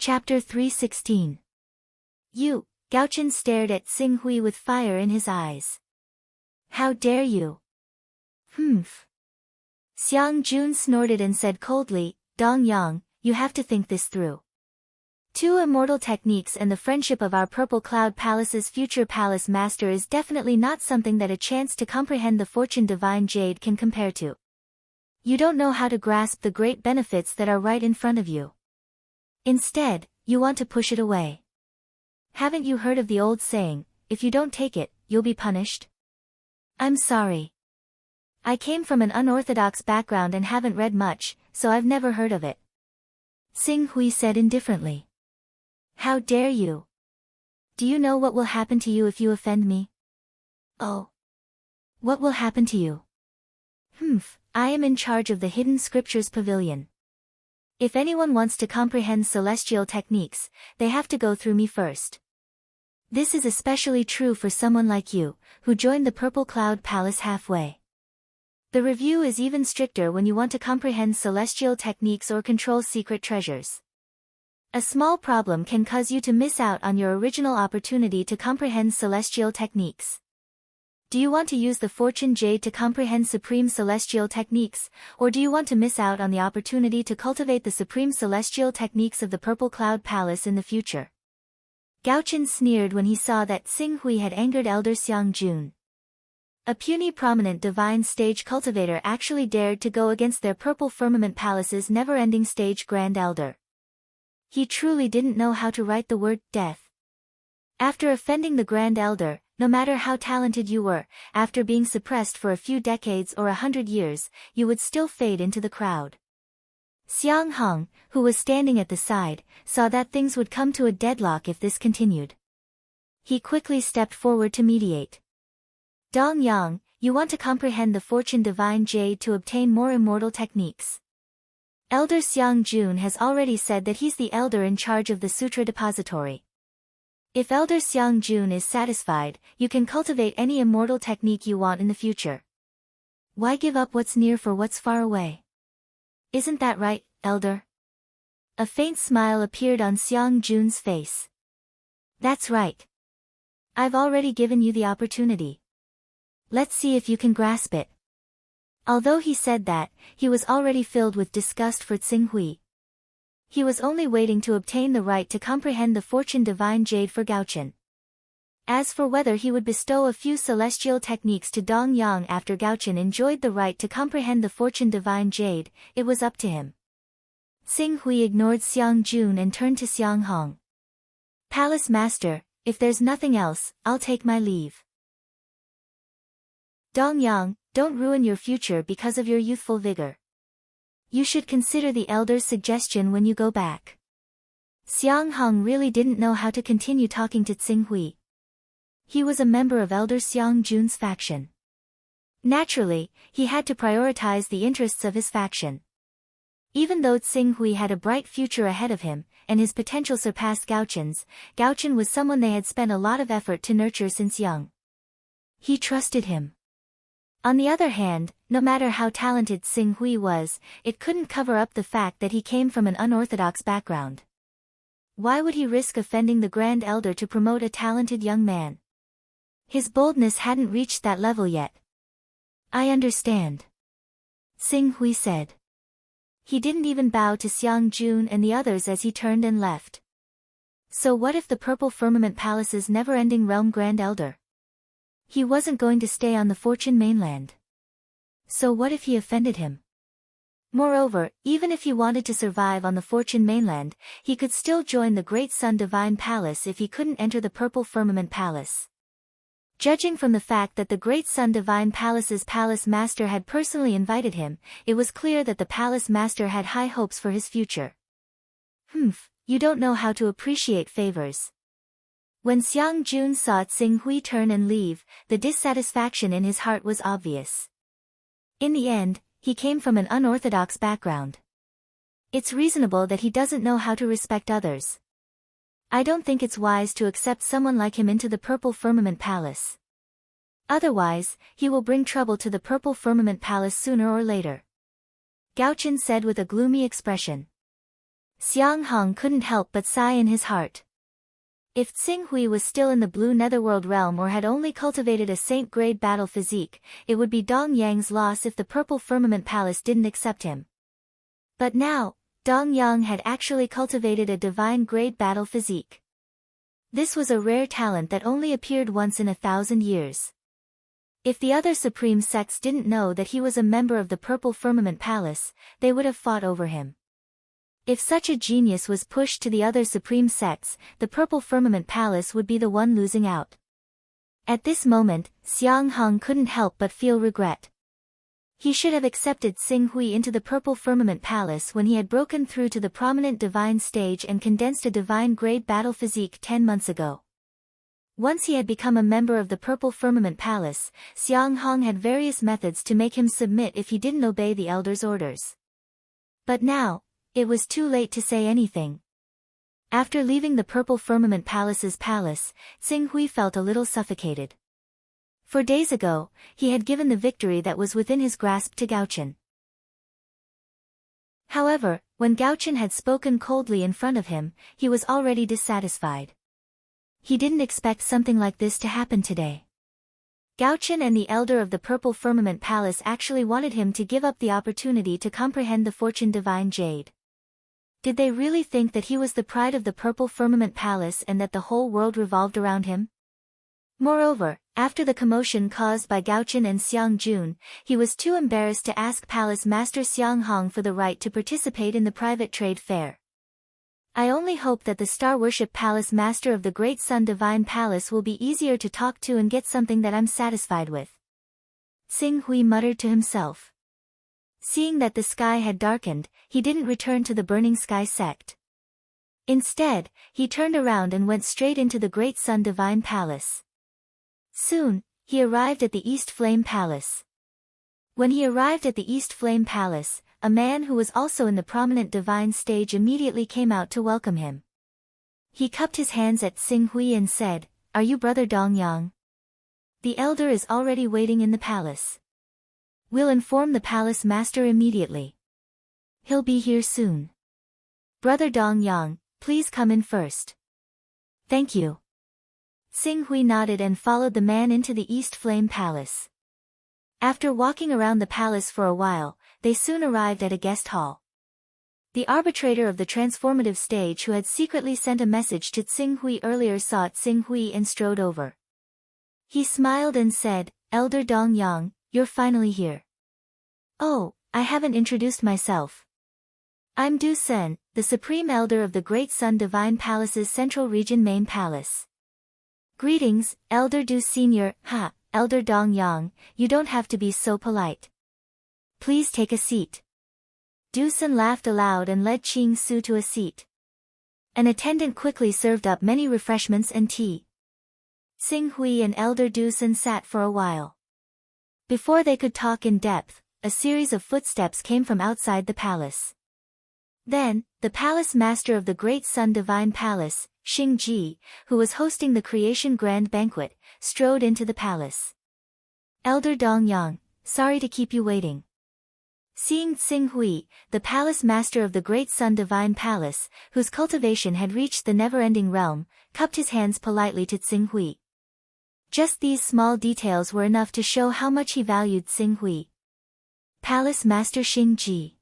Chapter 316. You, Gaochen stared at Xing Hui with fire in his eyes. How dare you? Humph. Xiang Jun snorted and said coldly, Dong Yang, you have to think this through. 2 immortal techniques and the friendship of our Purple Cloud Palace's future palace master is definitely not something that a chance to comprehend the fortune divine jade can compare to. You don't know how to grasp the great benefits that are right in front of you. Instead, you want to push it away. Haven't you heard of the old saying, if you don't take it, you'll be punished? I'm sorry. I came from an unorthodox background and haven't read much, so I've never heard of it. Xing Hui said indifferently. How dare you? Do you know what will happen to you if you offend me? Oh. What will happen to you? Humph, I am in charge of the Hidden Scriptures Pavilion. If anyone wants to comprehend celestial techniques, they have to go through me first. This is especially true for someone like you, who joined the Purple Cloud Palace halfway. The review is even stricter when you want to comprehend celestial techniques or control secret treasures. A small problem can cause you to miss out on your original opportunity to comprehend celestial techniques. Do you want to use the Fortune Jade to comprehend supreme celestial techniques, or do you want to miss out on the opportunity to cultivate the supreme celestial techniques of the Purple Cloud Palace in the future? Gaochen sneered when he saw that Xing Hui had angered Elder Xiang Jun. A puny prominent divine stage cultivator actually dared to go against their Purple Firmament Palace's never-ending stage Grand Elder. He truly didn't know how to write the word death. After offending the Grand Elder, no matter how talented you were, after being suppressed for a few decades or 100 years, you would still fade into the crowd. Xiang Hong, who was standing at the side, saw that things would come to a deadlock if this continued. He quickly stepped forward to mediate. Dong Yang, you want to comprehend the Fortune Divine Jade to obtain more immortal techniques. Elder Xiang Jun has already said that he's the elder in charge of the Sutra Depository. If Elder Xiang Jun is satisfied, you can cultivate any immortal technique you want in the future. Why give up what's near for what's far away? Isn't that right, Elder? A faint smile appeared on Xiang Jun's face. That's right. I've already given you the opportunity. Let's see if you can grasp it. Although he said that, he was already filled with disgust for Xing Hui. He was only waiting to obtain the right to comprehend the Fortune Divine Jade for Gaochen. As for whether he would bestow a few celestial techniques to Dong Yang after Gaochen enjoyed the right to comprehend the Fortune Divine Jade, it was up to him. Xing Hui ignored Xiang Jun and turned to Xiang Hong. Palace Master, if there's nothing else, I'll take my leave. Dong Yang, don't ruin your future because of your youthful vigor. You should consider the elder's suggestion when you go back. Xiang Hong really didn't know how to continue talking to Xing Hui. He was a member of Elder Xiang Jun's faction. Naturally, he had to prioritize the interests of his faction. Even though Xing Hui had a bright future ahead of him, and his potential surpassed Gaochen's, Gaochen was someone they had spent a lot of effort to nurture since young. He trusted him. On the other hand, no matter how talented Xing Hui was, it couldn't cover up the fact that he came from an unorthodox background. Why would he risk offending the Grand Elder to promote a talented young man? His boldness hadn't reached that level yet. I understand. Xing Hui said. He didn't even bow to Xiang Jun and the others as he turned and left. So what if the Purple Firmament Palace's never-ending realm Grand Elder? He wasn't going to stay on the Fortune mainland. So what if he offended him? Moreover, even if he wanted to survive on the Fortune mainland, he could still join the Great Sun Divine Palace if he couldn't enter the Purple Firmament Palace. Judging from the fact that the Great Sun Divine Palace's Palace Master had personally invited him, it was clear that the Palace Master had high hopes for his future. Humph, you don't know how to appreciate favors. When Xiang Jun saw Xing Hui turn and leave, the dissatisfaction in his heart was obvious. In the end, he came from an unorthodox background. It's reasonable that he doesn't know how to respect others. I don't think it's wise to accept someone like him into the Purple Firmament Palace. Otherwise, he will bring trouble to the Purple Firmament Palace sooner or later. Gaochen said with a gloomy expression. Xiang Hong couldn't help but sigh in his heart. If Tsing-Hui was still in the blue netherworld realm or had only cultivated a saint-grade battle physique, it would be Dong Yang's loss if the purple firmament palace didn't accept him. But now, Dong Yang had actually cultivated a divine-grade battle physique. This was a rare talent that only appeared once in 1,000 years. If the other supreme sects didn't know that he was a member of the purple firmament palace, they would have fought over him. If such a genius was pushed to the other supreme sects, the purple firmament palace would be the one losing out. At this moment, Xiang Hong couldn't help but feel regret. He should have accepted Tsing-Hui into the purple firmament palace when he had broken through to the prominent divine stage and condensed a divine-grade battle physique 10 months ago. Once he had become a member of the purple firmament palace, Xiang Hong had various methods to make him submit if he didn't obey the elder's orders. But now, it was too late to say anything. After leaving the purple firmament palace's palace, Tsing-Hui felt a little suffocated. 4 days ago, he had given the victory that was within his grasp to Gao Chen. However, when Gao Chen had spoken coldly in front of him, he was already dissatisfied. He didn't expect something like this to happen today. Gao Chen and the elder of the purple firmament palace actually wanted him to give up the opportunity to comprehend the fortune divine jade. Did they really think that he was the pride of the purple firmament palace and that the whole world revolved around him? Moreover, after the commotion caused by Gao Chen and Xiang Jun, he was too embarrassed to ask Palace Master Xiang Hong for the right to participate in the private trade fair. I only hope that the Star Worship Palace Master of the Great Sun Divine Palace will be easier to talk to and get something that I'm satisfied with. Tsing-Hui muttered to himself. Seeing that the sky had darkened, he didn't return to the Burning Sky sect. Instead, he turned around and went straight into the Great Sun Divine Palace. Soon, he arrived at the East Flame Palace. When he arrived at the East Flame Palace, a man who was also in the prominent divine stage immediately came out to welcome him. He cupped his hands at Tsing-Hui and said, "Are you Brother Dong Yang? The elder is already waiting in the palace. We'll inform the palace master immediately. He'll be here soon. Brother Dong Yang, please come in first." "Thank you." Tsing-Hui nodded and followed the man into the East Flame Palace. After walking around the palace for a while, they soon arrived at a guest hall. The arbitrator of the transformative stage who had secretly sent a message to Tsing-Hui earlier saw Tsing-Hui and strode over. He smiled and said, "Elder Dong Yang, you're finally here." "Oh, I haven't introduced myself. I'm Du Sen, the Supreme Elder of the Great Sun Divine Palace's Central Region Main Palace." "Greetings, Elder Du Senior." "Ha, Elder Dong Yang, you don't have to be so polite. Please take a seat." Du Sen laughed aloud and led Ching Su to a seat. An attendant quickly served up many refreshments and tea. Tsing-Hui and Elder Du Sen sat for a while. Before they could talk in depth, a series of footsteps came from outside the palace. Then, the palace master of the Great Sun Divine Palace, Xing Ji, who was hosting the Creation Grand Banquet, strode into the palace. "Elder Dong Yang, sorry to keep you waiting." Seeing Tsing-Hui, the palace master of the Great Sun Divine Palace, whose cultivation had reached the never-ending realm, cupped his hands politely to Tsing-Hui. Just these small details were enough to show how much he valued Tsing-Hui. "Palace Master Xing Ji.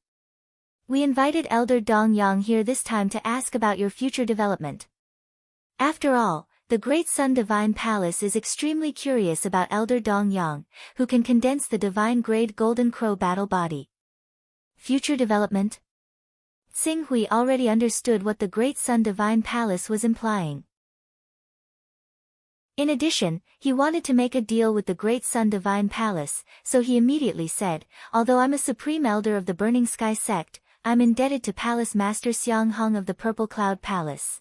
We invited Elder Dong Yang here this time to ask about your future development. After all, the Great Sun Divine Palace is extremely curious about Elder Dong Yang, who can condense the divine-grade Golden Crow battle body." Future development? Tsing-Hui already understood what the Great Sun Divine Palace was implying. In addition, he wanted to make a deal with the Great Sun Divine Palace, so he immediately said, "Although I'm a Supreme Elder of the Burning Sky sect, I'm indebted to Palace Master Xiang Hong of the Purple Cloud Palace.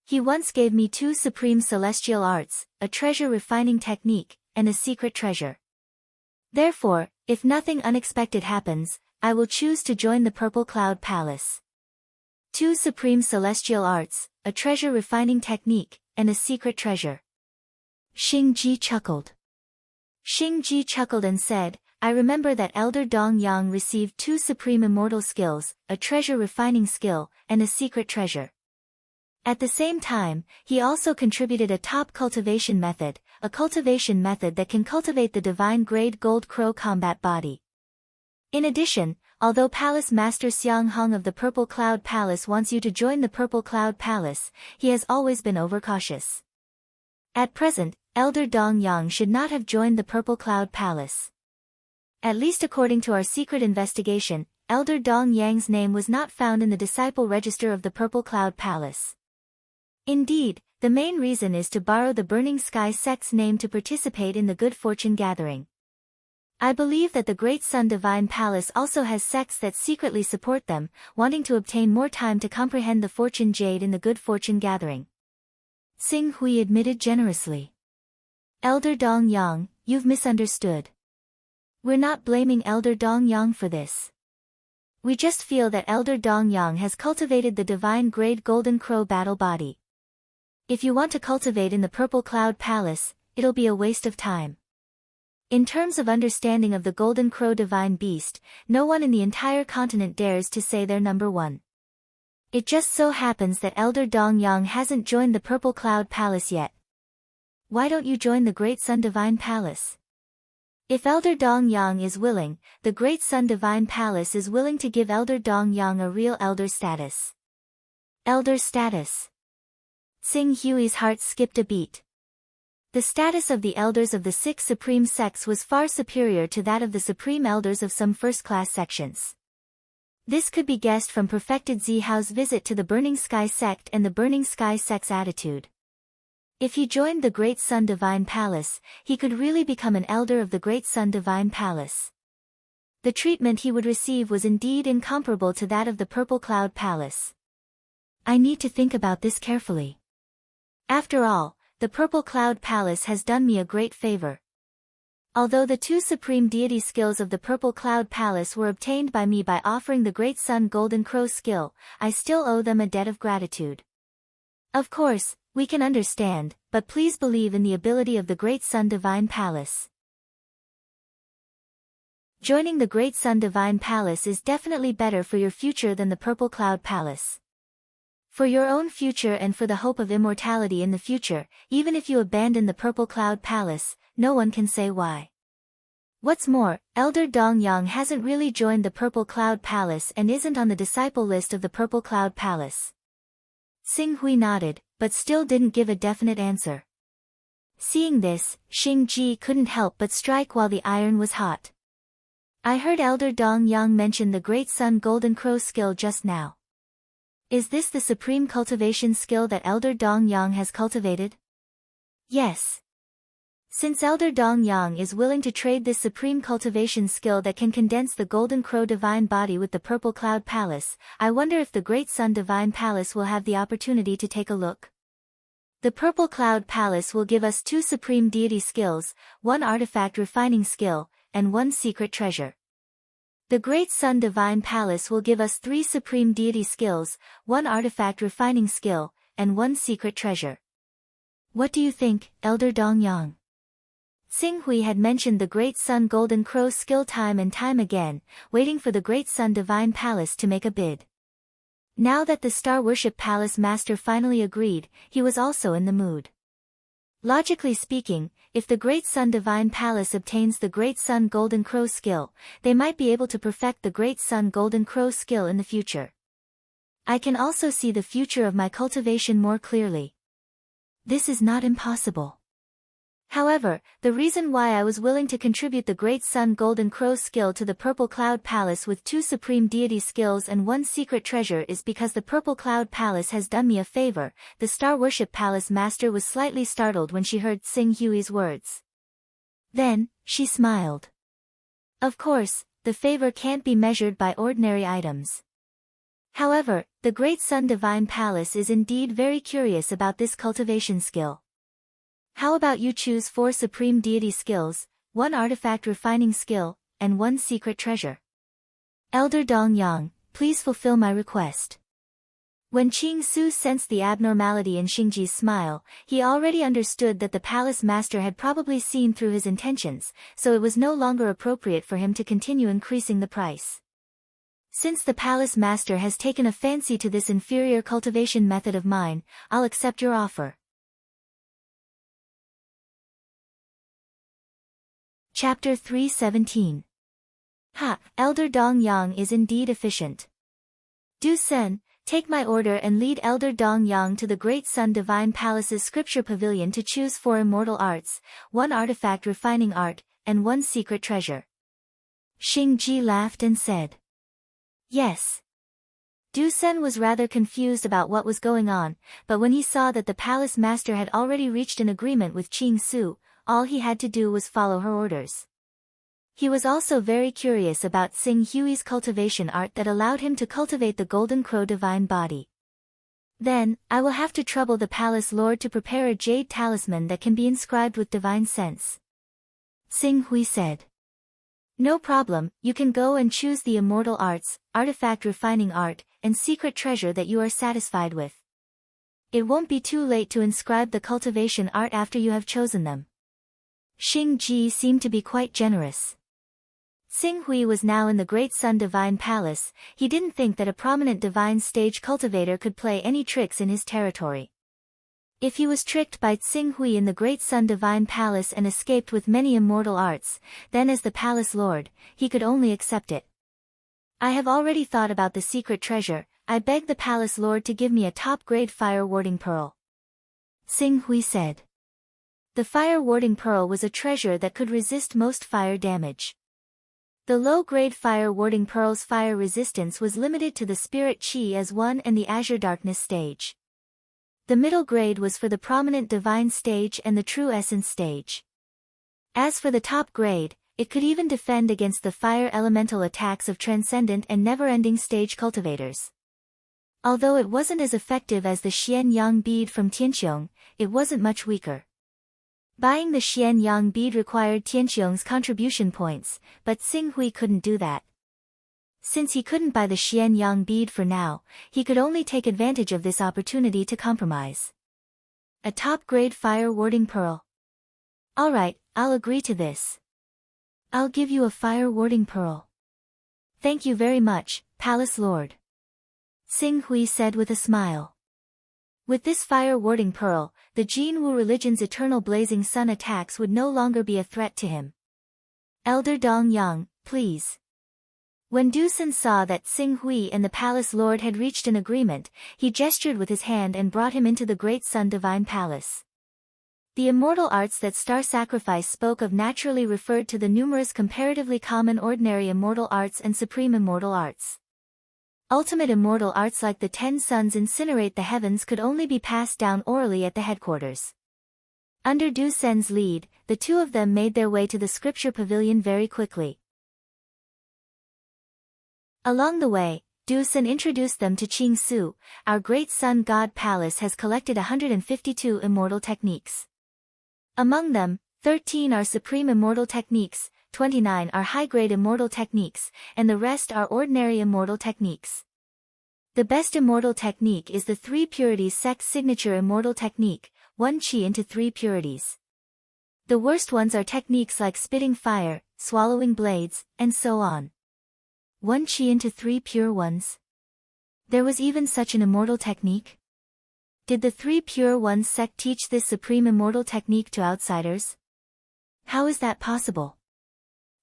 He once gave me 2 supreme celestial arts, a treasure refining technique, and a secret treasure. Therefore, if nothing unexpected happens, I will choose to join the Purple Cloud Palace. 2 supreme celestial arts, a treasure refining technique, and a secret treasure." Xing Ji chuckled. Xing Ji chuckled and said, I remember that Elder Dong Yang received 2 supreme immortal skills, a treasure refining skill, and a secret treasure. At the same time, he also contributed a top cultivation method, a cultivation method that can cultivate the divine grade Gold Crow combat body. In addition, although Palace Master Xiang Hong of the Purple Cloud Palace wants you to join the Purple Cloud Palace, he has always been overcautious. At present, Elder Dong Yang should not have joined the Purple Cloud Palace. At least according to our secret investigation, Elder Dong Yang's name was not found in the disciple register of the Purple Cloud Palace. Indeed, the main reason is to borrow the Burning Sky sect's name to participate in the Good Fortune Gathering. I believe that the Great Sun Divine Palace also has sects that secretly support them, wanting to obtain more time to comprehend the Fortune Jade in the Good Fortune Gathering. Xing Hui admitted generously. Elder Dong Yang, you've misunderstood. We're not blaming Elder Dong Yang for this. We just feel that Elder Dong Yang has cultivated the divine grade Golden Crow battle body. If you want to cultivate in the Purple Cloud Palace, it'll be a waste of time. In terms of understanding of the Golden Crow divine beast, no one in the entire continent dares to say they're number 1. It just so happens that Elder Dong Yang hasn't joined the Purple Cloud Palace yet. Why don't you join the Great Sun Divine Palace? If Elder Dong Yang is willing, the Great Sun Divine Palace is willing to give Elder Dong Yang a real elder status. Elder status. Xing Hui's heart skipped a beat. The status of the elders of the 6 supreme sects was far superior to that of the supreme elders of some first-class sections. This could be guessed from Perfected Zihao's visit to the Burning Sky sect and the Burning Sky sect's attitude. If he joined the Great Sun Divine Palace, he could really become an elder of the Great Sun Divine Palace. The treatment he would receive was indeed incomparable to that of the Purple Cloud Palace. I need to think about this carefully. After all, the Purple Cloud Palace has done me a great favor. Although the 2 supreme deity skills of the Purple Cloud Palace were obtained by me by offering the Great Sun Golden Crow skill, I still owe them a debt of gratitude. Of course, we can understand, but please believe in the ability of the Great Sun Divine Palace. Joining the Great Sun Divine Palace is definitely better for your future than the Purple Cloud Palace. For your own future and for the hope of immortality in the future, even if you abandon the Purple Cloud Palace, no one can say why. What's more, Elder Dong Yang hasn't really joined the Purple Cloud Palace and isn't on the disciple list of the Purple Cloud Palace. Xing Hui nodded, but still didn't give a definite answer. Seeing this, Xing Ji couldn't help but strike while the iron was hot. I heard Elder Dong Yang mention the Great Sun Golden Crow skill just now. Is this the supreme cultivation skill that Elder Dong Yang has cultivated? Yes. Since Elder Dong Yang is willing to trade this supreme cultivation skill that can condense the Golden Crow Divine Body with the Purple Cloud Palace, I wonder if the Great Sun Divine Palace will have the opportunity to take a look. The Purple Cloud Palace will give us 2 supreme deity skills, 1 artifact refining skill, and 1 secret treasure. The Great Sun Divine Palace will give us 3 supreme deity skills, 1 artifact refining skill, and 1 secret treasure. What do you think, Elder Dong Yang? Xing Hui had mentioned the Great Sun Golden Crow skill time and time again, waiting for the Great Sun Divine Palace to make a bid. Now that the Star Worship Palace Master finally agreed, he was also in the mood. Logically speaking, if the Great Sun Divine Palace obtains the Great Sun Golden Crow skill, they might be able to perfect the Great Sun Golden Crow skill in the future. I can also see the future of my cultivation more clearly. This is not impossible. However, the reason why I was willing to contribute the Great Sun Golden Crow skill to the Purple Cloud Palace with 2 supreme deity skills and 1 secret treasure is because the Purple Cloud Palace has done me a favor. The Star Worship Palace Master was slightly startled when she heard Xing Hui's words. Then, she smiled. Of course, the favor can't be measured by ordinary items. However, the Great Sun Divine Palace is indeed very curious about this cultivation skill. How about you choose 4 supreme deity skills, 1 artifact refining skill, and 1 secret treasure? Elder Dong Yang, please fulfill my request. When Qing Su sensed the abnormality in Xingji's smile, he already understood that the palace master had probably seen through his intentions, so it was no longer appropriate for him to continue increasing the price. Since the palace master has taken a fancy to this inferior cultivation method of mine, I'll accept your offer. Chapter 317. Ha, Elder Dong Yang is indeed efficient. Du Sen, take my order and lead Elder Dong Yang to the Great Sun Divine Palace's scripture pavilion to choose 4 immortal arts, 1 artifact refining art, and 1 secret treasure. Xingji laughed and said. Yes. Du Sen was rather confused about what was going on, but when he saw that the palace master had already reached an agreement with Qing Su, all he had to do was follow her orders. He was also very curious about Xing Hui's cultivation art that allowed him to cultivate the Golden Crow divine body. Then, I will have to trouble the palace lord to prepare a jade talisman that can be inscribed with divine sense. Xing Hui said. No problem, you can go and choose the immortal arts, artifact refining art, and secret treasure that you are satisfied with. It won't be too late to inscribe the cultivation art after you have chosen them. Xingji seemed to be quite generous. Xing Hui was now in the Great Sun Divine Palace. He didn't think that a prominent divine stage cultivator could play any tricks in his territory. If he was tricked by Xing Hui in the Great Sun Divine Palace and escaped with many immortal arts, then as the palace lord, he could only accept it. I have already thought about the secret treasure. I beg the palace lord to give me a top-grade fire-warding pearl. Xing Hui said. The fire-warding pearl was a treasure that could resist most fire damage. The low-grade fire-warding pearl's fire resistance was limited to the Spirit Chi as 1 and the Azure Darkness stage. The middle grade was for the prominent divine stage and the true essence stage. As for the top grade, it could even defend against the fire elemental attacks of transcendent and never-ending stage cultivators. Although it wasn't as effective as the Xian Yang bead from Tianqiong, it wasn't much weaker. Buying the Xian Yang bead required Tianqiong's contribution points, but Xing Hui couldn't do that. Since he couldn't buy the Xian Yang bead for now, he could only take advantage of this opportunity to compromise. A top-grade fire-warding pearl. Alright, I'll agree to this. I'll give you a fire-warding pearl. Thank you very much, Palace Lord. Xing Hui said with a smile. With this fire-warding pearl, the Jinwu religion's eternal blazing sun attacks would no longer be a threat to him. Elder Dong Yang, please. When Du Sen saw that Xing Hui and the palace lord had reached an agreement, he gestured with his hand and brought him into the Great Sun Divine Palace. The immortal arts that Star Sacrifice spoke of naturally referred to the numerous comparatively common ordinary immortal arts and supreme immortal arts. Ultimate immortal arts like the 10 suns incinerate the heavens could only be passed down orally at the headquarters. Under Du Sen's lead, the two of them made their way to the scripture pavilion very quickly. Along the way, Du Sen introduced them to Qing Su. Our Great Sun God Palace has collected 152 immortal techniques. Among them, 13 are supreme immortal techniques, 29 are high-grade immortal techniques, and the rest are ordinary immortal techniques. The best immortal technique is the 3 Purities sect signature immortal technique, 1 Qi into 3 Purities. The worst ones are techniques like spitting fire, swallowing blades, and so on. 1 Qi into 3 pure ones. There was even such an immortal technique? Did the 3 Pure Ones sect teach this supreme immortal technique to outsiders? How is that possible?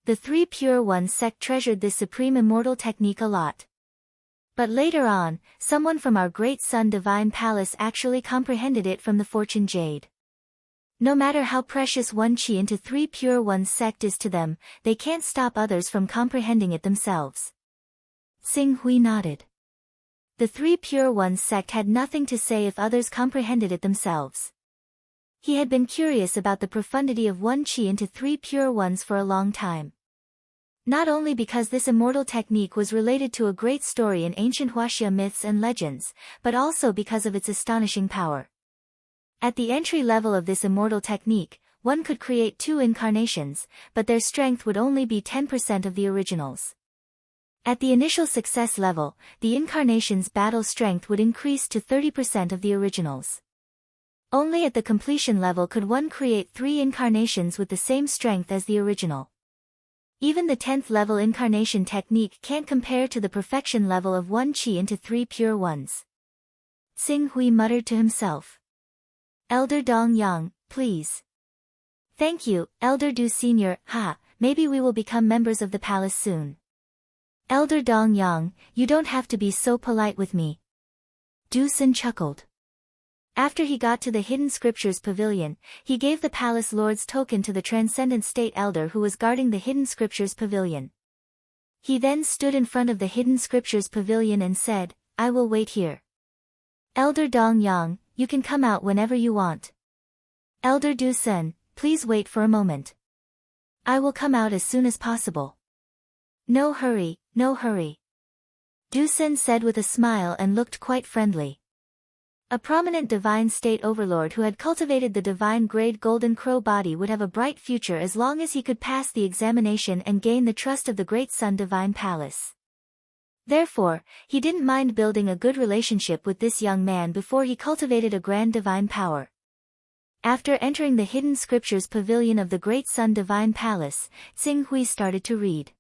The 3 Pure Ones sect treasured this supreme immortal technique a lot. But later on, someone from our Great Sun Divine Palace actually comprehended it from the Fortune Jade. No matter how precious 1 Qi into 3 Pure Ones sect is to them, they can't stop others from comprehending it themselves. Xing Hui nodded. The 3 Pure Ones sect had nothing to say if others comprehended it themselves. He had been curious about the profundity of 1 Qi into 3 Pure Ones for a long time. Not only because this immortal technique was related to a great story in ancient Huaxia myths and legends, but also because of its astonishing power. At the entry level of this immortal technique, one could create 2 incarnations, but their strength would only be 10% of the originals. At the initial success level, the incarnation's battle strength would increase to 30% of the original's. Only at the completion level could one create 3 incarnations with the same strength as the original. Even the 10th level incarnation technique can't compare to the perfection level of 1 chi into 3 pure ones. Xing Hui muttered to himself. Elder Dong Yang, please. Thank you, Elder Du Senior. Maybe we will become members of the palace soon. Elder Dong Yang, you don't have to be so polite with me. Du Sen chuckled. After he got to the Hidden Scriptures Pavilion, he gave the palace lord's token to the Transcendent State Elder who was guarding the Hidden Scriptures Pavilion. He then stood in front of the Hidden Scriptures Pavilion and said, I will wait here. Elder Dong Yang, you can come out whenever you want. Elder Du Sen, please wait for a moment. I will come out as soon as possible. No hurry, no hurry. Du Sen said with a smile and looked quite friendly. A prominent divine state overlord who had cultivated the divine grade golden crow body would have a bright future as long as he could pass the examination and gain the trust of the Great Sun Divine Palace. Therefore, he didn't mind building a good relationship with this young man before he cultivated a grand divine power. After entering the Hidden Scriptures Pavilion of the Great Sun Divine Palace, Xing Hui started to read.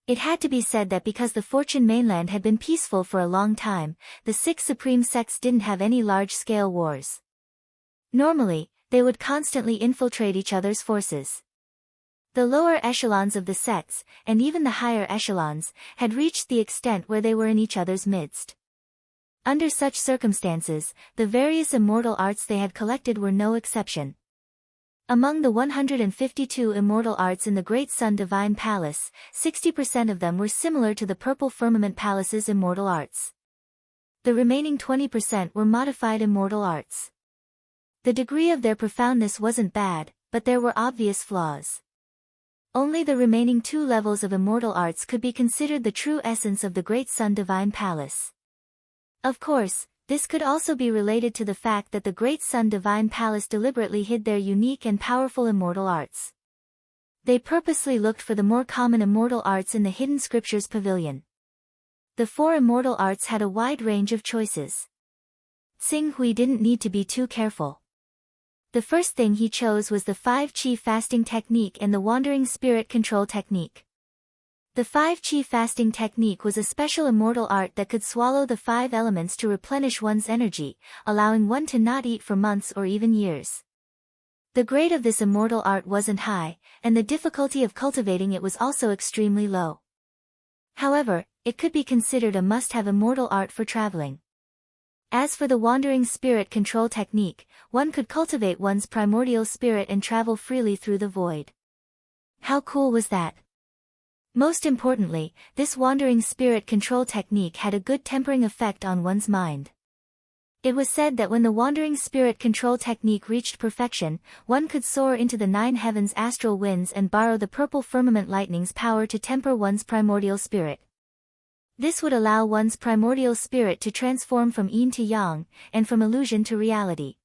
It had to be said that because the Fortune mainland had been peaceful for a long time, the 6 supreme sects didn't have any large-scale wars. Normally, they would constantly infiltrate each other's forces. The lower echelons of the sects, and even the higher echelons, had reached the extent where they were in each other's midst. Under such circumstances, the various immortal arts they had collected were no exception. Among the 152 immortal arts in the Great Sun Divine Palace, 60% of them were similar to the Purple Firmament Palace's immortal arts. The remaining 20% were modified immortal arts. The degree of their profoundness wasn't bad, but there were obvious flaws. Only the remaining 2 levels of immortal arts could be considered the true essence of the Great Sun Divine Palace. Of course, this could also be related to the fact that the Great Sun Divine Palace deliberately hid their unique and powerful immortal arts. They purposely looked for the more common immortal arts in the Hidden Scriptures Pavilion. The 4 immortal arts had a wide range of choices. Xing Hui didn't need to be too careful. The first thing he chose was the 5 Qi fasting technique and the Wandering Spirit Control technique. The 5 Qi fasting technique was a special immortal art that could swallow the 5 elements to replenish one's energy, allowing one to not eat for months or even years. The grade of this immortal art wasn't high, and the difficulty of cultivating it was also extremely low. However, it could be considered a must-have immortal art for traveling. As for the Wandering Spirit Control technique, one could cultivate one's primordial spirit and travel freely through the void. How cool was that? Most importantly, this Wandering Spirit Control technique had a good tempering effect on one's mind. It was said that when the Wandering Spirit Control technique reached perfection, one could soar into the 9 heavens astral winds and borrow the Purple Firmament Lightning's power to temper one's primordial spirit. This would allow one's primordial spirit to transform from yin to yang, and from illusion to reality.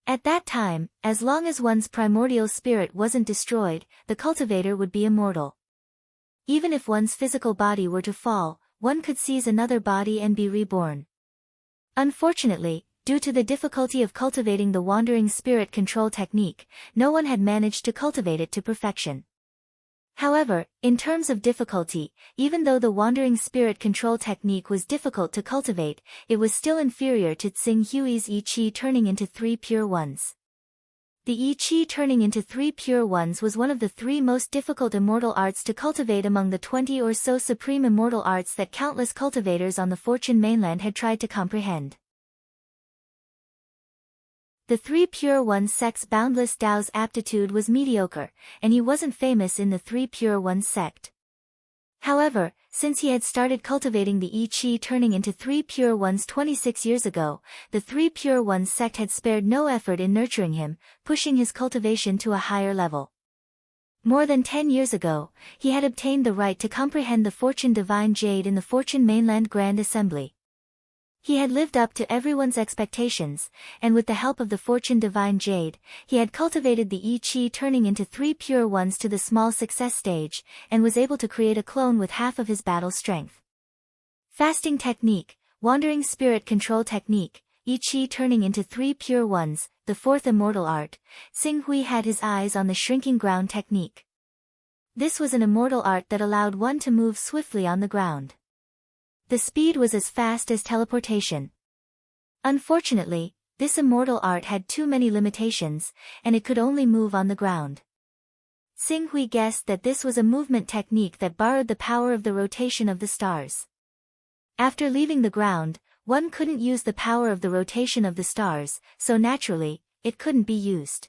At that time, as long as one's primordial spirit wasn't destroyed, the cultivator would be immortal. Even if one's physical body were to fall, one could seize another body and be reborn. Unfortunately, due to the difficulty of cultivating the Wandering Spirit Control technique, no one had managed to cultivate it to perfection. However, in terms of difficulty, even though the Wandering Spirit Control technique was difficult to cultivate, it was still inferior to Xing Hui's Yi Qi turning into 3 pure ones. The Yi Qi turning into 3 pure ones was one of the 3 most difficult immortal arts to cultivate among the 20 or so supreme immortal arts that countless cultivators on the Fortune mainland had tried to comprehend. The 3 pure ones sect's Boundless Dao's aptitude was mediocre, and he wasn't famous in the 3 pure ones sect. However, since he had started cultivating the Yi Qi turning into 3 pure ones 26 years ago, the 3 pure ones sect had spared no effort in nurturing him, pushing his cultivation to a higher level. More than 10 years ago, he had obtained the right to comprehend the Fortune Divine Jade in the Fortune Mainland Grand Assembly. He had lived up to everyone's expectations, and with the help of the Fortune Divine Jade, he had cultivated the Yi-Chi turning into 3 pure ones to the small success stage, and was able to create a clone with half of his battle strength. Fasting Technique, Wandering Spirit Control Technique, Yi-Chi turning into 3 pure ones, the 4th Immortal Art. Xing Hui had his eyes on the Shrinking Ground Technique. This was an immortal art that allowed one to move swiftly on the ground. The speed was as fast as teleportation. Unfortunately, this immortal art had too many limitations, and it could only move on the ground. Xing Hui guessed that this was a movement technique that borrowed the power of the rotation of the stars. After leaving the ground, one couldn't use the power of the rotation of the stars, so naturally, it couldn't be used.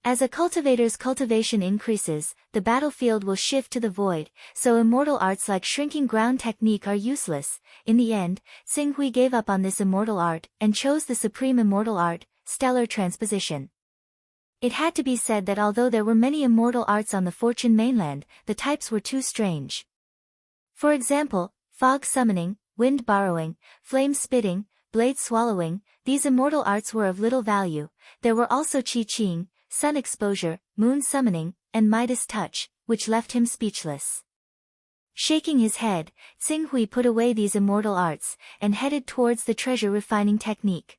As a cultivator's cultivation increases, the battlefield will shift to the void, so immortal arts like Shrinking Ground Technique are useless. In the end, Xing Hui gave up on this immortal art, and chose the supreme immortal art, Stellar Transposition. It had to be said that although there were many immortal arts on the Fortune mainland, the types were too strange. For example, Fog Summoning, Wind Borrowing, Flame Spitting, Blade Swallowing, these immortal arts were of little value. There were also Qi-Ching, Sun Exposure, Moon Summoning, and Midas Touch, which left him speechless. Shaking his head, Xing Hui put away these immortal arts, and headed towards the treasure refining technique.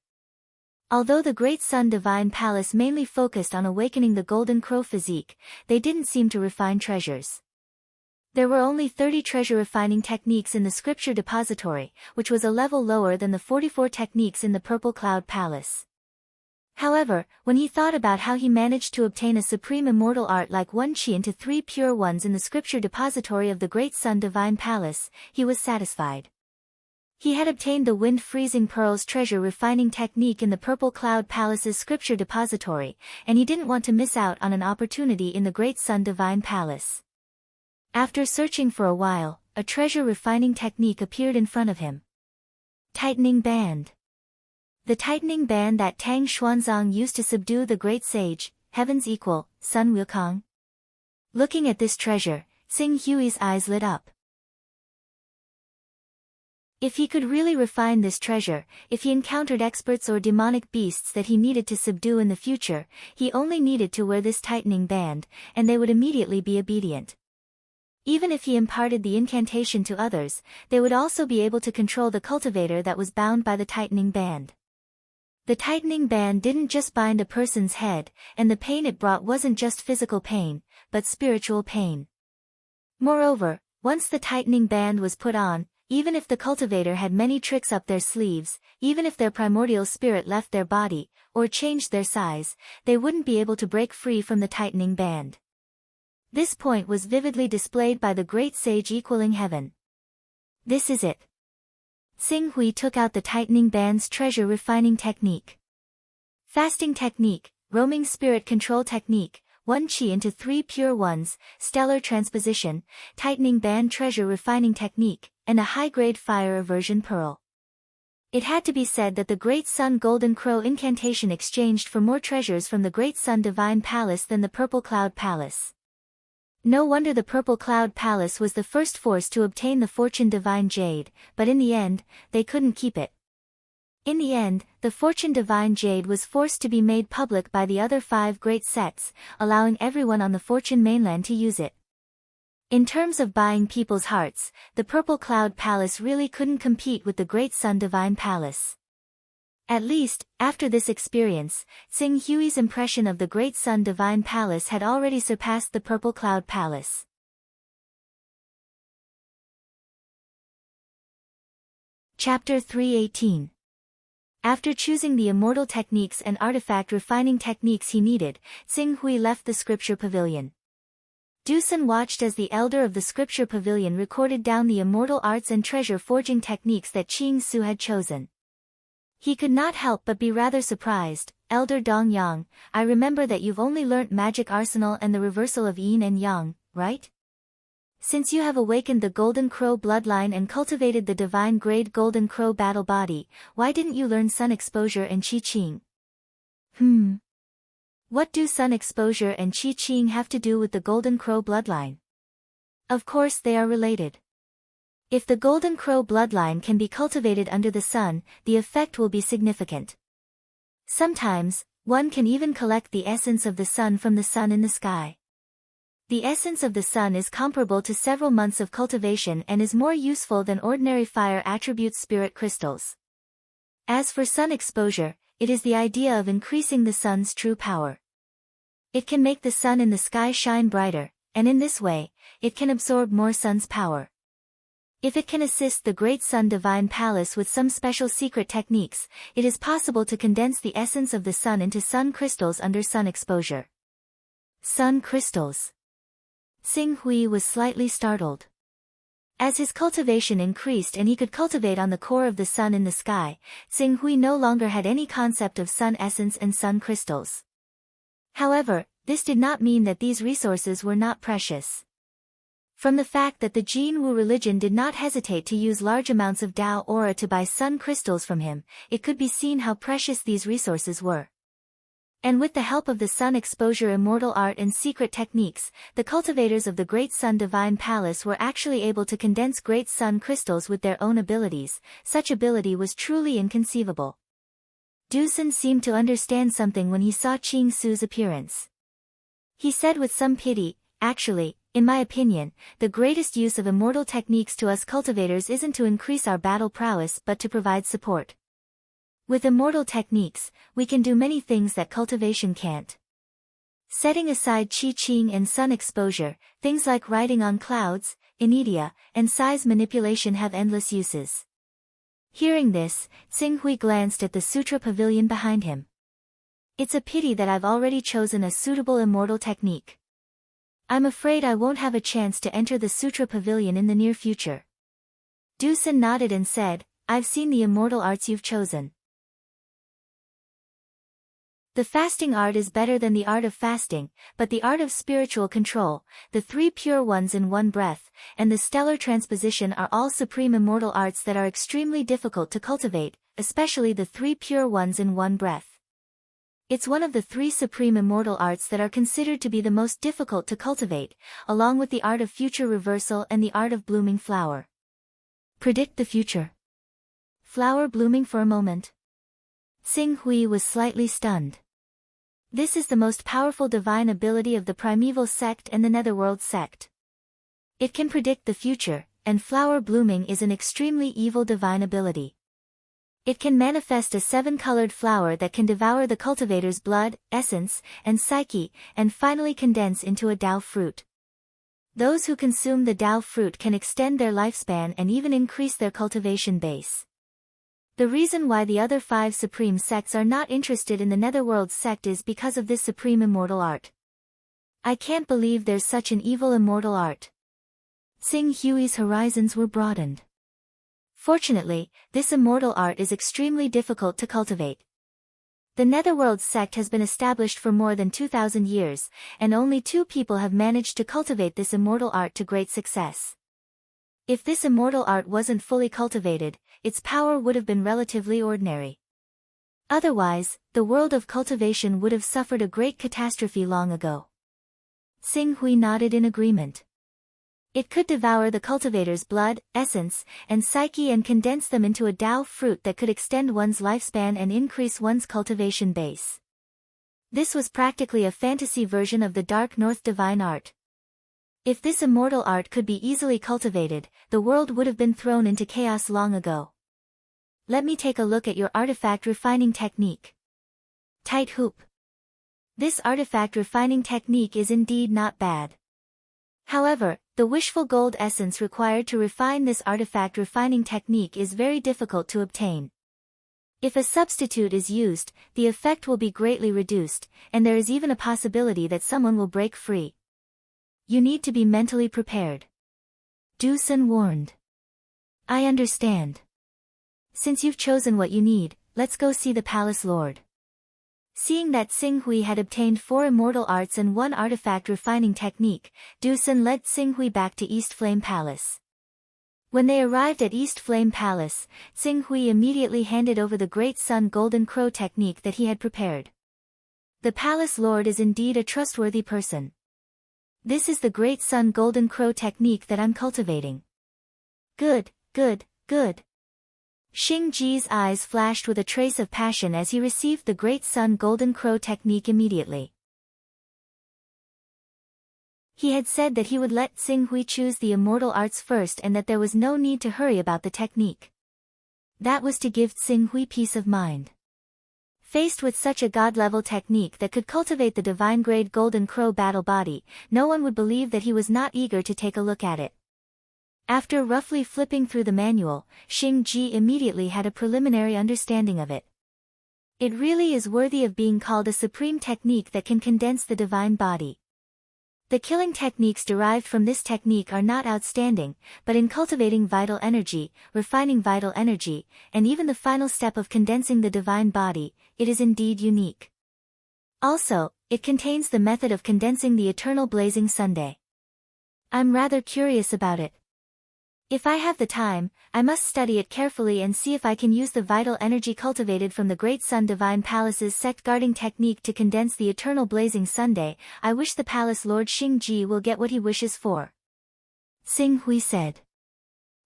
Although the Great Sun Divine Palace mainly focused on awakening the Golden Crow physique, they didn't seem to refine treasures. There were only 30 treasure refining techniques in the Scripture Depository, which was a level lower than the 44 techniques in the Purple Cloud Palace. However, when he thought about how he managed to obtain a supreme immortal art like One Qi into 3 pure ones in the Scripture Depository of the Great Sun Divine Palace, he was satisfied. He had obtained the Wind Freezing Pearls treasure refining technique in the Purple Cloud Palace's Scripture Depository, and he didn't want to miss out on an opportunity in the Great Sun Divine Palace. After searching for a while, a treasure refining technique appeared in front of him. Tightening Band. The tightening band that Tang Xuanzang used to subdue the great sage, Heaven's Equal, Sun Wukong. Looking at this treasure, Xing Hui's eyes lit up. If he could really refine this treasure, if he encountered experts or demonic beasts that he needed to subdue in the future, he only needed to wear this tightening band, and they would immediately be obedient. Even if he imparted the incantation to others, they would also be able to control the cultivator that was bound by the tightening band. The tightening band didn't just bind a person's head, and the pain it brought wasn't just physical pain, but spiritual pain. Moreover, once the tightening band was put on, even if the cultivator had many tricks up their sleeves, even if their primordial spirit left their body, or changed their size, they wouldn't be able to break free from the tightening band. This point was vividly displayed by the great sage equaling heaven. This is it. Xing Hui took out the tightening band's treasure refining technique. Fasting Technique, Roaming Spirit Control Technique, One Qi into 3 pure ones, Stellar Transposition, Tightening Band Treasure Refining Technique, and a high-grade Fire Aversion Pearl. It had to be said that the Great Sun Golden Crow incantation exchanged for more treasures from the Great Sun Divine Palace than the Purple Cloud Palace. No wonder the Purple Cloud Palace was the first force to obtain the Fortune Divine Jade, but in the end, they couldn't keep it. In the end, the Fortune Divine Jade was forced to be made public by the other 5 great sects, allowing everyone on the Fortune mainland to use it. In terms of buying people's hearts, the Purple Cloud Palace really couldn't compete with the Great Sun Divine Palace. At least, after this experience, Xing Hui's impression of the Great Sun Divine Palace had already surpassed the Purple Cloud Palace. Chapter 318. After choosing the immortal techniques and artifact refining techniques he needed, Xing Hui left the scripture pavilion. Dusun watched as the elder of the scripture pavilion recorded down the immortal arts and treasure forging techniques that Qing Su had chosen. He could not help but be rather surprised. Elder Dong Yang, I remember that you've only learnt magic arsenal and the reversal of yin and yang, right? Since you have awakened the Golden Crow bloodline and cultivated the divine grade Golden Crow battle body, why didn't you learn Sun Exposure and Qi-Ching? What do Sun Exposure and Qi-Ching have to do with the Golden Crow bloodline? Of course they are related. If the Golden Crow bloodline can be cultivated under the sun, the effect will be significant. Sometimes, one can even collect the essence of the sun from the sun in the sky. The essence of the sun is comparable to several months of cultivation and is more useful than ordinary fire attribute spirit crystals. As for sun exposure, it is the idea of increasing the sun's true power. It can make the sun in the sky shine brighter, and in this way, it can absorb more sun's power. If it can assist the Great Sun Divine Palace with some special secret techniques, it is possible to condense the essence of the sun into sun crystals under sun exposure. Sun crystals. Xing Hui was slightly startled. As his cultivation increased and he could cultivate on the core of the sun in the sky, Xing Hui no longer had any concept of sun essence and sun crystals. However, this did not mean that these resources were not precious. From the fact that the Jin Wu religion did not hesitate to use large amounts of Dao aura to buy sun crystals from him, it could be seen how precious these resources were. And with the help of the sun exposure immortal art and secret techniques, the cultivators of the Great Sun Divine Palace were actually able to condense great sun crystals with their own abilities. Such ability was truly inconceivable. Dusun seemed to understand something when he saw Qing Su's appearance. He said with some pity, "Actually, in my opinion, the greatest use of immortal techniques to us cultivators isn't to increase our battle prowess but to provide support. With immortal techniques, we can do many things that cultivation can't." Setting aside Qi Qing and sun exposure, things like riding on clouds, inertia, and size manipulation have endless uses. Hearing this, Xing Hui glanced at the sutra pavilion behind him. "It's a pity that I've already chosen a suitable immortal technique. I'm afraid I won't have a chance to enter the Sutra Pavilion in the near future." Dusun nodded and said, "I've seen the immortal arts you've chosen. The fasting art is better than the art of fasting, but the art of spiritual control, the three pure ones in one breath, and the stellar transposition are all supreme immortal arts that are extremely difficult to cultivate, especially the three pure ones in one breath. It's one of the three supreme immortal arts that are considered to be the most difficult to cultivate, along with the art of future reversal and the art of blooming flower. Predict the future. Flower blooming for a moment." Xing Hui was slightly stunned. This is the most powerful divine ability of the primeval sect and the netherworld sect. It can predict the future, and flower blooming is an extremely evil divine ability. It can manifest a seven-colored flower that can devour the cultivator's blood, essence, and psyche, and finally condense into a Dao fruit. Those who consume the Dao fruit can extend their lifespan and even increase their cultivation base. The reason why the other five supreme sects are not interested in the netherworld sect is because of this supreme immortal art. I can't believe there's such an evil immortal art. Xing Hui's horizons were broadened. Fortunately, this immortal art is extremely difficult to cultivate. The netherworld sect has been established for more than 2,000 years, and only 2 people have managed to cultivate this immortal art to great success. If this immortal art wasn't fully cultivated, its power would have been relatively ordinary. Otherwise, the world of cultivation would have suffered a great catastrophe long ago. Xing Hui nodded in agreement. It could devour the cultivator's blood, essence, and psyche and condense them into a Dao fruit that could extend one's lifespan and increase one's cultivation base. This was practically a fantasy version of the Dark North divine art. If this immortal art could be easily cultivated, the world would have been thrown into chaos long ago. Let me take a look at your artifact refining technique. Tight hoop. This artifact refining technique is indeed not bad. However, the wishful gold essence required to refine this artifact refining technique is very difficult to obtain. If a substitute is used, the effect will be greatly reduced, and there is even a possibility that someone will break free. You need to be mentally prepared. Dusun warned. I understand. Since you've chosen what you need, let's go see the Palace Lord. Seeing that Xing Hui had obtained 4 immortal arts and 1 artifact refining technique, Dusun led Xing Hui back to East Flame Palace. When they arrived at East Flame Palace, Xing Hui immediately handed over the Great Sun Golden Crow technique that he had prepared. The Palace Lord is indeed a trustworthy person. This is the Great Sun Golden Crow technique that I'm cultivating. Good, good, good. Xing Ji's eyes flashed with a trace of passion as he received the Great Sun Golden Crow technique immediately. He had said that he would let Xing Hui choose the immortal arts first and that there was no need to hurry about the technique. That was to give Xing Hui peace of mind. Faced with such a god-level technique that could cultivate the divine-grade Golden Crow battle body, no one would believe that he was not eager to take a look at it. After roughly flipping through the manual, Xing Ji immediately had a preliminary understanding of it. It really is worthy of being called a supreme technique that can condense the divine body. The killing techniques derived from this technique are not outstanding, but in cultivating vital energy, refining vital energy, and even the final step of condensing the divine body, it is indeed unique. Also, it contains the method of condensing the eternal blazing Sunday. I'm rather curious about it. If I have the time, I must study it carefully and see if I can use the vital energy cultivated from the Great Sun Divine Palace's sect guarding technique to condense the eternal blazing Sunday. I wish the Palace Lord Xing Ji will get what he wishes for. Xing Hui said.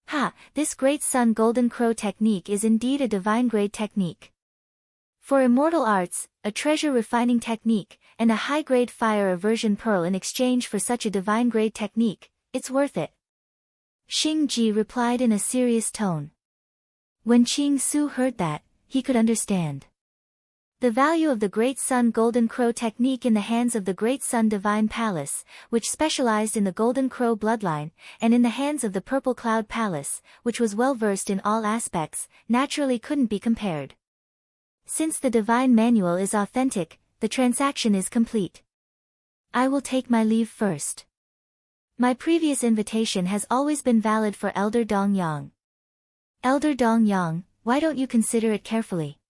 Ha, this Great Sun Golden Crow technique is indeed a divine-grade technique. For immortal arts, a treasure-refining technique, and a high-grade fire aversion pearl in exchange for such a divine-grade technique, it's worth it. Xing Ji replied in a serious tone. When Qing Su heard that, he could understand the value of the Great Sun Golden Crow technique in the hands of the Great Sun Divine Palace, which specialized in the Golden Crow bloodline, and in the hands of the Purple Cloud Palace, which was well versed in all aspects, naturally couldn't be compared. Since the Divine Manual is authentic, the transaction is complete. I will take my leave first. My previous invitation has always been valid for Elder Dong Yang. Elder Dong Yang, why don't you consider it carefully?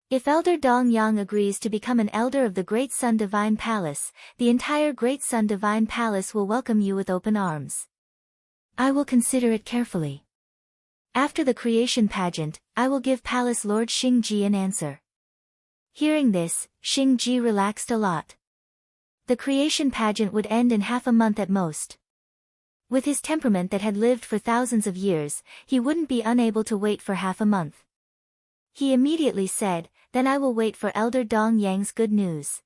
If Elder Dong Yang agrees to become an elder of the Great Sun Divine Palace, the entire Great Sun Divine Palace will welcome you with open arms. I will consider it carefully. After the creation pageant, I will give Palace Lord Xing Ji an answer. Hearing this, Xing Ji relaxed a lot. The creation pageant would end in half a month at most. With his temperament that had lived for thousands of years, he wouldn't be unable to wait for half a month. He immediately said, then I will wait for Elder Dong Yang's good news.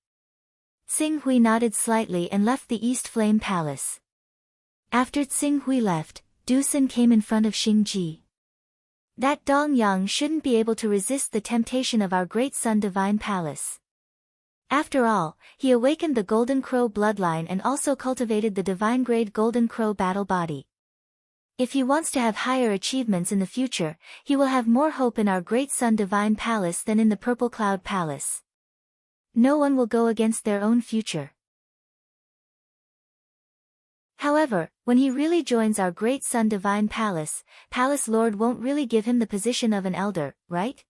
Xing Hui nodded slightly and left the East Flame Palace. After Xing Hui left, Du Sun came in front of Xing Ji. That Dong Yang shouldn't be able to resist the temptation of our Great Sun Divine Palace. After all, he awakened the Golden Crow bloodline and also cultivated the divine-grade Golden Crow battle body. If he wants to have higher achievements in the future, he will have more hope in our Great Sun Divine Palace than in the Purple Cloud Palace. No one will go against their own future. However, when he really joins our Great Sun Divine Palace, Palace Lord won't really give him the position of an elder, right?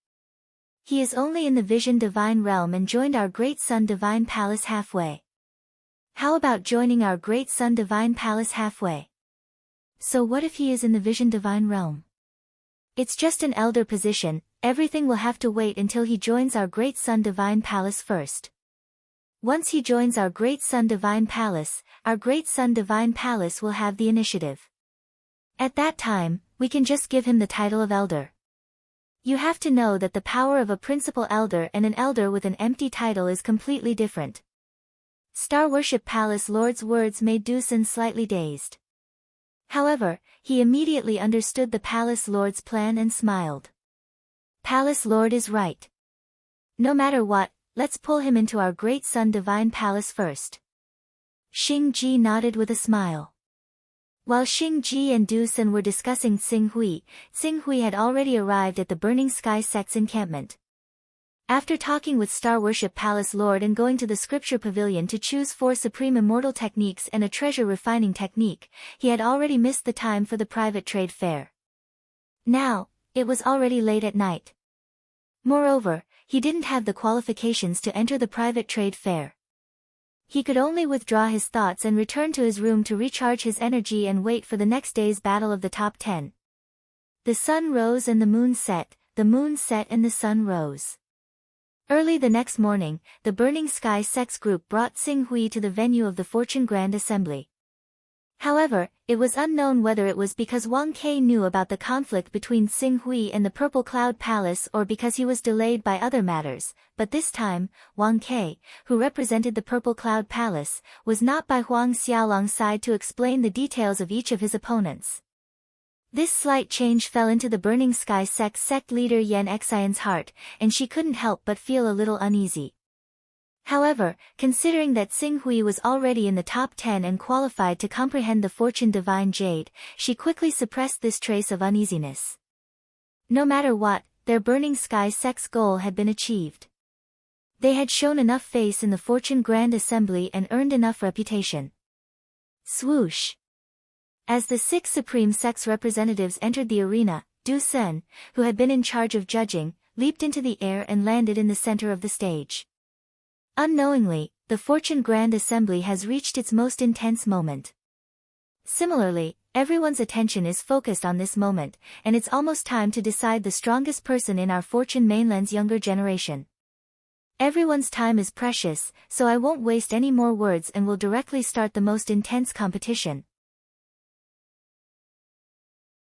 He is only in the Vision Divine Realm and joined our Great Sun Divine Palace halfway. How about joining our Great Sun Divine Palace halfway? So what if he is in the Vision Divine Realm? It's just an elder position, everything will have to wait until he joins our Great Sun Divine Palace first. Once he joins our Great Sun Divine Palace, our Great Sun Divine Palace will have the initiative. At that time, we can just give him the title of elder. You have to know that the power of a principal elder and an elder with an empty title is completely different. Star Worship Palace Lord's words made Du Sun slightly dazed. However, he immediately understood the Palace Lord's plan and smiled. Palace Lord is right. No matter what, let's pull him into our Great Sun Divine Palace first. Xing Ji nodded with a smile. While Xing Ji and Du Sun were discussing Xing Hui had already arrived at the Burning Sky sect's encampment. After talking with Star Worship Palace Lord and going to the Scripture Pavilion to choose 4 supreme immortal techniques and a treasure refining technique, he had already missed the time for the private trade fair. Now, it was already late at night. Moreover, he didn't have the qualifications to enter the private trade fair. He could only withdraw his thoughts and return to his room to recharge his energy and wait for the next day's battle of the top 10. The sun rose and the moon set and the sun rose. Early the next morning, the Burning Sky Sex group brought Xing Hui to the venue of the Fortune Grand Assembly. However, it was unknown whether it was because Wang Ke knew about the conflict between Xing Hui and the Purple Cloud Palace or because he was delayed by other matters, but this time, Wang Ke, who represented the Purple Cloud Palace, was not by Huang Xiaolong's side to explain the details of each of his opponents. This slight change fell into the Burning Sky sect leader Yan Xian's heart, and she couldn't help but feel a little uneasy. However, considering that Xing Hui was already in the top 10 and qualified to comprehend the Fortune Divine Jade, she quickly suppressed this trace of uneasiness. No matter what, their Burning Sky sect's goal had been achieved. They had shown enough face in the Fortune Grand Assembly and earned enough reputation. Swoosh! As the 6 Supreme Sect's representatives entered the arena, Du Sen, who had been in charge of judging, leaped into the air and landed in the center of the stage. Unknowingly, the Fortune Grand Assembly has reached its most intense moment. Similarly, everyone's attention is focused on this moment, and it's almost time to decide the strongest person in our Fortune Mainland's younger generation. Everyone's time is precious, so I won't waste any more words and will directly start the most intense competition.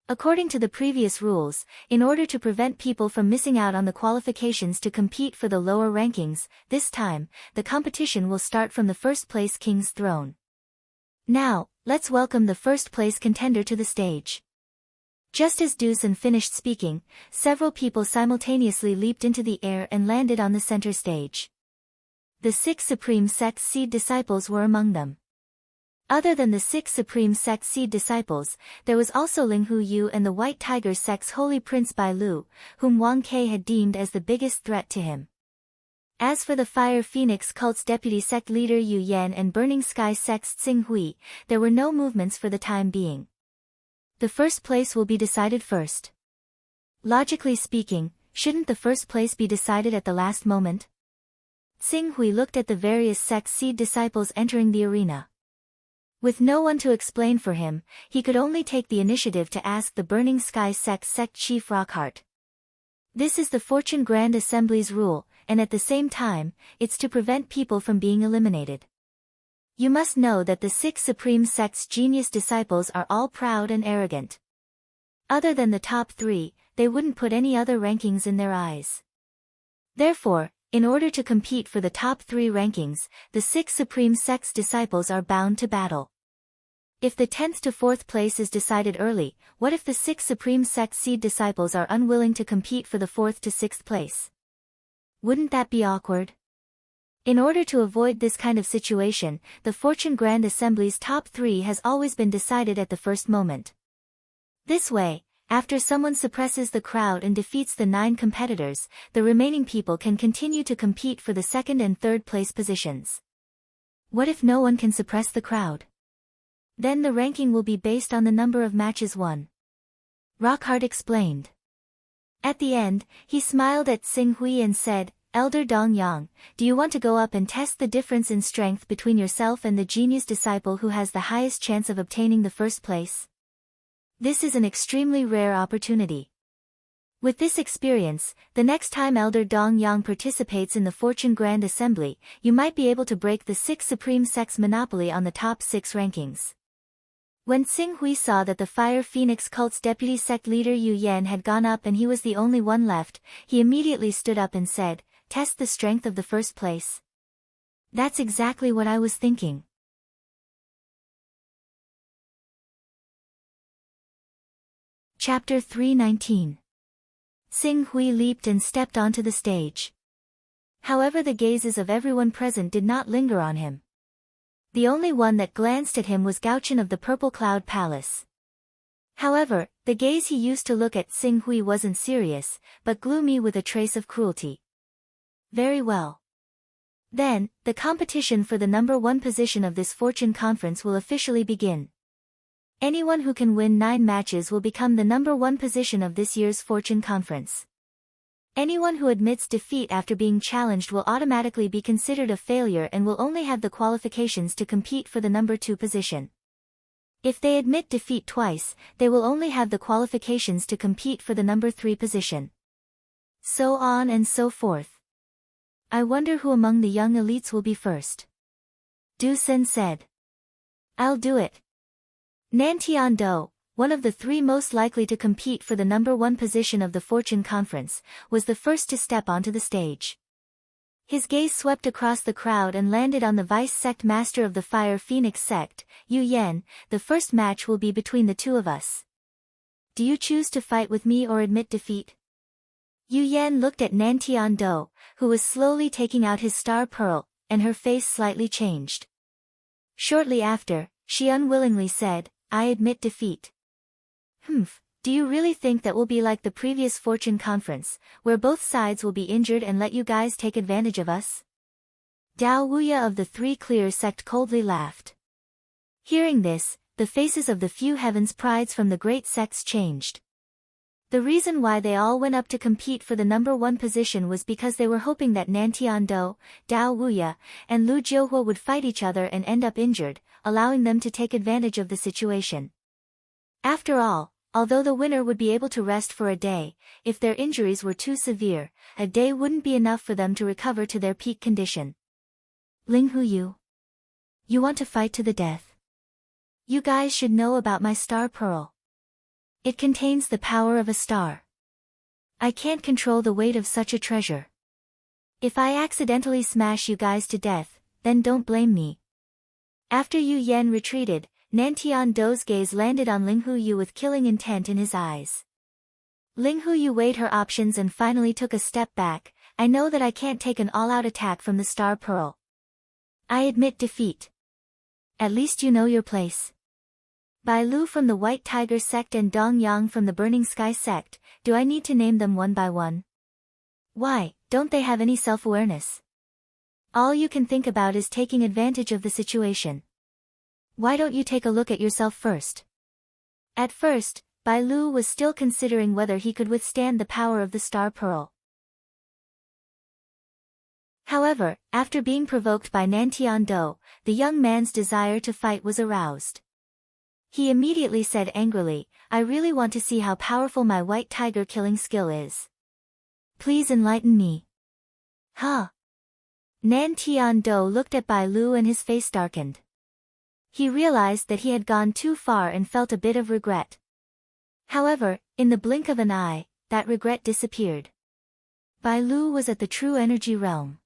According to the previous rules, in order to prevent people from missing out on the qualifications to compete for the lower rankings, this time, the competition will start from the first place King's Throne. Now, let's welcome the first place contender to the stage. Just as Du Sen finished speaking, several people simultaneously leaped into the air and landed on the center stage. The 6 Supreme Sect's seed disciples were among them. Other than the 6 Supreme Sect seed disciples, there was also Linghu Yu and the White Tiger Sect's Holy Prince Bai Lu, whom Wang Ke had deemed as the biggest threat to him. As for the Fire Phoenix Cult's deputy sect leader Yu Yan and Burning Sky Sect's Xing Hui, there were no movements for the time being. The first place will be decided first. Logically speaking, shouldn't the first place be decided at the last moment? Xing Hui looked at the various sect seed disciples entering the arena. With no one to explain for him, he could only take the initiative to ask the Burning Sky Sect's sect chief Rockheart. This is the Fortune Grand Assembly's rule, and at the same time, it's to prevent people from being eliminated. You must know that the 6 Supreme Sect's genius disciples are all proud and arrogant. Other than the top 3, they wouldn't put any other rankings in their eyes. Therefore, in order to compete for the top 3 rankings, the 6 Supreme Sect's disciples are bound to battle. If the 10th to 4th place is decided early, what if the 6 Supreme Sect seed disciples are unwilling to compete for the 4th to 6th place? Wouldn't that be awkward? In order to avoid this kind of situation, the Fortune Grand Assembly's top 3 has always been decided at the first moment. This way, after someone suppresses the crowd and defeats the 9 competitors, the remaining people can continue to compete for the 2nd and 3rd place positions. What if no one can suppress the crowd? Then the ranking will be based on the number of matches won. Rockheart explained. At the end, he smiled at Xing Hui and said, Elder Dong Yang, do you want to go up and test the difference in strength between yourself and the genius disciple who has the highest chance of obtaining the first place? This is an extremely rare opportunity. With this experience, the next time Elder Dong Yang participates in the Fortune Grand Assembly, you might be able to break the 6 Supreme Sect's monopoly on the top 6 rankings. When Xing Hui saw that the Fire Phoenix Cult's deputy sect leader Yu Yan had gone up and he was the only one left, he immediately stood up and said, Test the strength of the first place. That's exactly what I was thinking. Chapter 319. Xing Hui leaped and stepped onto the stage. However, the gazes of everyone present did not linger on him. The only one that glanced at him was Gauchen of the Purple Cloud Palace. However, the gaze he used to look at Xing Hui wasn't serious, but gloomy with a trace of cruelty. Very well. Then, the competition for the number 1 position of this Fortune Conference will officially begin. Anyone who can win 9 matches will become the number 1 position of this year's Fortune Conference. Anyone who admits defeat after being challenged will automatically be considered a failure and will only have the qualifications to compete for the number 2 position. If they admit defeat twice, they will only have the qualifications to compete for the number 3 position. So on and so forth. I wonder who among the young elites will be first. Du Sen said. I'll do it. Nan Tian-do, one of the three most likely to compete for the #1 position of the Fortune Conference, was the first to step onto the stage. His gaze swept across the crowd and landed on the vice sect master of the Fire Phoenix sect, Yu Yan. The first match will be between the two of us. Do you choose to fight with me or admit defeat? Yu Yan looked at Nan Tian-do, who was slowly taking out his star pearl, and her face slightly changed. Shortly after, she unwillingly said, I admit defeat. Do you really think that will be like the previous Fortune Conference, where both sides will be injured and let you guys take advantage of us? Dao Wuya of the Three Clear sect coldly laughed. Hearing this, the faces of the few heavens prides from the great sects changed. The reason why they all went up to compete for the #1 position was because they were hoping that Nan Tian-do, Dao Wuya, and Lu Jiuhua would fight each other and end up injured, allowing them to take advantage of the situation. After all, although the winner would be able to rest for a day, if their injuries were too severe, a day wouldn't be enough for them to recover to their peak condition. Ling Huyu. You want to fight to the death? You guys should know about my star pearl. It contains the power of a star. I can't control the weight of such a treasure. If I accidentally smash you guys to death, then don't blame me. After Yu Yan retreated, Nan Tian-do's gaze landed on Ling Huyu with killing intent in his eyes. Ling Huyu weighed her options and finally took a step back. I know that I can't take an all-out attack from the star pearl. I admit defeat. At least you know your place. Bai Lu from the White Tiger sect and Dong Yang from the Burning Sky sect, do I need to name them one by one? Why, don't they have any self-awareness? All you can think about is taking advantage of the situation. Why don't you take a look at yourself first? At first, Bai Lu was still considering whether he could withstand the power of the star pearl. However, after being provoked by Nan Tian-do, the young man's desire to fight was aroused. He immediately said angrily, I really want to see how powerful my white tiger killing skill is. Please enlighten me. Huh? Nan Tian-do looked at Bai Lu and his face darkened. He realized that he had gone too far and felt a bit of regret. However, in the blink of an eye, that regret disappeared. Bai Lu was at the true energy realm.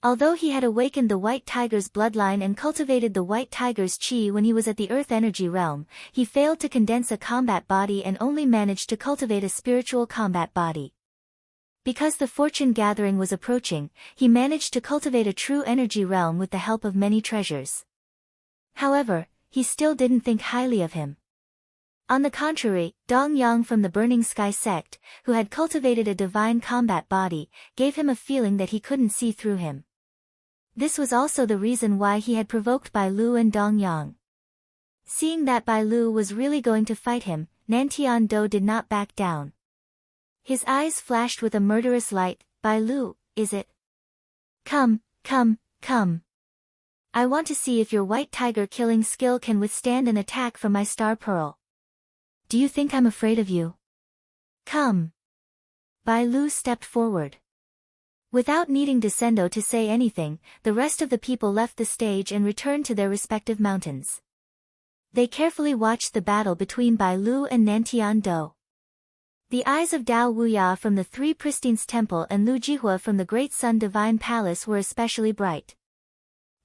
Although he had awakened the White Tiger's bloodline and cultivated the White Tiger's chi when he was at the Earth Energy realm, he failed to condense a combat body and only managed to cultivate a spiritual combat body. Because the fortune gathering was approaching, he managed to cultivate a true energy realm with the help of many treasures. However, he still didn't think highly of him. On the contrary, Dong Yang from the Burning Sky sect, who had cultivated a divine combat body, gave him a feeling that he couldn't see through him. This was also the reason why he had provoked Bai Lu and Dong Yang. Seeing that Bai Lu was really going to fight him, Nan Tian-do did not back down. His eyes flashed with a murderous light. Bai Lu, is it? Come. I want to see if your white tiger killing skill can withstand an attack from my star pearl. Do you think I'm afraid of you? Come. Bai Lu stepped forward. Without needing Descendo to say anything, the rest of the people left the stage and returned to their respective mountains. They carefully watched the battle between Bai Lu and Nan Tian-do. The eyes of Dao Wuya from the Three Pristines Temple and Lu Jihua from the Great Sun Divine Palace were especially bright.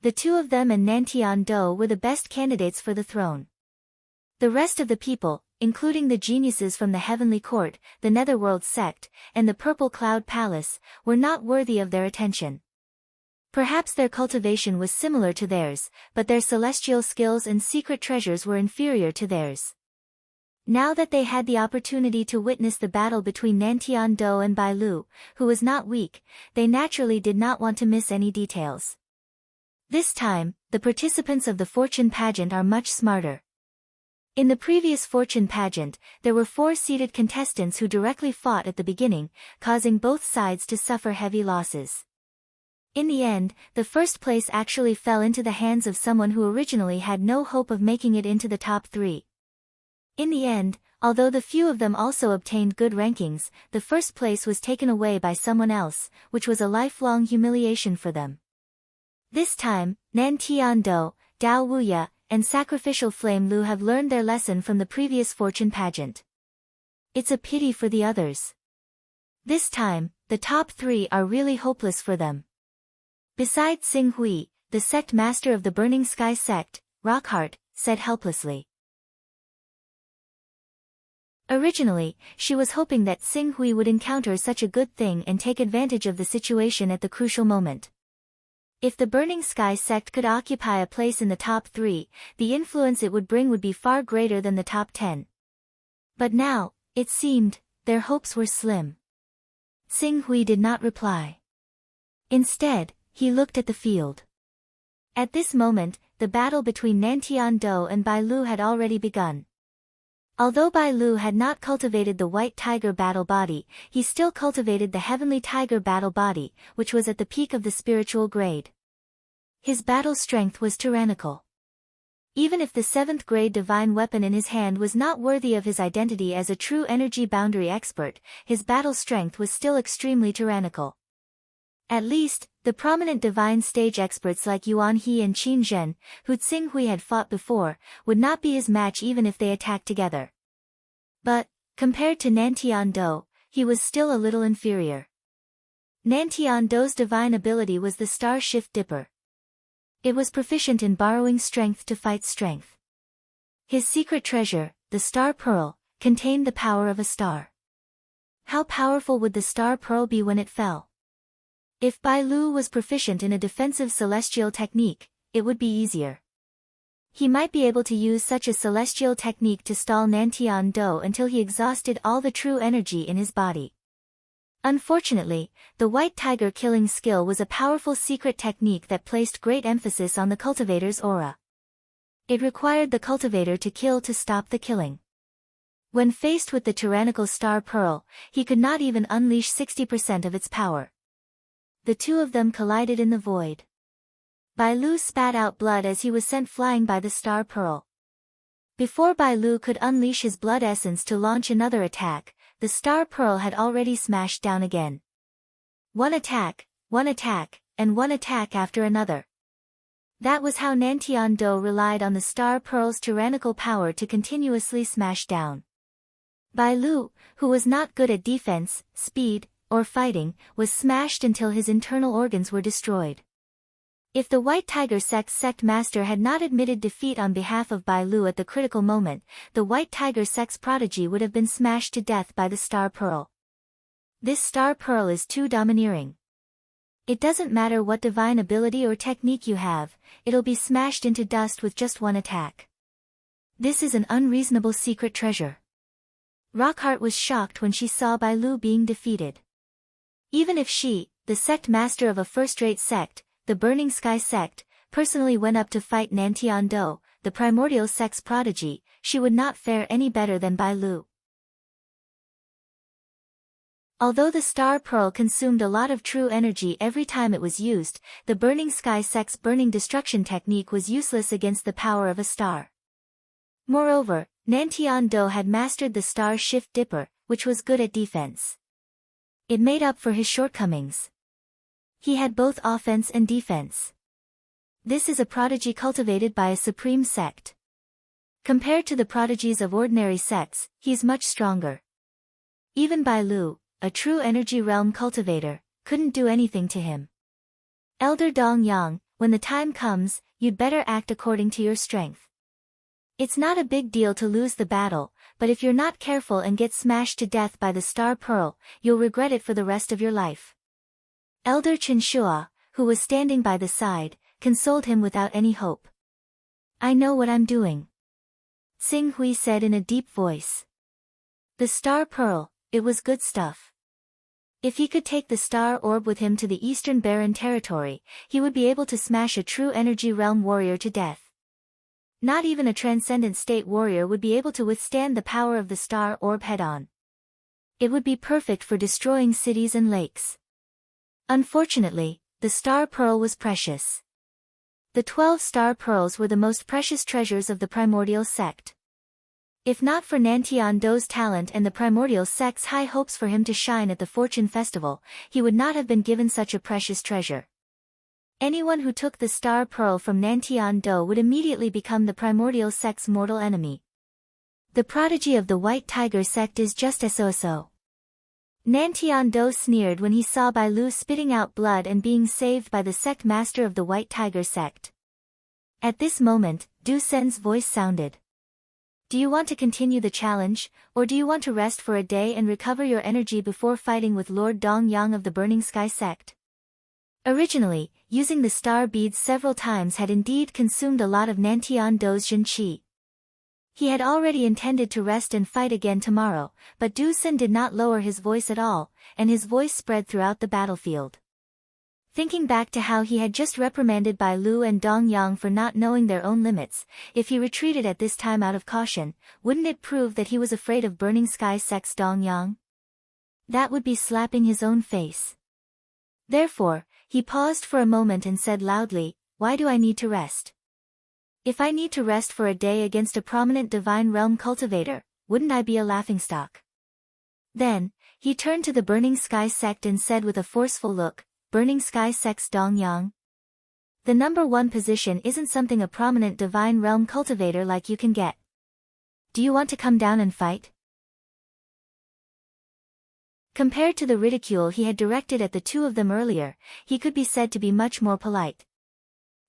The two of them and Nan Tian-do were the best candidates for the throne. The rest of the people, including the geniuses from the Heavenly Court, the Netherworld sect, and the Purple Cloud Palace, were not worthy of their attention. Perhaps their cultivation was similar to theirs, but their celestial skills and secret treasures were inferior to theirs. Now that they had the opportunity to witness the battle between Nan Tian-do and Bai Lu, who was not weak, they naturally did not want to miss any details. This time, the participants of the fortune pageant are much smarter. In the previous fortune pageant, there were 4 seeded contestants who directly fought at the beginning, causing both sides to suffer heavy losses. In the end, the first place actually fell into the hands of someone who originally had no hope of making it into the top 3. In the end, although the few of them also obtained good rankings, the first place was taken away by someone else, which was a lifelong humiliation for them. This time, Nan Tian-do, Dao Wuya, and Sacrificial Flame Lu have learned their lesson from the previous fortune pageant. It's a pity for the others. This time, the top 3 are really hopeless for them. Besides Xing Hui, the sect master of the Burning Sky sect, Rockheart, said helplessly. Originally, she was hoping that Xing Hui would encounter such a good thing and take advantage of the situation at the crucial moment. If the Burning Sky sect could occupy a place in the top 3, the influence it would bring would be far greater than the top 10. But now, it seemed, their hopes were slim. Xing Hui did not reply. Instead, he looked at the field. At this moment, the battle between Nantian Do and Bai Lu had already begun. Although Bai Lu had not cultivated the White Tiger battle body, he still cultivated the Heavenly Tiger battle body, which was at the peak of the spiritual grade. His battle strength was tyrannical. Even if the 7th grade divine weapon in his hand was not worthy of his identity as a true energy boundary expert, his battle strength was still extremely tyrannical. At least, the prominent divine stage experts like Yuan He and Qin Zhen, who Xing Hui had fought before, would not be his match even if they attacked together. But, compared to Nantian Do, he was still a little inferior. Nantian Do's divine ability was the Star Shift Dipper. It was proficient in borrowing strength to fight strength. His secret treasure, the Star Pearl, contained the power of a star. How powerful would the Star Pearl be when it fell? If Bai Lu was proficient in a defensive celestial technique, it would be easier. He might be able to use such a celestial technique to stall Nantian Do until he exhausted all the true energy in his body. Unfortunately, the White Tiger killing skill was a powerful secret technique that placed great emphasis on the cultivator's aura. It required the cultivator to kill to stop the killing. When faced with the tyrannical Star Pearl, he could not even unleash 60% of its power. The two of them collided in the void. Bai Lu spat out blood as he was sent flying by the Star Pearl. Before Bai Lu could unleash his blood essence to launch another attack, the Star Pearl had already smashed down again. One attack, and one attack after another. That was how Nantian Do relied on the Star Pearl's tyrannical power to continuously smash down. Bai Lu, who was not good at defense, speed, or fighting, was smashed until his internal organs were destroyed. If the White Tiger sect's sect master had not admitted defeat on behalf of Bai Lu at the critical moment, the White Tiger sect's prodigy would have been smashed to death by the Star Pearl. This Star Pearl is too domineering. It doesn't matter what divine ability or technique you have, it'll be smashed into dust with just one attack. This is an unreasonable secret treasure. Rockheart was shocked when she saw Bai Lu being defeated. Even if she, the sect master of a first-rate sect, the Burning Sky sect, personally went up to fight Nantian Do, the Primordial sect's prodigy, she would not fare any better than Bai Lu. Although the Star Pearl consumed a lot of true energy every time it was used, the Burning Sky sect's burning destruction technique was useless against the power of a star. Moreover, Nantian Do had mastered the Star Shift Dipper, which was good at defense. It made up for his shortcomings. He had both offense and defense. This is a prodigy cultivated by a supreme sect. Compared to the prodigies of ordinary sects, he's much stronger. Even Bai Lu, a true energy realm cultivator, couldn't do anything to him. Elder Dong Yang, when the time comes, you'd better act according to your strength. It's not a big deal to lose the battle, but if you're not careful and get smashed to death by the Star Pearl, you'll regret it for the rest of your life. Elder Chen Shua, who was standing by the side, consoled him without any hope. I know what I'm doing, Xing Hui said in a deep voice. The Star Pearl, it was good stuff. If he could take the Star Orb with him to the Eastern Barren territory, he would be able to smash a true energy realm warrior to death. Not even a transcendent state warrior would be able to withstand the power of the Star Orb head-on. It would be perfect for destroying cities and lakes. Unfortunately, the Star Pearl was precious. The 12 Star Pearls were the most precious treasures of the Primordial sect. If not for Nantian Do's talent and the Primordial sect's high hopes for him to shine at the Fortune Festival, he would not have been given such a precious treasure. Anyone who took the star pearl from Nantian Do would immediately become the primordial sect's mortal enemy. The prodigy of the White Tiger sect is just so. Nantian Do sneered when he saw Bai Lu spitting out blood and being saved by the sect master of the White Tiger sect. At this moment, Du Sen's voice sounded. Do you want to continue the challenge, or do you want to rest for a day and recover your energy before fighting with Lord Dong Yang of the Burning Sky sect? Originally, using the star beads several times had indeed consumed a lot of Nantian Do's Jin Qi. He had already intended to rest and fight again tomorrow, but Du Sen did not lower his voice at all, and his voice spread throughout the battlefield. Thinking back to how he had just reprimanded Bai Lu and Dong Yang for not knowing their own limits, if he retreated at this time out of caution, wouldn't it prove that he was afraid of Burning Sky sect's Dong Yang? That would be slapping his own face. Therefore, he paused for a moment and said loudly, "Why do I need to rest? If I need to rest for a day against a prominent divine realm cultivator, wouldn't I be a laughingstock?" Then, he turned to the Burning Sky sect and said with a forceful look, "Burning Sky sect's Dong Yang? The number one position isn't something a prominent divine realm cultivator like you can get. Do you want to come down and fight?" Compared to the ridicule he had directed at the two of them earlier, he could be said to be much more polite.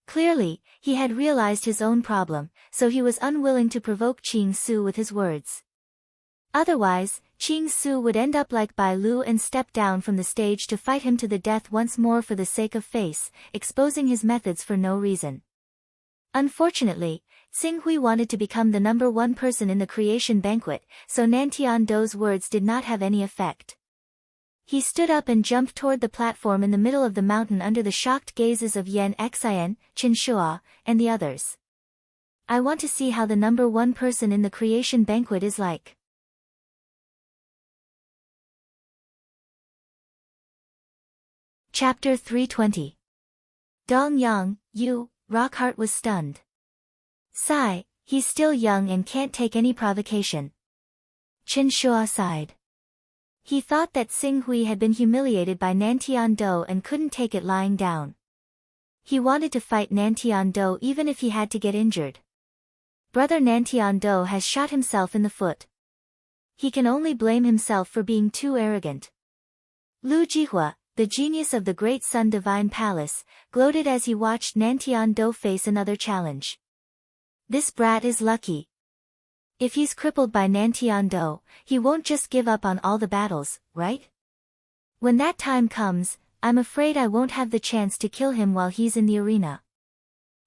Clearly, he had realized his own problem, so he was unwilling to provoke Qing Su with his words. Otherwise, Qing Su would end up like Bai Lu and step down from the stage to fight him to the death once more for the sake of face, exposing his methods for no reason. Unfortunately, Xing Hui wanted to become the number one person in the creation banquet, so Nantian Do's words did not have any effect. He stood up and jumped toward the platform in the middle of the mountain under the shocked gazes of Yan Xian, Qin Shua, and the others. "I want to see how the number one person in the creation banquet is like." Chapter 320. Dong Yang, you, Rockheart was stunned. Sigh, he's still young and can't take any provocation. Qin Shua sighed. He thought that Xing Hui had been humiliated by Nantian Do and couldn't take it lying down. He wanted to fight Nantian Do even if he had to get injured. Brother Nantian Do has shot himself in the foot. He can only blame himself for being too arrogant. Lu Jihua, the genius of the Great Sun Divine Palace, gloated as he watched Nantian Do face another challenge. This brat is lucky. If he's crippled by Nantian Do, he won't just give up on all the battles, right? When that time comes, I'm afraid I won't have the chance to kill him while he's in the arena.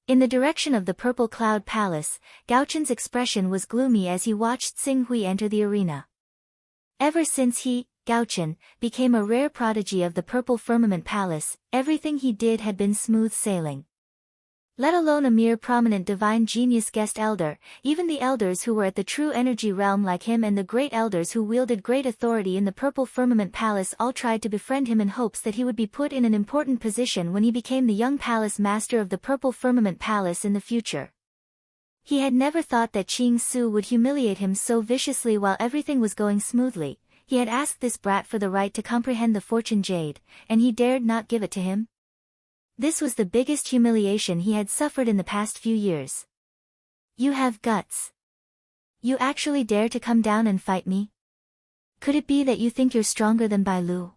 In the direction of the Purple Cloud Palace, Gao Chen's expression was gloomy as he watched Xing Hui enter the arena. Ever since he, Gao Chen, became a rare prodigy of the Purple Firmament Palace, everything he did had been smooth sailing. Let alone a mere prominent divine genius guest elder, even the elders who were at the true energy realm like him and the great elders who wielded great authority in the Purple Firmament Palace all tried to befriend him in hopes that he would be put in an important position when he became the young palace master of the Purple Firmament Palace in the future. He had never thought that Qing Su would humiliate him so viciously while everything was going smoothly. He had asked this brat for the right to comprehend the Fortune Jade, and he dared not give it to him. This was the biggest humiliation he had suffered in the past few years. You have guts. You actually dare to come down and fight me? Could it be that you think you're stronger than Bai Lu?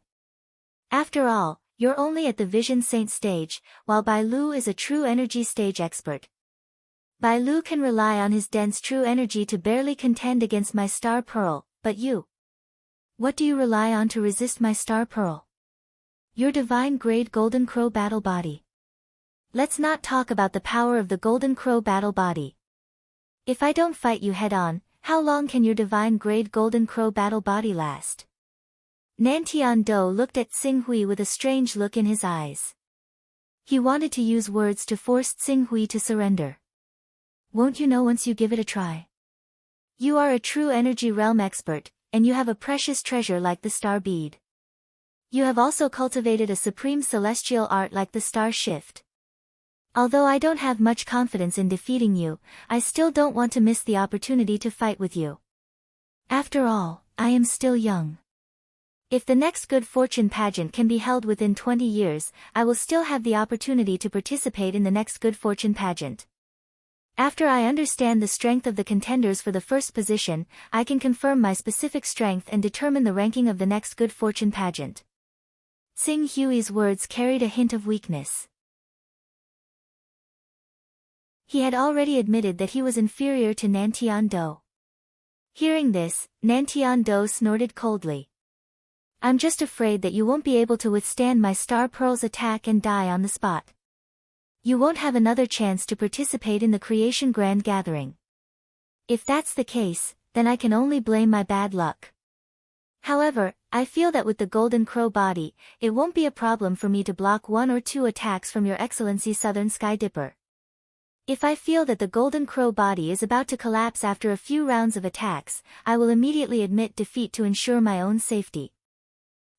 After all, you're only at the Vision Saint stage, while Bai Lu is a true energy stage expert. Bai Lu can rely on his dense true energy to barely contend against my Star Pearl, but you? What do you rely on to resist my Star Pearl? Your divine grade Golden Crow battle body. Let's not talk about the power of the Golden Crow battle body. If I don't fight you head on, how long can your divine grade Golden Crow battle body last? Nantian Do looked at Xing Hui with a strange look in his eyes. He wanted to use words to force Xing Hui to surrender. Won't you know once you give it a try? You are a true energy realm expert, and you have a precious treasure like the star bead. You have also cultivated a supreme celestial art like the star shift. Although I don't have much confidence in defeating you, I still don't want to miss the opportunity to fight with you. After all, I am still young. If the next good fortune pageant can be held within 20 years, I will still have the opportunity to participate in the next good fortune pageant. After I understand the strength of the contenders for the first position, I can confirm my specific strength and determine the ranking of the next good fortune pageant. Tsing Hui's words carried a hint of weakness. He had already admitted that he was inferior to Nantian-do. Hearing this, Nantian-do snorted coldly. I'm just afraid that you won't be able to withstand my Star Pearl's attack and die on the spot. You won't have another chance to participate in the Creation Grand Gathering. If that's the case, then I can only blame my bad luck. However, I feel that with the Golden Crow body, it won't be a problem for me to block 1 or 2 attacks from Your Excellency Southern Sky Dipper. If I feel that the Golden Crow body is about to collapse after a few rounds of attacks, I will immediately admit defeat to ensure my own safety.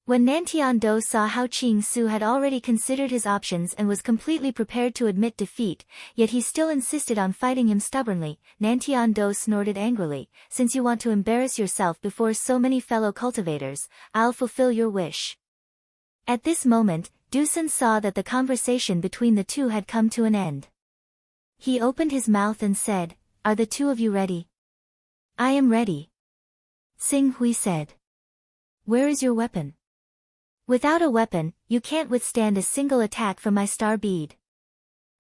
When Nantian-do saw how Qing Su had already considered his options and was completely prepared to admit defeat, yet he still insisted on fighting him stubbornly, Nantian-do snorted angrily, since you want to embarrass yourself before so many fellow cultivators, I'll fulfill your wish. At this moment, Dusun saw that the conversation between the two had come to an end. He opened his mouth and said, Are the two of you ready? I am ready. Tsing Hui said. Where is your weapon? Without a weapon, you can't withstand a single attack from my star bead.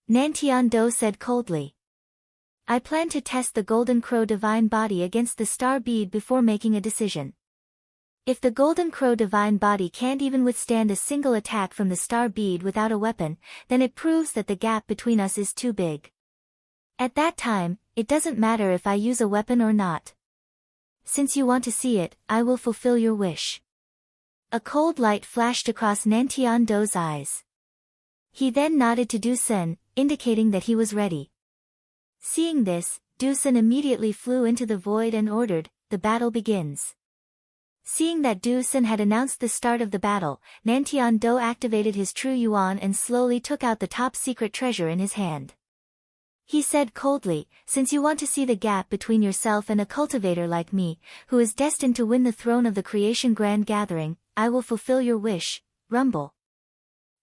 Nantian-do said coldly. I plan to test the Golden Crow divine body against the star bead before making a decision. If the Golden Crow divine body can't even withstand a single attack from the star bead without a weapon, then it proves that the gap between us is too big. At that time, it doesn't matter if I use a weapon or not. Since you want to see it, I will fulfill your wish. A cold light flashed across Nantian-do's eyes. He then nodded to Dusun, indicating that he was ready. Seeing this, Dusun immediately flew into the void and ordered, the battle begins. Seeing that Dusun had announced the start of the battle, Nantian-do activated his True Yuan and slowly took out the top secret treasure in his hand. He said coldly, since you want to see the gap between yourself and a cultivator like me, who is destined to win the throne of the Creation Grand Gathering, I will fulfill your wish, Rumble.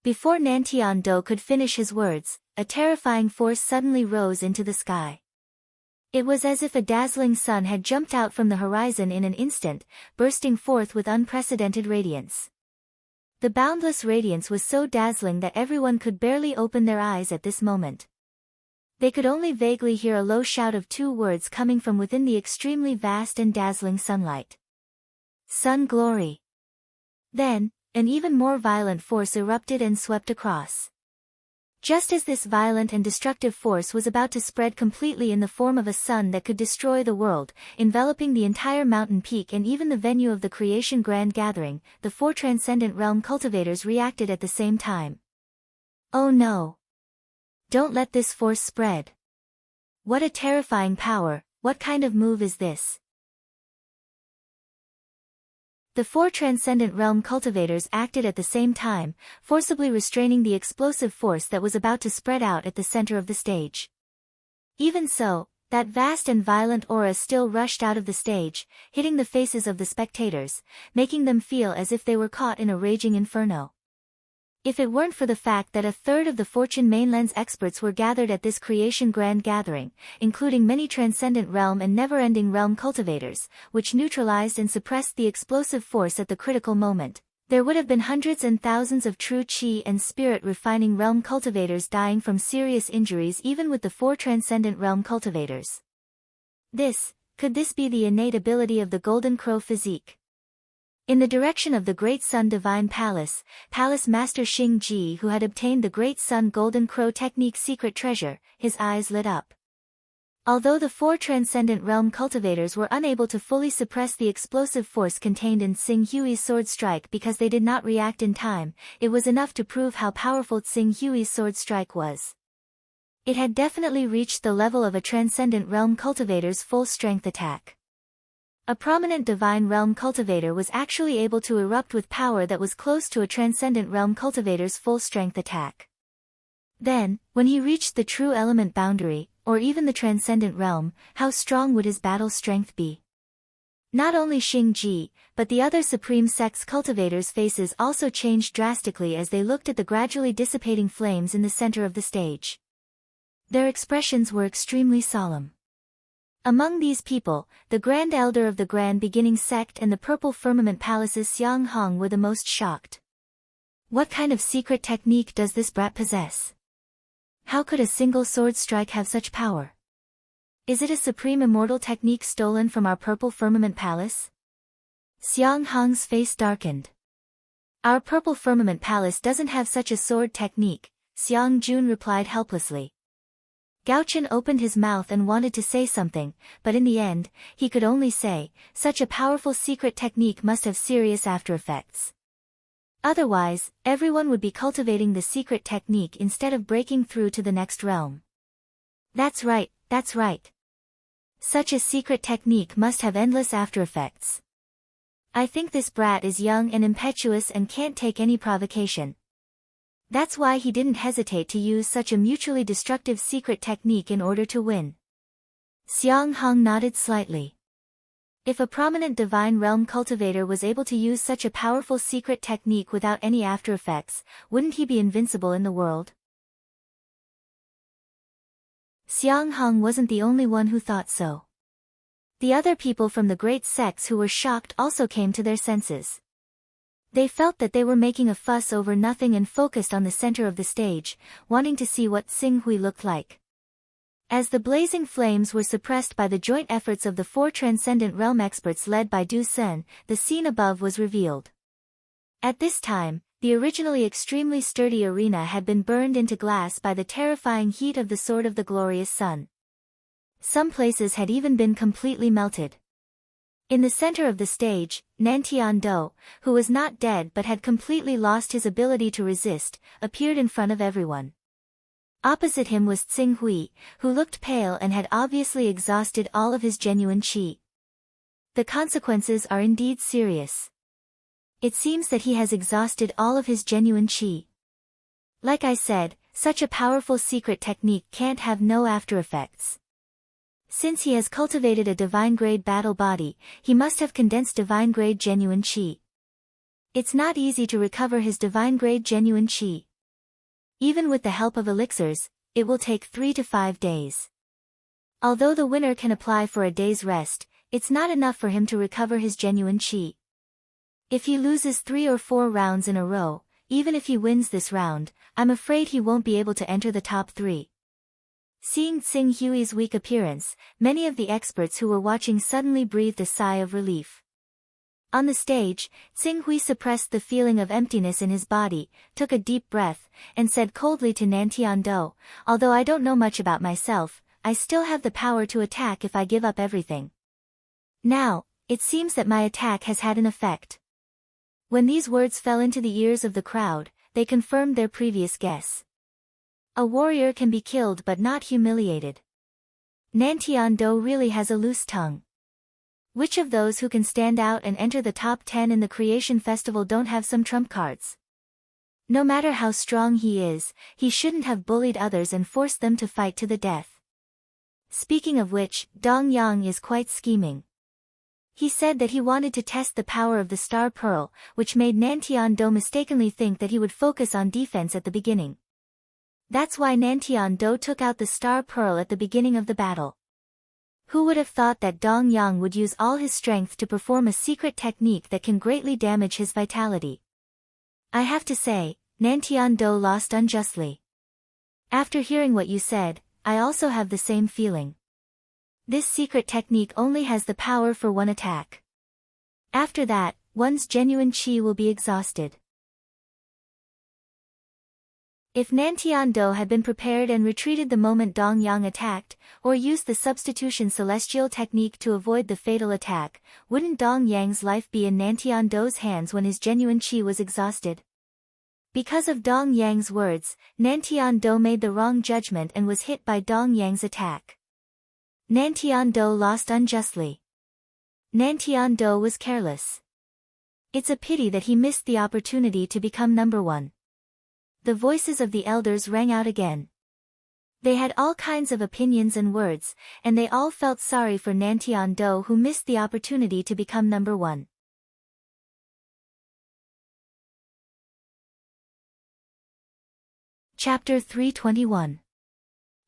Before Nantian-do could finish his words, a terrifying force suddenly rose into the sky. It was as if a dazzling sun had jumped out from the horizon in an instant, bursting forth with unprecedented radiance. The boundless radiance was so dazzling that everyone could barely open their eyes at this moment. They could only vaguely hear a low shout of 2 words coming from within the extremely vast and dazzling sunlight. Sun glory. Then, an even more violent force erupted and swept across. Just as this violent and destructive force was about to spread completely in the form of a sun that could destroy the world, enveloping the entire mountain peak and even the venue of the Creation Grand Gathering, the 4 Transcendent Realm cultivators reacted at the same time. Oh no! Don't let this force spread. What a terrifying power, what kind of move is this? The 4 Transcendent Realm cultivators acted at the same time, forcibly restraining the explosive force that was about to spread out at the center of the stage. Even so, that vast and violent aura still rushed out of the stage, hitting the faces of the spectators, making them feel as if they were caught in a raging inferno. If it weren't for the fact that a third of the Fortune Mainland's experts were gathered at this Creation Grand Gathering, including many Transcendent Realm and Never-Ending Realm cultivators, which neutralized and suppressed the explosive force at the critical moment, there would have been hundreds and thousands of true Qi and Spirit-Refining Realm cultivators dying from serious injuries even with the 4 Transcendent Realm cultivators. Could this be the innate ability of the Golden Crow physique? In the direction of the Great Sun Divine Palace, Palace Master Xing Ji, who had obtained the Great Sun Golden Crow Technique secret treasure, his eyes lit up. Although the 4 Transcendent Realm cultivators were unable to fully suppress the explosive force contained in Tsing Hui's sword strike because they did not react in time, it was enough to prove how powerful Tsing Hui's sword strike was. It had definitely reached the level of a Transcendent Realm cultivator's full-strength attack. A prominent Divine Realm cultivator was actually able to erupt with power that was close to a Transcendent Realm cultivator's full-strength attack. Then, when he reached the true element boundary, or even the Transcendent Realm, how strong would his battle strength be? Not only Xing Ji, but the other Supreme Sect's cultivators' faces also changed drastically as they looked at the gradually dissipating flames in the center of the stage. Their expressions were extremely solemn. Among these people, the Grand Elder of the Grand Beginning Sect and the Purple Firmament Palace's Xiang Hong were the most shocked. What kind of secret technique does this brat possess? How could a single sword strike have such power? Is it a supreme immortal technique stolen from our Purple Firmament Palace? Xiang Hong's face darkened. Our Purple Firmament Palace doesn't have such a sword technique, Xiang Jun replied helplessly. Gao Chen opened his mouth and wanted to say something, but in the end, he could only say, such a powerful secret technique must have serious after effects. Otherwise, everyone would be cultivating the secret technique instead of breaking through to the next realm. That's right, that's right. Such a secret technique must have endless after effects. I think this brat is young and impetuous and can't take any provocation. That's why he didn't hesitate to use such a mutually destructive secret technique in order to win. Xiang Hong nodded slightly. If a prominent divine realm cultivator was able to use such a powerful secret technique without any after effects, wouldn't he be invincible in the world? Xiang Hong wasn't the only one who thought so. The other people from the great sects who were shocked also came to their senses. They felt that they were making a fuss over nothing and focused on the center of the stage, wanting to see what Xing Hui looked like. As the blazing flames were suppressed by the joint efforts of the four transcendent realm experts led by Du Sen, the scene above was revealed. At this time, the originally extremely sturdy arena had been burned into glass by the terrifying heat of the Sword of the Glorious Sun. Some places had even been completely melted. In the center of the stage, Nantian Do, who was not dead but had completely lost his ability to resist, appeared in front of everyone. Opposite him was Xing Hui, who looked pale and had obviously exhausted all of his genuine qi. The consequences are indeed serious. It seems that he has exhausted all of his genuine qi. Like I said, such a powerful secret technique can't have no after effects. Since he has cultivated a divine-grade battle body, he must have condensed divine-grade genuine qi. It's not easy to recover his divine-grade genuine qi. Even with the help of elixirs, it will take 3 to 5 days. Although the winner can apply for a day's rest, it's not enough for him to recover his genuine qi. If he loses 3 or 4 rounds in a row, even if he wins this round, I'm afraid he won't be able to enter the top 3. Seeing Xing Hui's weak appearance, many of the experts who were watching suddenly breathed a sigh of relief. On the stage, Xing Hui suppressed the feeling of emptiness in his body, took a deep breath, and said coldly to Nantian Do, although I don't know much about myself, I still have the power to attack if I give up everything. Now, it seems that my attack has had an effect. When these words fell into the ears of the crowd, they confirmed their previous guess. A warrior can be killed but not humiliated. Nantian Do really has a loose tongue. Which of those who can stand out and enter the top 10 in the Creation Festival don't have some trump cards? No matter how strong he is, he shouldn't have bullied others and forced them to fight to the death. Speaking of which, Dong Yang is quite scheming. He said that he wanted to test the power of the Star Pearl, which made Nantian Do mistakenly think that he would focus on defense at the beginning. That's why Nantian Do took out the Star Pearl at the beginning of the battle. Who would have thought that Dong Yang would use all his strength to perform a secret technique that can greatly damage his vitality? I have to say, Nantian Do lost unjustly. After hearing what you said, I also have the same feeling. This secret technique only has the power for one attack. After that, one's genuine qi will be exhausted. If Nantian Do had been prepared and retreated the moment Dong Yang attacked, or used the substitution celestial technique to avoid the fatal attack, wouldn't Dong Yang's life be in Nantian Do's hands when his genuine qi was exhausted? Because of Dong Yang's words, Nantian Do made the wrong judgment and was hit by Dong Yang's attack. Nantian Do lost unjustly. Nantian Do was careless. It's a pity that he missed the opportunity to become number 1. The voices of the elders rang out again. They had all kinds of opinions and words, and they all felt sorry for Nantian Do, who missed the opportunity to become number one. Chapter 321.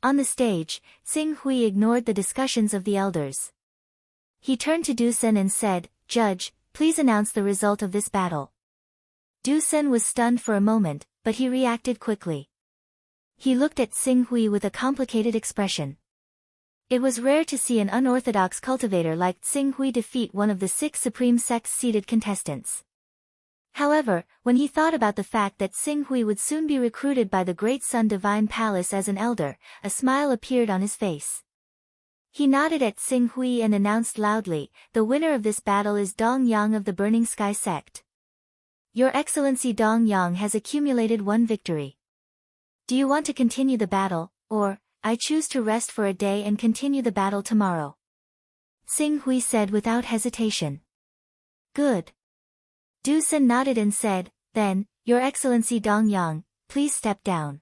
On the stage, Xing Hui ignored the discussions of the elders. He turned to Du Sen and said, "Judge, please announce the result of this battle." Du Sen was stunned for a moment, but he reacted quickly. He looked at Xing Hui with a complicated expression. It was rare to see an unorthodox cultivator like Xing Hui defeat one of the 6 Supreme Sects-seeded contestants. However, when he thought about the fact that Xing Hui would soon be recruited by the Great Sun Divine Palace as an elder, a smile appeared on his face. He nodded at Xing Hui and announced loudly, "The winner of this battle is Dong Yang of the Burning Sky Sect. Your Excellency Dong Yang has accumulated 1 victory. Do you want to continue the battle, or, I choose to rest for a day and continue the battle tomorrow?" Xing Hui said without hesitation. "Good." Du Sen nodded and said, "Then, Your Excellency Dong Yang, please step down.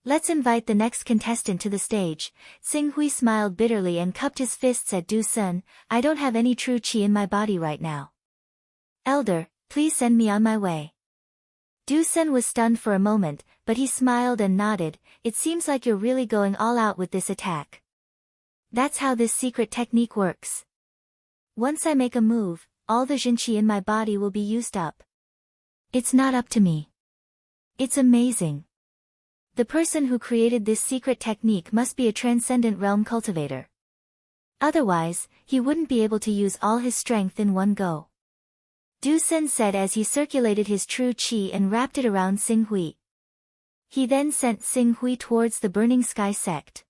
Let's invite the next contestant to the stage." Xing Hui smiled bitterly and cupped his fists at Du Sen. "I don't have any true qi in my body right now. Elder, please send me on my way." Du Sen was stunned for a moment, but he smiled and nodded. "It seems like you're really going all out with this attack. That's how this secret technique works. Once I make a move, all the Jinqi in my body will be used up. It's not up to me. It's amazing. The person who created this secret technique must be a transcendent realm cultivator. Otherwise, he wouldn't be able to use all his strength in one go." Du Sen said as he circulated his true qi and wrapped it around Xing Hui. He then sent Xing Hui towards the Burning Sky Sect.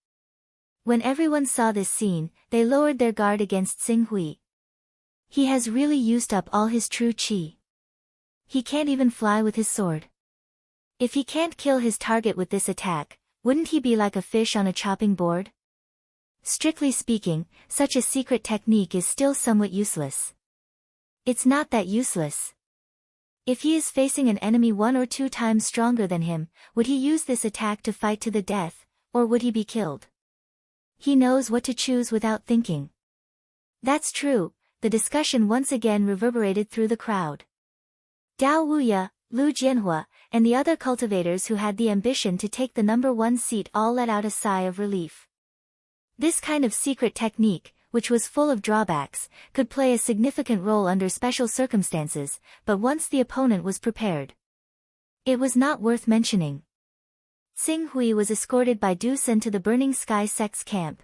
When everyone saw this scene, they lowered their guard against Xing Hui. He has really used up all his true qi. He can't even fly with his sword. If he can't kill his target with this attack, wouldn't he be like a fish on a chopping board? Strictly speaking, such a secret technique is still somewhat useless. It's not that useless. If he is facing an enemy 1 or 2 times stronger than him, would he use this attack to fight to the death, or would he be killed? He knows what to choose without thinking. That's true. The discussion once again reverberated through the crowd. Dao Wuya, Lu Jianhua, and the other cultivators who had the ambition to take the number 1 seat all let out a sigh of relief. This kind of secret technique, which was full of drawbacks, could play a significant role under special circumstances, but once the opponent was prepared, it was not worth mentioning. Xing Hui was escorted by Du Sen to the Burning Sky Sect's camp.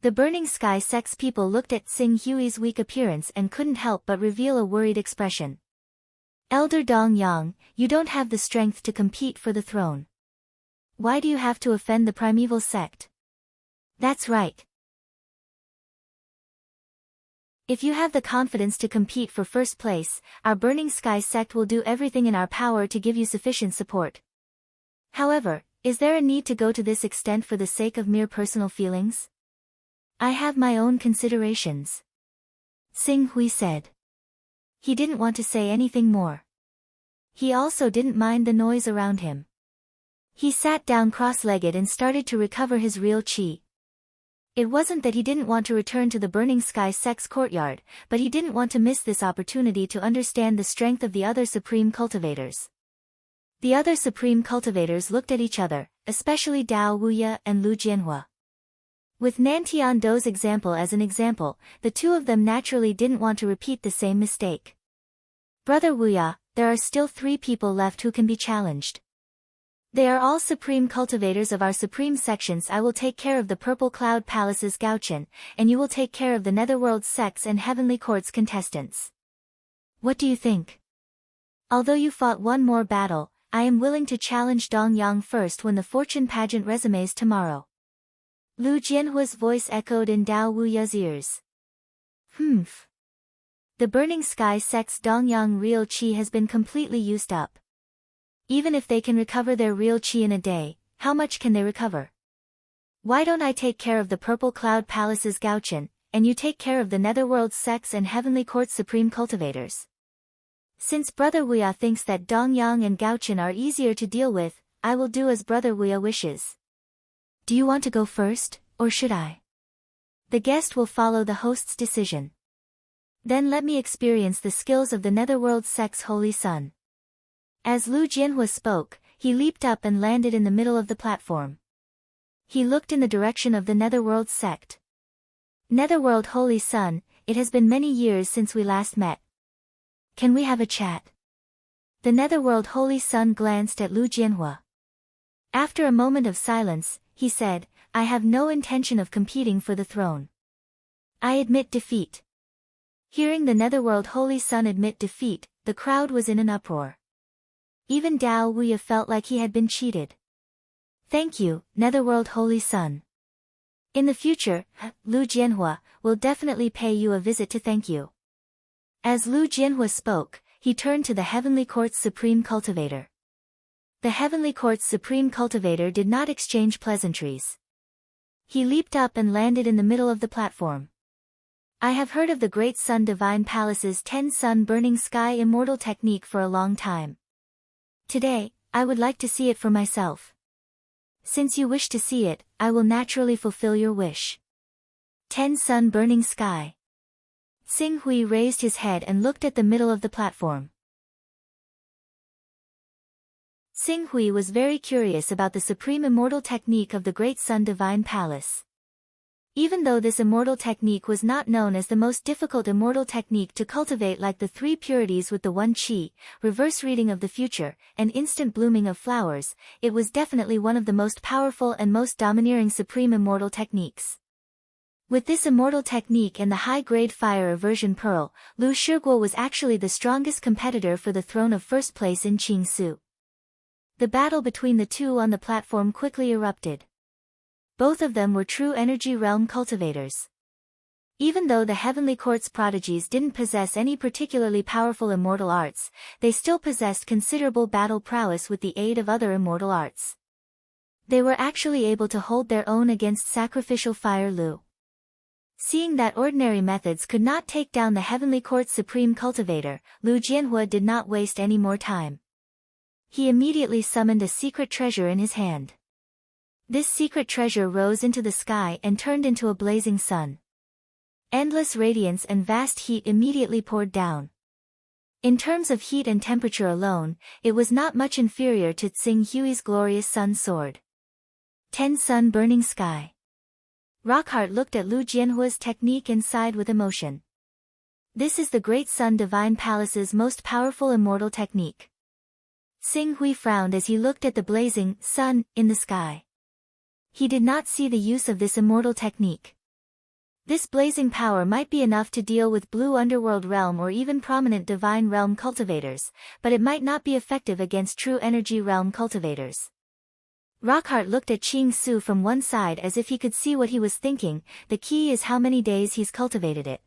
The Burning Sky Sect's people looked at Xing Hui's weak appearance and couldn't help but reveal a worried expression. "Elder Dong Yang, you don't have the strength to compete for the throne. Why do you have to offend the primeval sect?" "That's right. If you have the confidence to compete for first place, our Burning Sky Sect will do everything in our power to give you sufficient support. However, is there a need to go to this extent for the sake of mere personal feelings? I have my own considerations," Xing Hui said. He didn't want to say anything more. He also didn't mind the noise around him. He sat down cross-legged and started to recover his real qi. It wasn't that he didn't want to return to the Burning Sky Sect's courtyard, but he didn't want to miss this opportunity to understand the strength of the other supreme cultivators. The other supreme cultivators looked at each other, especially Dao Wuya and Lu Jianhua. With Nantian Do's example as an example, the 2 of them naturally didn't want to repeat the same mistake. "Brother Wuya, there are still 3 people left who can be challenged. They are all supreme cultivators of our supreme sections. I will take care of the Purple Cloud Palace's Gaochen, and you will take care of the Netherworld sects and Heavenly Court's contestants. What do you think? Although you fought 1 more battle, I am willing to challenge Dong Yang first when the fortune pageant resumes tomorrow." Lu Jianhua's voice echoed in Dao Wuya's ears. "Humph. The Burning Sky Sect's Dongyang real qi has been completely used up. Even if they can recover their real qi in a day, how much can they recover? Why don't I take care of the Purple Cloud Palace's Gaochen, and you take care of the Netherworld sects and Heavenly Court's supreme cultivators? Since Brother Wuya thinks that Dongyang and Gaochen are easier to deal with, I will do as Brother Wuya wishes." Do you want to go first, or should I? The guest will follow the host's decision. Then let me experience the skills of the Netherworld sect's holy son. As Lu Jianhua spoke, he leaped up and landed in the middle of the platform. He looked in the direction of the Netherworld sect. Netherworld holy son, it has been many years since we last met. Can we have a chat? The Netherworld holy son glanced at Lu Jianhua. After a moment of silence, he said, I have no intention of competing for the throne. I admit defeat. Hearing the Netherworld holy son admit defeat, the crowd was in an uproar. Even Dao Wuya felt like he had been cheated. Thank you, Netherworld holy son. In the future, Lu Jianhua will definitely pay you a visit to thank you. As Lu Jianhua spoke, he turned to the Heavenly Court's Supreme Cultivator. The Heavenly Court's Supreme Cultivator did not exchange pleasantries. He leaped up and landed in the middle of the platform. I have heard of the Great Sun Divine Palace's 10-sun burning sky immortal technique for a long time. Today, I would like to see it for myself. Since you wish to see it, I will naturally fulfill your wish. 10-sun burning sky. Xing Hui raised his head and looked at the middle of the platform. Xing Hui was very curious about the supreme immortal technique of the Great Sun Divine Palace. Even though this immortal technique was not known as the most difficult immortal technique to cultivate like the three purities with the one qi, reverse reading of the future, and instant blooming of flowers, it was definitely one of the most powerful and most domineering supreme immortal techniques. With this immortal technique and the high-grade fire aversion pearl, Lu Shiguo was actually the strongest competitor for the throne of first place in Qingsu. The battle between the two on the platform quickly erupted. Both of them were true energy realm cultivators. Even though the Heavenly Court's prodigies didn't possess any particularly powerful immortal arts, they still possessed considerable battle prowess with the aid of other immortal arts. They were actually able to hold their own against sacrificial fire Lu. Seeing that ordinary methods could not take down the Heavenly Court's supreme cultivator, Lu Jianhua did not waste any more time. He immediately summoned a secret treasure in his hand. This secret treasure rose into the sky and turned into a blazing sun. Endless radiance and vast heat immediately poured down. In terms of heat and temperature alone, it was not much inferior to Xing Hui's glorious sun sword. 10-sun burning sky. Rockheart looked at Lu Jianhua's technique and sighed with emotion. This is the Great Sun Divine Palace's most powerful immortal technique. Xing Hui frowned as he looked at the blazing sun in the sky. He did not see the use of this immortal technique. This blazing power might be enough to deal with blue underworld realm or even prominent divine realm cultivators, but it might not be effective against true energy realm cultivators. Rockheart looked at Qing Su from one side as if he could see what he was thinking. The key is how many days he's cultivated it.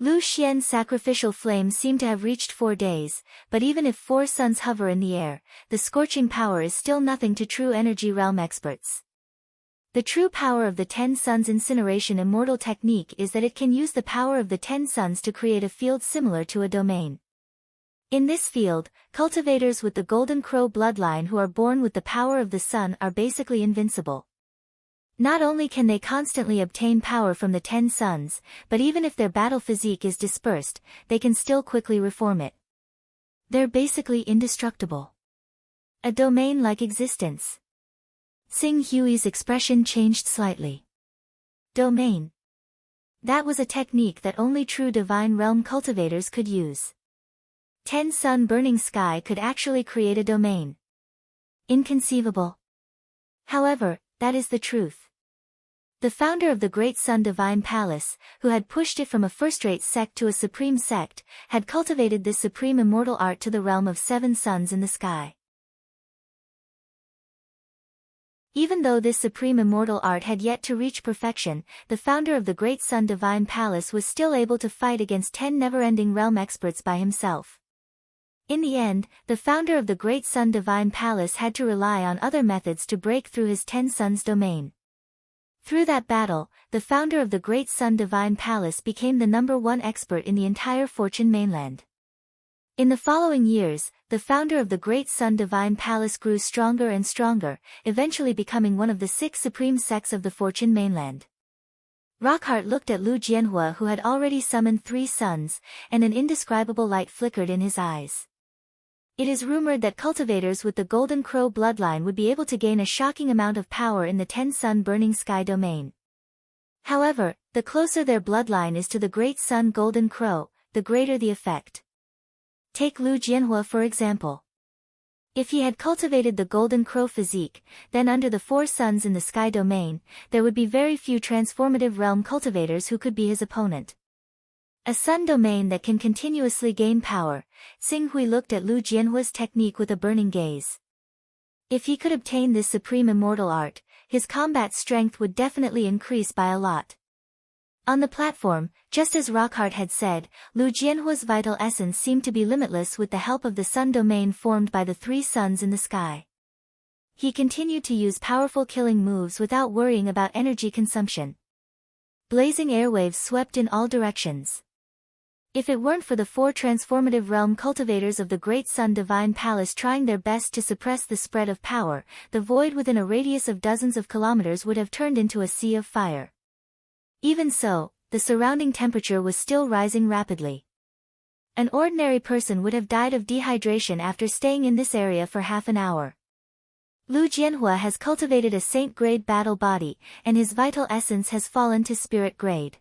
Lu Xian's sacrificial flame seemed to have reached 4 days, but even if 4 suns hover in the air, the scorching power is still nothing to true energy realm experts. The true power of the 10 suns incineration immortal technique is that it can use the power of the 10 suns to create a field similar to a domain. In this field, cultivators with the Golden Crow bloodline who are born with the power of the sun are basically invincible. Not only can they constantly obtain power from the 10 suns, but even if their battle physique is dispersed, they can still quickly reform it. They're basically indestructible. A domain-like existence. Xing Hui's expression changed slightly. Domain. That was a technique that only true divine realm cultivators could use. 10-sun burning sky could actually create a domain. Inconceivable. However, that is the truth. The founder of the Great Sun Divine Palace, who had pushed it from a first-rate sect to a supreme sect, had cultivated this supreme immortal art to the realm of 7 suns in the sky. Even though this supreme immortal art had yet to reach perfection, the founder of the Great Sun Divine Palace was still able to fight against 10 never-ending realm experts by himself. In the end, the founder of the Great Sun Divine Palace had to rely on other methods to break through his 10 suns domain. Through that battle, the founder of the Great Sun Divine Palace became the #1 expert in the entire Fortune mainland. In the following years, the founder of the Great Sun Divine Palace grew stronger and stronger, eventually becoming one of the 6 supreme sects of the Fortune mainland. Rockheart looked at Lu Jianhua, who had already summoned 3 suns, and an indescribable light flickered in his eyes. It is rumored that cultivators with the Golden Crow bloodline would be able to gain a shocking amount of power in the 10-sun burning sky domain. However, the closer their bloodline is to the Great Sun Golden Crow, the greater the effect. Take Lu Jianhua for example. If he had cultivated the Golden Crow physique, then under the 4 suns in the sky domain, there would be very few transformative realm cultivators who could be his opponent. A sun domain that can continuously gain power. Xinghui looked at Lu Jianhua's technique with a burning gaze. If he could obtain this supreme immortal art, his combat strength would definitely increase by a lot. On the platform, just as Rockheart had said, Lu Jianhua's vital essence seemed to be limitless with the help of the sun domain formed by the 3 suns in the sky. He continued to use powerful killing moves without worrying about energy consumption. Blazing airwaves swept in all directions. If it weren't for the 4 transformative realm cultivators of the Great Sun Divine Palace trying their best to suppress the spread of power, the void within a radius of dozens of kilometers would have turned into a sea of fire. Even so, the surrounding temperature was still rising rapidly. An ordinary person would have died of dehydration after staying in this area for half an hour. Lu Jianhua has cultivated a saint-grade battle body, and his vital essence has fallen to spirit grade.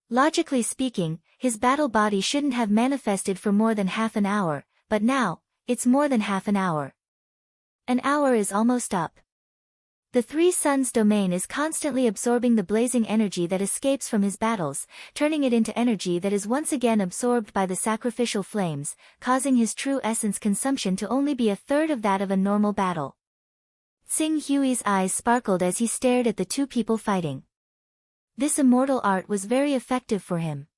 Logically speaking, his battle body shouldn't have manifested for more than half an hour, but now, it's more than half an hour. An hour is almost up. The 3 suns domain is constantly absorbing the blazing energy that escapes from his battles, turning it into energy that is once again absorbed by the sacrificial flames, causing his true essence consumption to only be a third of that of a normal battle. Xinghui's eyes sparkled as he stared at the 2 people fighting. This immortal art was very effective for him.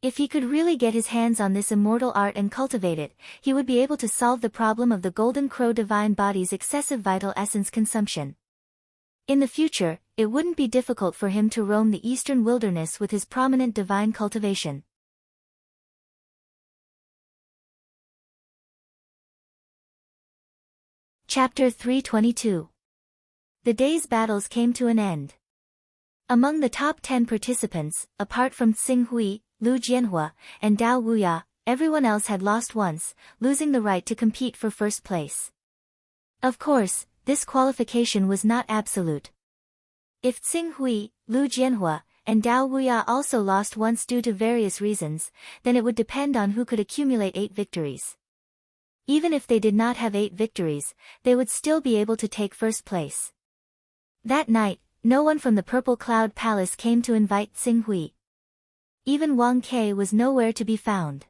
If he could really get his hands on this immortal art and cultivate it, he would be able to solve the problem of the Golden Crow divine body's excessive vital essence consumption. In the future, it wouldn't be difficult for him to roam the eastern wilderness with his prominent divine cultivation. Chapter 322. The day's battles came to an end. Among the top 10 participants, apart from Xinghui, Lu Jianhua, and Dao Wuya, everyone else had lost once, losing the right to compete for first place. Of course, this qualification was not absolute. If Xinghui, Lu Jianhua, and Dao Wuya also lost once due to various reasons, then it would depend on who could accumulate 8 victories. Even if they did not have 8 victories, they would still be able to take first place. That night, no one from the Purple Cloud Palace came to invite Xinghui. Even Wang Ke was nowhere to be found.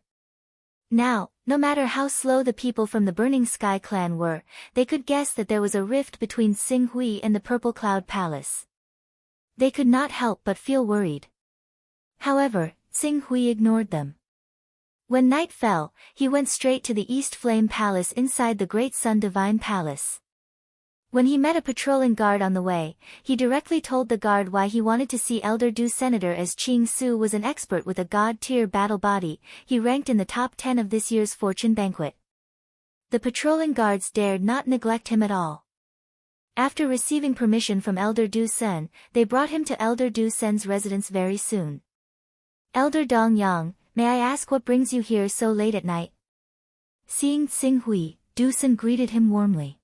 Now, no matter how slow the people from the Burning Sky clan were, they could guess that there was a rift between Xinghui and the Purple Cloud Palace. They could not help but feel worried. However, Xinghui ignored them. When night fell, he went straight to the East Flame Palace inside the Great Sun Divine Palace. When he met a patrolling guard on the way, he directly told the guard why he wanted to see Elder Du Senator, as Qing Su was an expert with a god-tier battle body. He ranked in the top 10 of this year's fortune banquet. The patrolling guards dared not neglect him at all. After receiving permission from Elder Du Sen, they brought him to Elder Du Sen's residence very soon. Elder Dong Yang, may I ask what brings you here so late at night? Seeing Xinghui, Du Sen greeted him warmly.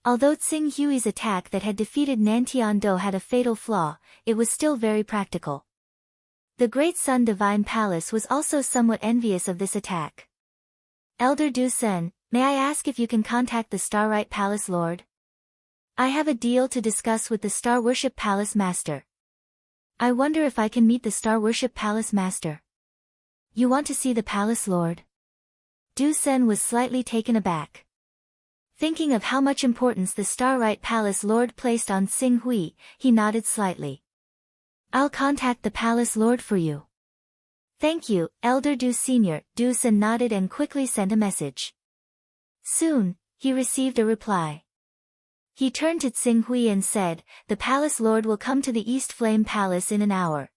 Although Xinghui's attack that had defeated Nantian-do had a fatal flaw, it was still very practical. The Great Sun Divine Palace was also somewhat envious of this attack. Elder Du Sen, may I ask if you can contact the Starlight Palace Lord? I have a deal to discuss with the Star Worship Palace Master. I wonder if I can meet the Star Worship Palace Master. You want to see the Palace Lord? Du Sen was slightly taken aback. Thinking of how much importance the Starlight Palace Lord placed on Xinghui, he nodded slightly. I'll contact the Palace Lord for you. Thank you, Elder Du Senior. Du Sen nodded and quickly sent a message. Soon, he received a reply. He turned to Xinghui and said, the Palace Lord will come to the East Flame Palace in an hour.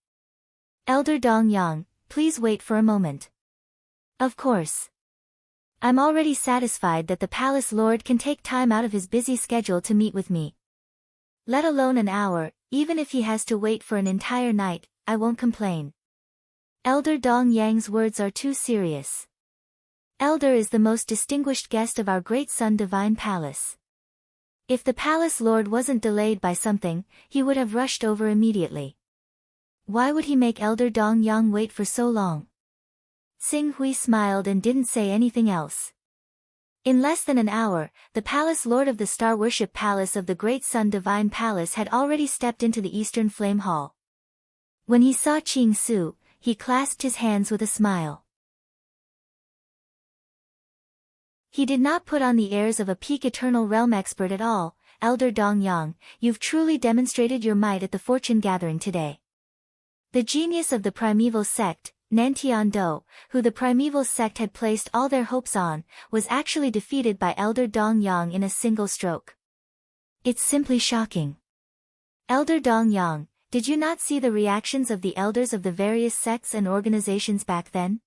Elder Dong Yang, please wait for a moment. Of course. I'm already satisfied that the palace lord can take time out of his busy schedule to meet with me. Let alone an hour, even if he has to wait for an entire night, I won't complain. Elder Dong Yang's words are too serious. Elder is the most distinguished guest of our great Sun Divine Palace. If the palace lord wasn't delayed by something, he would have rushed over immediately. Why would he make Elder Dong Yang wait for so long? Xing Hui smiled and didn't say anything else. In less than an hour, the palace lord of the Star Worship Palace of the Great Sun Divine Palace had already stepped into the Eastern Flame Hall. When he saw Qing Su, he clasped his hands with a smile. He did not put on the airs of a peak Eternal Realm expert at all. Elder Dong Yang, you've truly demonstrated your might at the fortune gathering today. The genius of the primeval sect, Nantian Do, who the primeval sect had placed all their hopes on, was actually defeated by Elder Dong Yang in a single stroke. It's simply shocking. Elder Dong Yang, did you not see the reactions of the elders of the various sects and organizations back then?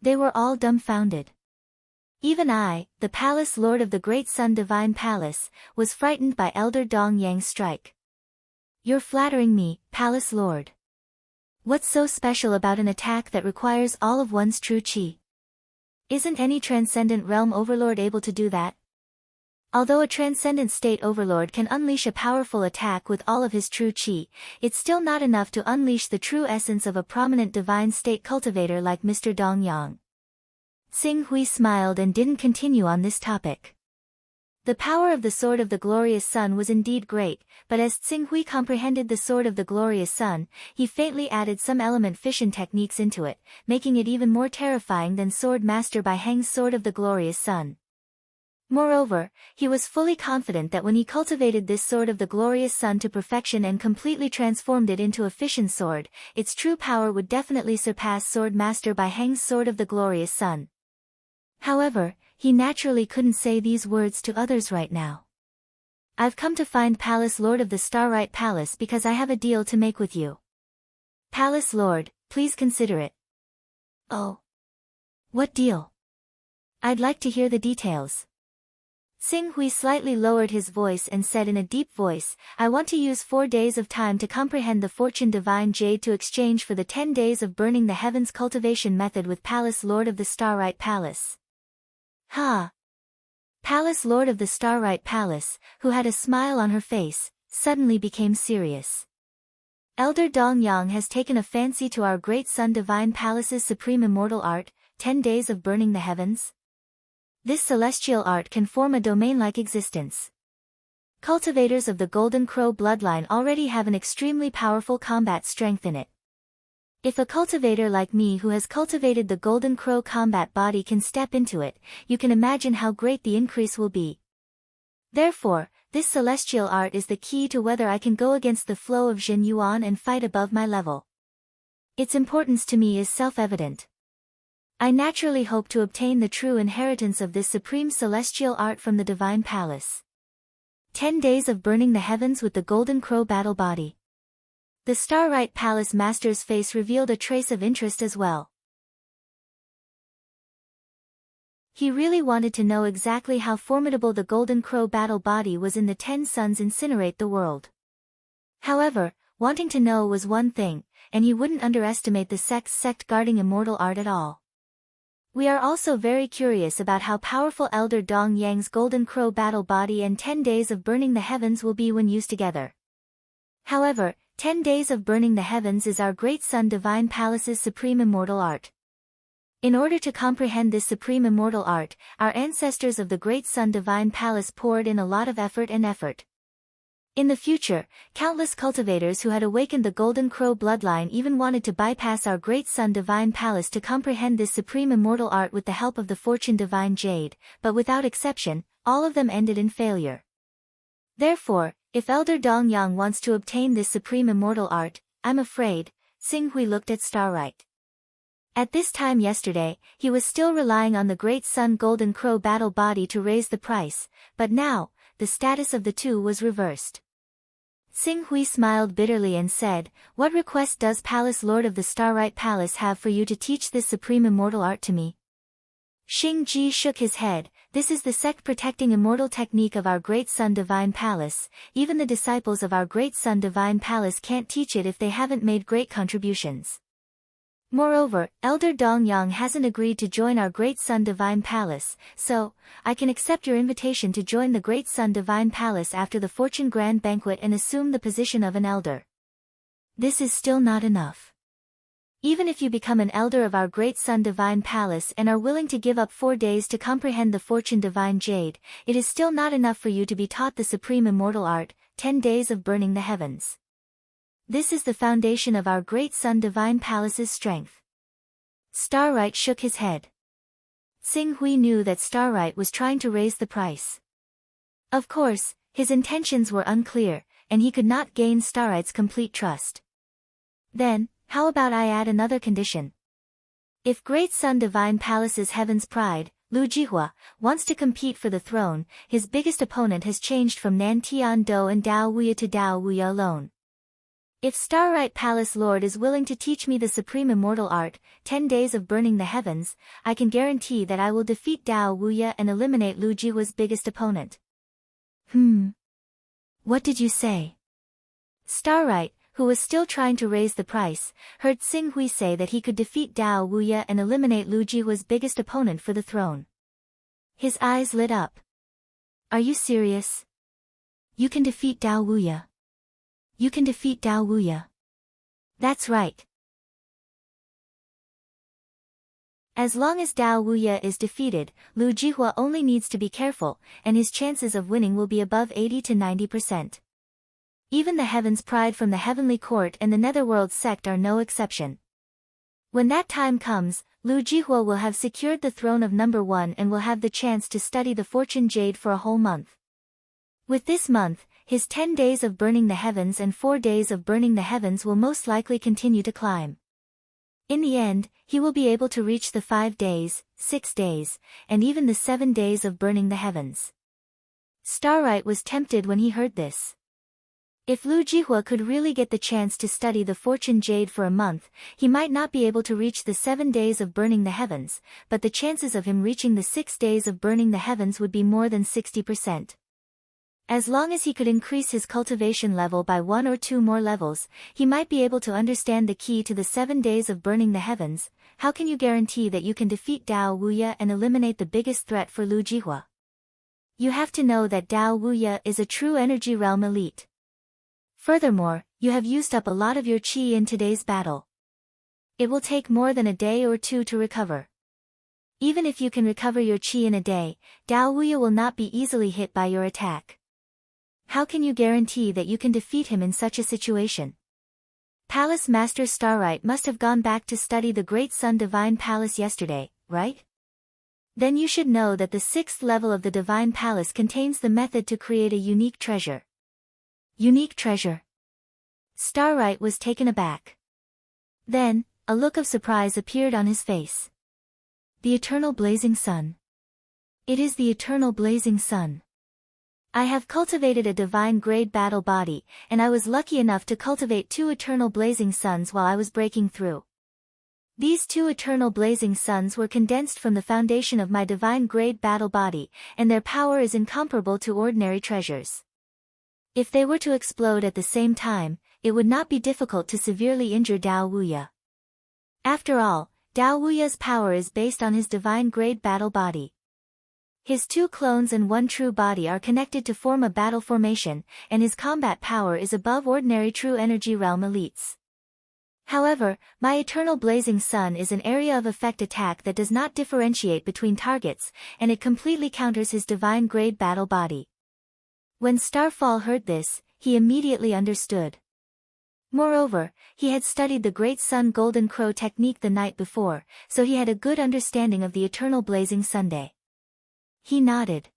They were all dumbfounded. Even I, the palace lord of the Great Sun Divine Palace, was frightened by Elder Dong Yang's strike. You're flattering me, palace lord. What's so special about an attack that requires all of one's true qi? Isn't any transcendent realm overlord able to do that? Although a transcendent state overlord can unleash a powerful attack with all of his true qi, it's still not enough to unleash the true essence of a prominent divine state cultivator like Mr. Dong Yang. Xing Hui smiled and didn't continue on this topic. The power of the Sword of the Glorious Sun was indeed great, but as Xing Hui comprehended the Sword of the Glorious Sun, he faintly added some element fission techniques into it, making it even more terrifying than Sword Master Bai Heng's Sword of the Glorious Sun. Moreover, he was fully confident that when he cultivated this Sword of the Glorious Sun to perfection and completely transformed it into a fission sword, its true power would definitely surpass Sword Master Bai Heng's Sword of the Glorious Sun. However, he naturally couldn't say these words to others right now. I've come to find Palace Lord of the Starlight Palace because I have a deal to make with you. Palace Lord, please consider it. Oh. What deal? I'd like to hear the details. Xing Hui slightly lowered his voice and said in a deep voice, I want to use 4 days of time to comprehend the Fortune Divine Jade to exchange for the 10 days of burning the heavens cultivation method with Palace Lord of the Starlight Palace. Ha! Palace Lord of the Starlight Palace, who had a smile on her face, suddenly became serious. Elder Dong Yang has taken a fancy to our Great Sun Divine Palace's supreme immortal art, 10 days of burning the heavens? This celestial art can form a domain-like existence. Cultivators of the Golden Crow bloodline already have an extremely powerful combat strength in it. If a cultivator like me who has cultivated the Golden Crow combat body can step into it, you can imagine how great the increase will be. Therefore, this celestial art is the key to whether I can go against the flow of Jin Yuan and fight above my level. Its importance to me is self-evident. I naturally hope to obtain the true inheritance of this supreme celestial art from the Divine Palace. 10 days of burning the heavens with the Golden Crow battle body. The Starlight Palace Master's face revealed a trace of interest as well. He really wanted to know exactly how formidable the Golden Crow battle body was in the 10 Suns Incinerate the World. However, wanting to know was one thing, and he wouldn't underestimate the sect guarding immortal art at all. We are also very curious about how powerful Elder Dong Yang's Golden Crow battle body and 10 days of burning the heavens will be when used together. However, 10 days of burning the heavens is our Great Sun Divine Palace's supreme immortal art. In order to comprehend this supreme immortal art, our ancestors of the Great Sun Divine Palace poured in a lot of effort. In the future, countless cultivators who had awakened the Golden Crow bloodline even wanted to bypass our Great Sun Divine Palace to comprehend this supreme immortal art with the help of the Fortune Divine Jade, but without exception, all of them ended in failure. Therefore, if Elder Dong Yang wants to obtain this supreme immortal art, I'm afraid, Xing Hui looked at Starlight. At this time yesterday, he was still relying on the Great Sun Golden Crow battle body to raise the price, but now, the status of the two was reversed. Xing Hui smiled bitterly and said, What request does Palace Lord of the Starlight Palace have for you to teach this supreme immortal art to me? Xing Ji shook his head. This is the sect protecting immortal technique of our Great Sun Divine Palace. Even the disciples of our Great Sun Divine Palace can't teach it if they haven't made great contributions. Moreover, Elder Dongyang hasn't agreed to join our Great Sun Divine Palace, so, I can accept your invitation to join the Great Sun Divine Palace after the Fortune Grand Banquet and assume the position of an elder. This is still not enough. Even if you become an elder of our Great Sun Divine Palace and are willing to give up 4 days to comprehend the Fortune Divine Jade, it is still not enough for you to be taught the supreme immortal art, 10 days of burning the heavens. This is the foundation of our Great Sun Divine Palace's strength. Starlight shook his head. Xing Hui knew that Starlight was trying to raise the price. Of course, his intentions were unclear, and he could not gain Starlight's complete trust. Then, how about I add another condition? If Great Sun Divine Palace's Heaven's Pride, Lu Jihua, wants to compete for the throne, his biggest opponent has changed from Nan Tian Do and Dao Wuya to Dao Wuya alone. If Starlight Palace Lord is willing to teach me the supreme immortal art, 10 days of burning the heavens, I can guarantee that I will defeat Dao Wuya and eliminate Lu Jihua's biggest opponent. What did you say? Starlight, who was still trying to raise the price, heard Xing Hui say that he could defeat Dao Wuya and eliminate Lu Jihua's biggest opponent for the throne. His eyes lit up. Are you serious? You can defeat Dao Wuya. You can defeat Dao Wuya. That's right. As long as Dao Wuya is defeated, Lu Jihua only needs to be careful, and his chances of winning will be above 80 to 90%. Even the Heaven's Pride from the Heavenly Court and the Netherworld sect are no exception. When that time comes, Lu Jihua will have secured the throne of number 1 and will have the chance to study the Fortune Jade for a whole month. With this month, his 10 days of burning the heavens and 4 days of burning the heavens will most likely continue to climb. In the end, he will be able to reach the 5 days, 6 days, and even the 7 days of burning the heavens. Starlight was tempted when he heard this. If Lu Jihua could really get the chance to study the Fortune Jade for a month, he might not be able to reach the 7 days of burning the heavens, but the chances of him reaching the 6 days of burning the heavens would be more than 60%. As long as he could increase his cultivation level by 1 or 2 more levels, he might be able to understand the key to the 7 days of burning the heavens. How can you guarantee that you can defeat Dao Wuya and eliminate the biggest threat for Lu Jihua? You have to know that Dao Wuya is a true energy realm elite. Furthermore, you have used up a lot of your qi in today's battle. It will take more than a day or 2 to recover. Even if you can recover your qi in a day, Dao Wuya will not be easily hit by your attack. How can you guarantee that you can defeat him in such a situation? Palace Master Starlight must have gone back to study the Great Sun Divine Palace yesterday, right? Then you should know that the 6th level of the Divine Palace contains the method to create a unique treasure. Unique treasure? Starlight was taken aback. Then, a look of surprise appeared on his face. The Eternal Blazing Sun. It is the Eternal Blazing Sun. I have cultivated a divine grade battle body, and I was lucky enough to cultivate 2 eternal blazing suns while I was breaking through. These 2 eternal blazing suns were condensed from the foundation of my divine grade battle body, and their power is incomparable to ordinary treasures. If they were to explode at the same time, it would not be difficult to severely injure Dao Wuya. After all, Dao Wuya's power is based on his divine grade battle body. His 2 clones and 1 true body are connected to form a battle formation, and his combat power is above ordinary true energy realm elites. However, my eternal blazing sun is an area of effect attack that does not differentiate between targets, and it completely counters his divine grade battle body. When Starfall heard this, he immediately understood. Moreover, he had studied the Great Sun Golden Crow technique the night before, so he had a good understanding of the eternal blazing Sunday. He nodded.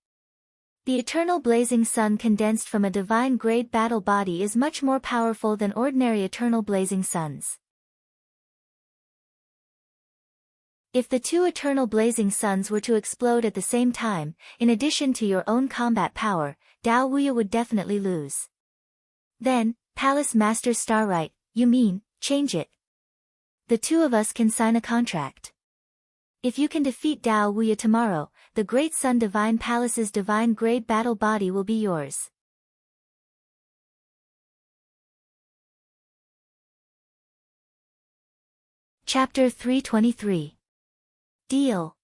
The eternal blazing sun condensed from a divine grade battle body is much more powerful than ordinary eternal blazing suns. If the 2 eternal blazing suns were to explode at the same time, in addition to your own combat power, Dao Wuya would definitely lose. Then, Palace Master Starlight, you mean, change it. The 2 of us can sign a contract. If you can defeat Dao Wuya tomorrow, the Great Sun Divine Palace's divine grade battle body will be yours. Chapter 323. Deal.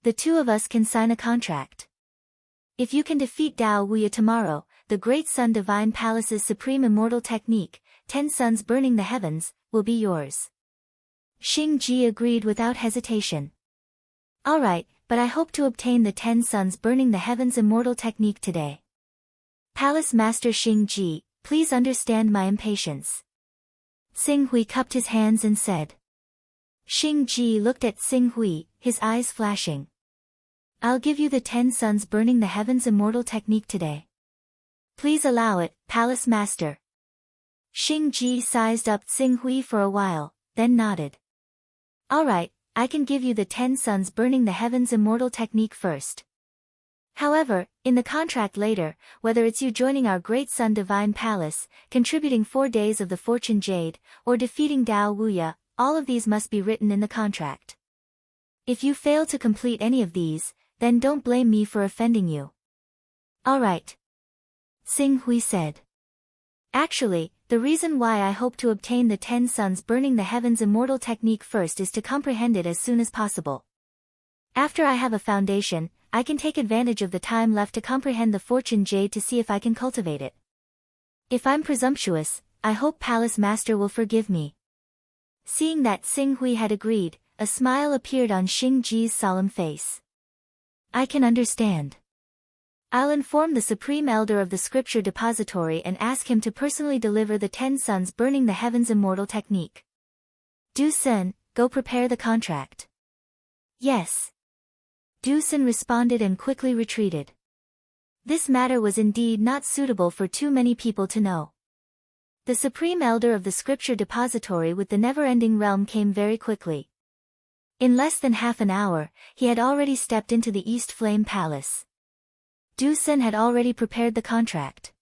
The two of us can sign a contract. If you can defeat Dao Wuya tomorrow, the Great Sun Divine Palace's supreme immortal technique, 10 suns burning the heavens, will be yours. Xing Ji agreed without hesitation. Alright, but I hope to obtain the 10 suns burning the heavens immortal technique today. Palace Master Xing Ji, please understand my impatience. Xing Hui cupped his hands and said. Xing Ji looked at Xing Hui, his eyes flashing. I'll give you the 10 suns burning the heavens immortal technique today. Please allow it, Palace Master. Xing Ji sized up Xing Hui for a while, then nodded. Alright, I can give you the 10 suns burning the heavens immortal technique first. However, in the contract later, whether it's you joining our Great Sun Divine Palace, contributing 4 days of the Fortune Jade, or defeating Dao Wuya, all of these must be written in the contract. If you fail to complete any of these, then don't blame me for offending you. Alright. Xing Hui said. Actually, the reason why I hope to obtain the 10 suns burning the heavens immortal technique first is to comprehend it as soon as possible. After I have a foundation, I can take advantage of the time left to comprehend the Fortune Jade to see if I can cultivate it. If I'm presumptuous, I hope Palace Master will forgive me. Seeing that Xing Hui had agreed, a smile appeared on Xing Ji's solemn face. I can understand. I'll inform the Supreme Elder of the Scripture Depository and ask him to personally deliver the 10 suns burning the heavens immortal technique. Du Sen, go prepare the contract. Yes. Du Sen responded and quickly retreated. This matter was indeed not suitable for too many people to know. The Supreme Elder of the Scripture Depository with the never-ending realm came very quickly. In less than half an hour, he had already stepped into the East Flame Palace. Du Sen had already prepared the contract.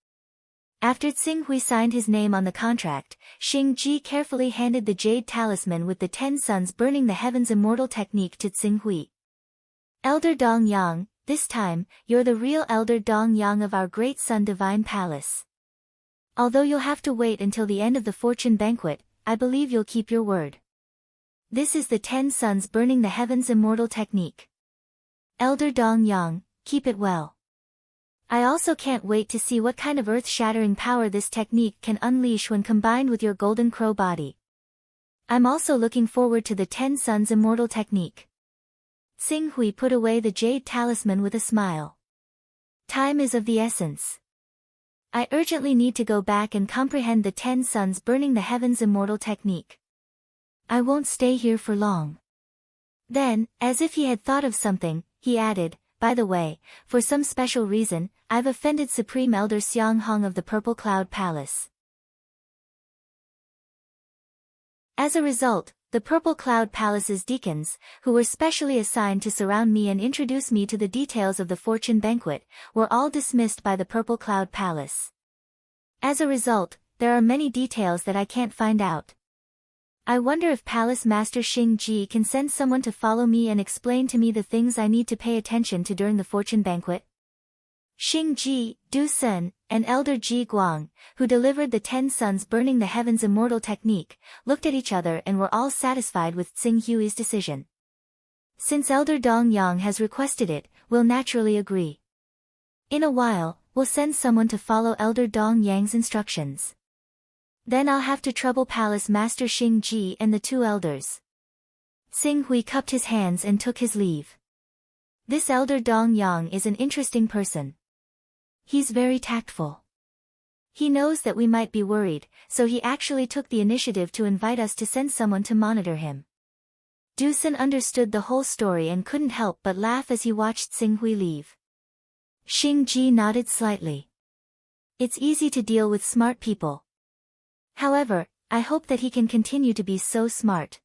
After Xing Hui signed his name on the contract, Xing Ji carefully handed the Jade Talisman with the 10 suns burning the heavens immortal technique to Xing Hui. Elder Dong Yang, this time, you're the real Elder Dong Yang of our Great Sun Divine Palace. Although you'll have to wait until the end of the fortune banquet, I believe you'll keep your word. This is the 10 suns burning the heavens immortal technique. Elder Dong Yang, keep it well. I also can't wait to see what kind of earth-shattering power this technique can unleash when combined with your golden crow body. I'm also looking forward to the 10 suns immortal technique. Xing Hui put away the Jade Talisman with a smile. Time is of the essence. I urgently need to go back and comprehend the 10 suns burning the heavens immortal technique. I won't stay here for long. Then, as if he had thought of something, he added, by the way, for some special reason, I've offended Supreme Elder Xiang Hong of the Purple Cloud Palace. As a result, the Purple Cloud Palace's deacons, who were specially assigned to surround me and introduce me to the details of the fortune banquet, were all dismissed by the Purple Cloud Palace. As a result, there are many details that I can't find out. I wonder if Palace Master Xing Ji can send someone to follow me and explain to me the things I need to pay attention to during the fortune banquet. Xing Ji, Du Sen, and Elder Ji Guang, who delivered the 10 suns burning the heavens immortal technique, looked at each other and were all satisfied with Xing Hui's decision. Since Elder Dong Yang has requested it, we'll naturally agree. In a while, we'll send someone to follow Elder Dong Yang's instructions. Then I'll have to trouble Palace Master Xing Ji and the two elders. Xing Hui cupped his hands and took his leave. This Elder Dong Yang is an interesting person. He's very tactful. He knows that we might be worried, so he actually took the initiative to invite us to send someone to monitor him. Du Sen understood the whole story and couldn't help but laugh as he watched Xing Hui leave. Xing Ji nodded slightly. It's easy to deal with smart people. However, I hope that he can continue to be so smart.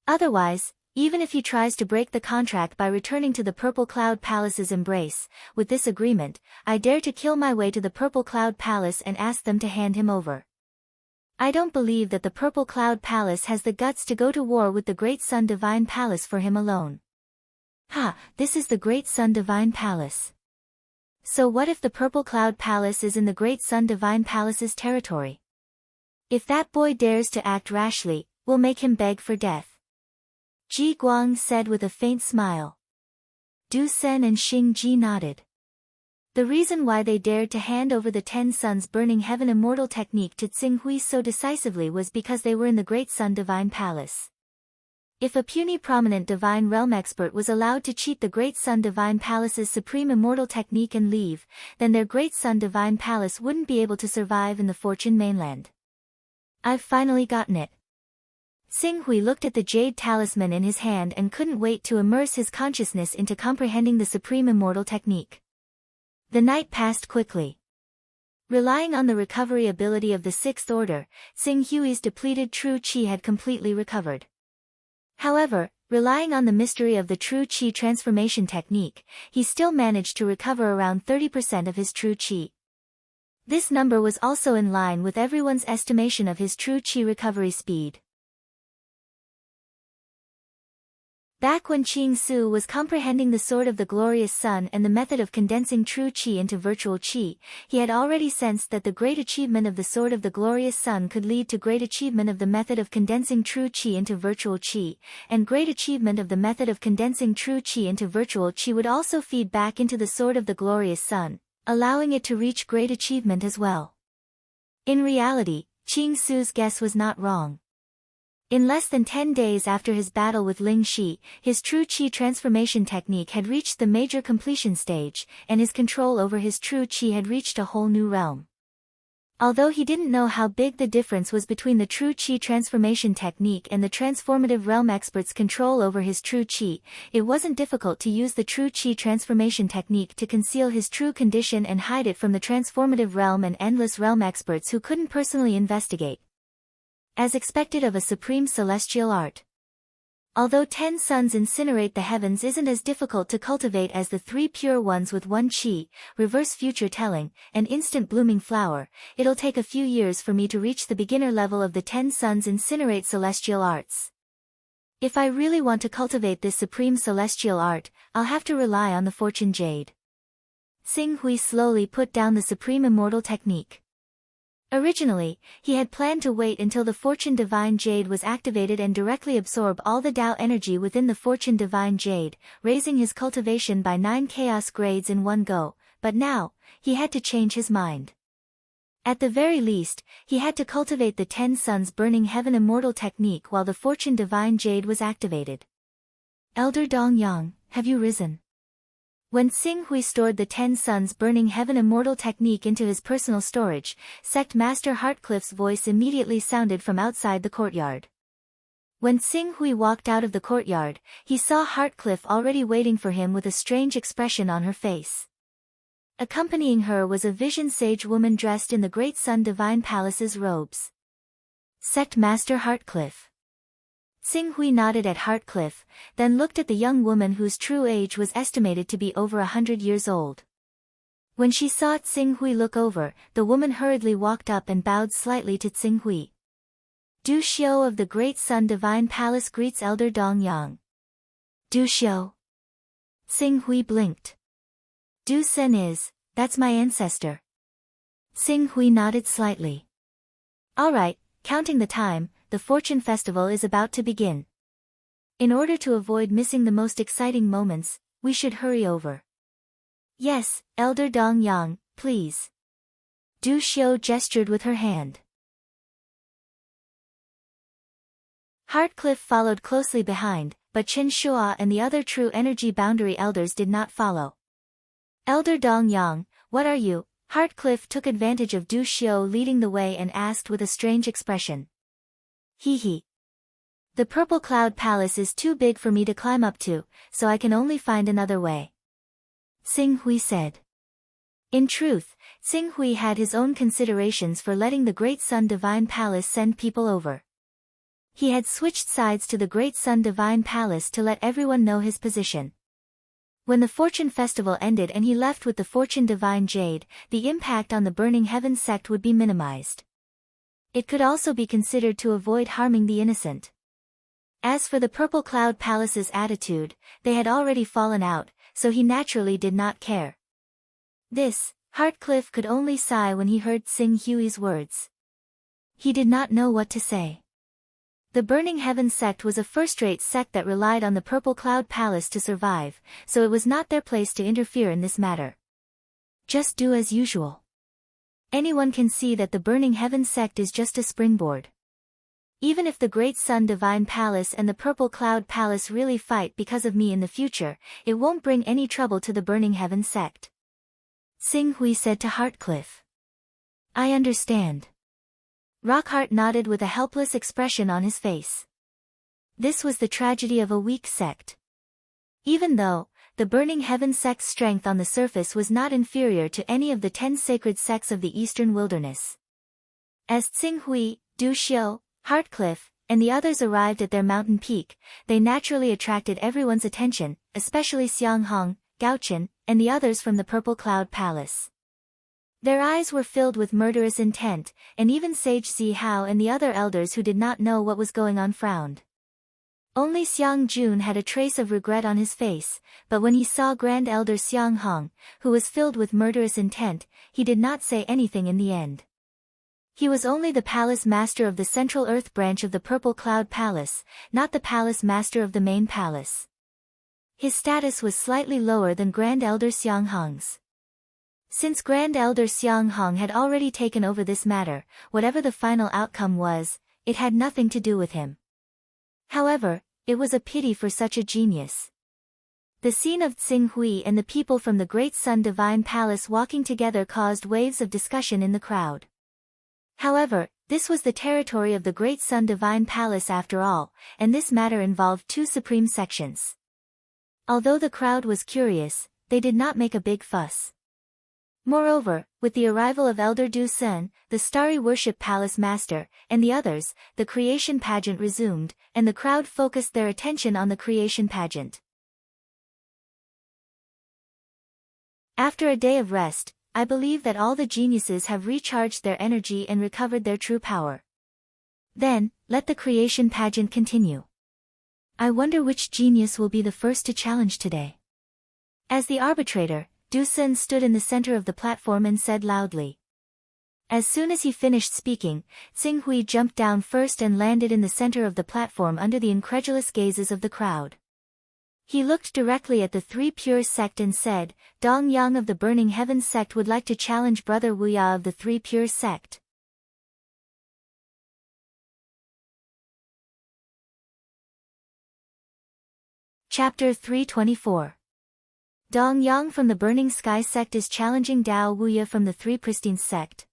Otherwise, even if he tries to break the contract by returning to the Purple Cloud Palace's embrace, with this agreement, I dare to kill my way to the Purple Cloud Palace and ask them to hand him over. I don't believe that the Purple Cloud Palace has the guts to go to war with the Great Sun Divine Palace for him alone. Ha, this is the Great Sun Divine Palace. So what if the Purple Cloud Palace is in the Great Sun Divine Palace's territory? If that boy dares to act rashly, we'll make him beg for death. Ji Guang said with a faint smile. Du Sen and Xing Ji nodded. The reason why they dared to hand over the 10 Suns Burning Heaven Immortal technique to Tsinghui so decisively was because they were in the Great Sun Divine Palace. If a puny prominent divine realm expert was allowed to cheat the Great Sun Divine Palace's supreme immortal technique and leave, then their Great Sun Divine Palace wouldn't be able to survive in the Fortune mainland. I've finally gotten it. Tsinghui looked at the jade talisman in his hand and couldn't wait to immerse his consciousness into comprehending the supreme immortal technique. The night passed quickly. Relying on the recovery ability of the Sixth Order, Tsinghui's depleted true qi had completely recovered. However, relying on the mystery of the true qi transformation technique, he still managed to recover around 30% of his true qi. This number was also in line with everyone's estimation of his true qi recovery speed. Back when Qing Su was comprehending the Sword of the Glorious Sun and the method of condensing true qi into virtual qi, he had already sensed that the great achievement of the Sword of the Glorious Sun could lead to great achievement of the method of condensing true qi into virtual qi, and great achievement of the method of condensing true qi into virtual qi would also feed back into the Sword of the Glorious Sun, allowing it to reach great achievement as well. In reality, Qing Su's guess was not wrong. In less than 10 days after his battle with Ling Shi, his true qi transformation technique had reached the major completion stage, and his control over his true qi had reached a whole new realm. Although he didn't know how big the difference was between the true qi transformation technique and the transformative realm expert's control over his true qi, it wasn't difficult to use the true qi transformation technique to conceal his true condition and hide it from the transformative realm and endless realm experts who couldn't personally investigate. As expected of a supreme celestial art. Although 10 suns incinerate the heavens isn't as difficult to cultivate as the 3 pure ones with 1 qi, reverse future telling, and instant blooming flower, it'll take a few years for me to reach the beginner level of the 10 suns incinerate celestial arts. If I really want to cultivate this supreme celestial art, I'll have to rely on the Fortune Jade. Tsinghui slowly put down the supreme immortal technique. Originally, he had planned to wait until the Fortune Divine Jade was activated and directly absorb all the Tao energy within the Fortune Divine Jade, raising his cultivation by 9 chaos grades in one go, but now, he had to change his mind. At the very least, he had to cultivate the 10 Suns Burning Heaven Immortal technique while the Fortune Divine Jade was activated. Elder Dongyang, have you risen? When Tsinghui stored the 10 Suns Burning Heaven Immortal technique into his personal storage, Sect Master Heartcliff's voice immediately sounded from outside the courtyard. When Tsinghui walked out of the courtyard, he saw Heartcliff already waiting for him with a strange expression on her face. Accompanying her was a vision sage woman dressed in the Great Sun Divine Palace's robes. Sect Master Heartcliff. Tsinghui nodded at Heartcliff, then looked at the young woman whose true age was estimated to be over 100 years old. When she saw Tsinghui look over, the woman hurriedly walked up and bowed slightly to Tsinghui. Du Xiu of the Great Sun Divine Palace greets Elder Dongyang. Du Xiu. Tsinghui blinked. Du Sen that's my ancestor. Tsinghui nodded slightly. All right, counting the time, the Fortune Festival is about to begin. In order to avoid missing the most exciting moments, we should hurry over. Yes, Elder Dongyang, please. Du Xiu gestured with her hand. Heartcliff followed closely behind, but Chen Shua and the other true energy boundary elders did not follow. Elder Dongyang, what are you? Heartcliff took advantage of Du Xiu leading the way and asked with a strange expression. Hee. The Purple Cloud Palace is too big for me to climb up to, so I can only find another way. Tsinghui said. In truth, Tsinghui had his own considerations for letting the Great Sun Divine Palace send people over. He had switched sides to the Great Sun Divine Palace to let everyone know his position. When the Fortune Festival ended and he left with the Fortune Divine Jade, the impact on the Burning Heaven sect would be minimized. It could also be considered to avoid harming the innocent. As for the Purple Cloud Palace's attitude, they had already fallen out, so he naturally did not care. This, Heartcliff could only sigh when he heard Tsing Hui's words. He did not know what to say. The Burning Heaven sect was a first-rate sect that relied on the Purple Cloud Palace to survive, so it was not their place to interfere in this matter. Just do as usual. Anyone can see that the Burning Heaven sect is just a springboard. Even if the Great Sun Divine Palace and the Purple Cloud Palace really fight because of me in the future, it won't bring any trouble to the Burning Heaven sect. Tsing Hui said to Heartcliff. I understand. Rockheart nodded with a helpless expression on his face. This was the tragedy of a weak sect. Even though, the Burning Heaven sect's strength on the surface was not inferior to any of the 10 sacred sects of the Eastern Wilderness. As Tsing Hui, Du Xiu, Heartcliff, and the others arrived at their mountain peak, they naturally attracted everyone's attention, especially Xiang Hong, Gao Chen, and the others from the Purple Cloud Palace. Their eyes were filled with murderous intent, and even Sage Zihao and the other elders who did not know what was going on frowned. Only Xiang Jun had a trace of regret on his face, but when he saw Grand Elder Xiang Hong, who was filled with murderous intent, he did not say anything in the end. He was only the palace master of the Central Earth branch of the Purple Cloud Palace, not the palace master of the main palace. His status was slightly lower than Grand Elder Xiang Hong's. Since Grand Elder Xiang Hong had already taken over this matter, whatever the final outcome was, it had nothing to do with him. However, it was a pity for such a genius. The scene of Tsing Hui and the people from the Great Sun Divine Palace walking together caused waves of discussion in the crowd. However, this was the territory of the Great Sun Divine Palace after all, and this matter involved 2 supreme sections. Although the crowd was curious, they did not make a big fuss. Moreover, with the arrival of Elder Du Sen, the Starry Worship Palace Master, and the others, the creation pageant resumed, and the crowd focused their attention on the creation pageant. After a day of rest, I believe that all the geniuses have recharged their energy and recovered their true power. Then, let the creation pageant continue. I wonder which genius will be the first to challenge today. As the arbitrator, Du Sen stood in the center of the platform and said loudly. As soon as he finished speaking, Tsing Hui jumped down first and landed in the center of the platform under the incredulous gazes of the crowd. He looked directly at the 3 Pure sect and said, Dong Yang of the Burning Heaven sect would like to challenge Brother Wuya of the 3 Pure sect. Chapter 324. Dong Yang from the Burning Sky sect is challenging Dao Wuya from the 3 Pristine sect.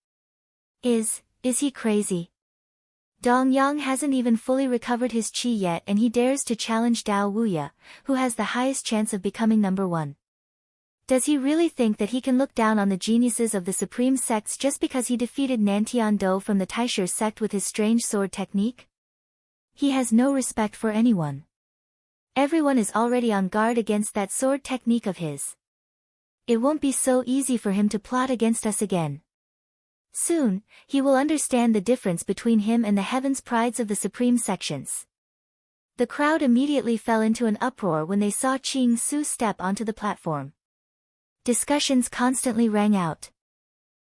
Is he crazy? Dong Yang hasn't even fully recovered his chi yet and he dares to challenge Dao Wuya, who has the highest chance of becoming number 1. Does he really think that he can look down on the geniuses of the supreme sects just because he defeated Nantian Do from the Taisher sect with his strange sword technique? He has no respect for anyone. Everyone is already on guard against that sword technique of his. It won't be so easy for him to plot against us again. Soon, he will understand the difference between him and the heavens prides of the supreme sections. The crowd immediately fell into an uproar when they saw Ching Su step onto the platform. Discussions constantly rang out.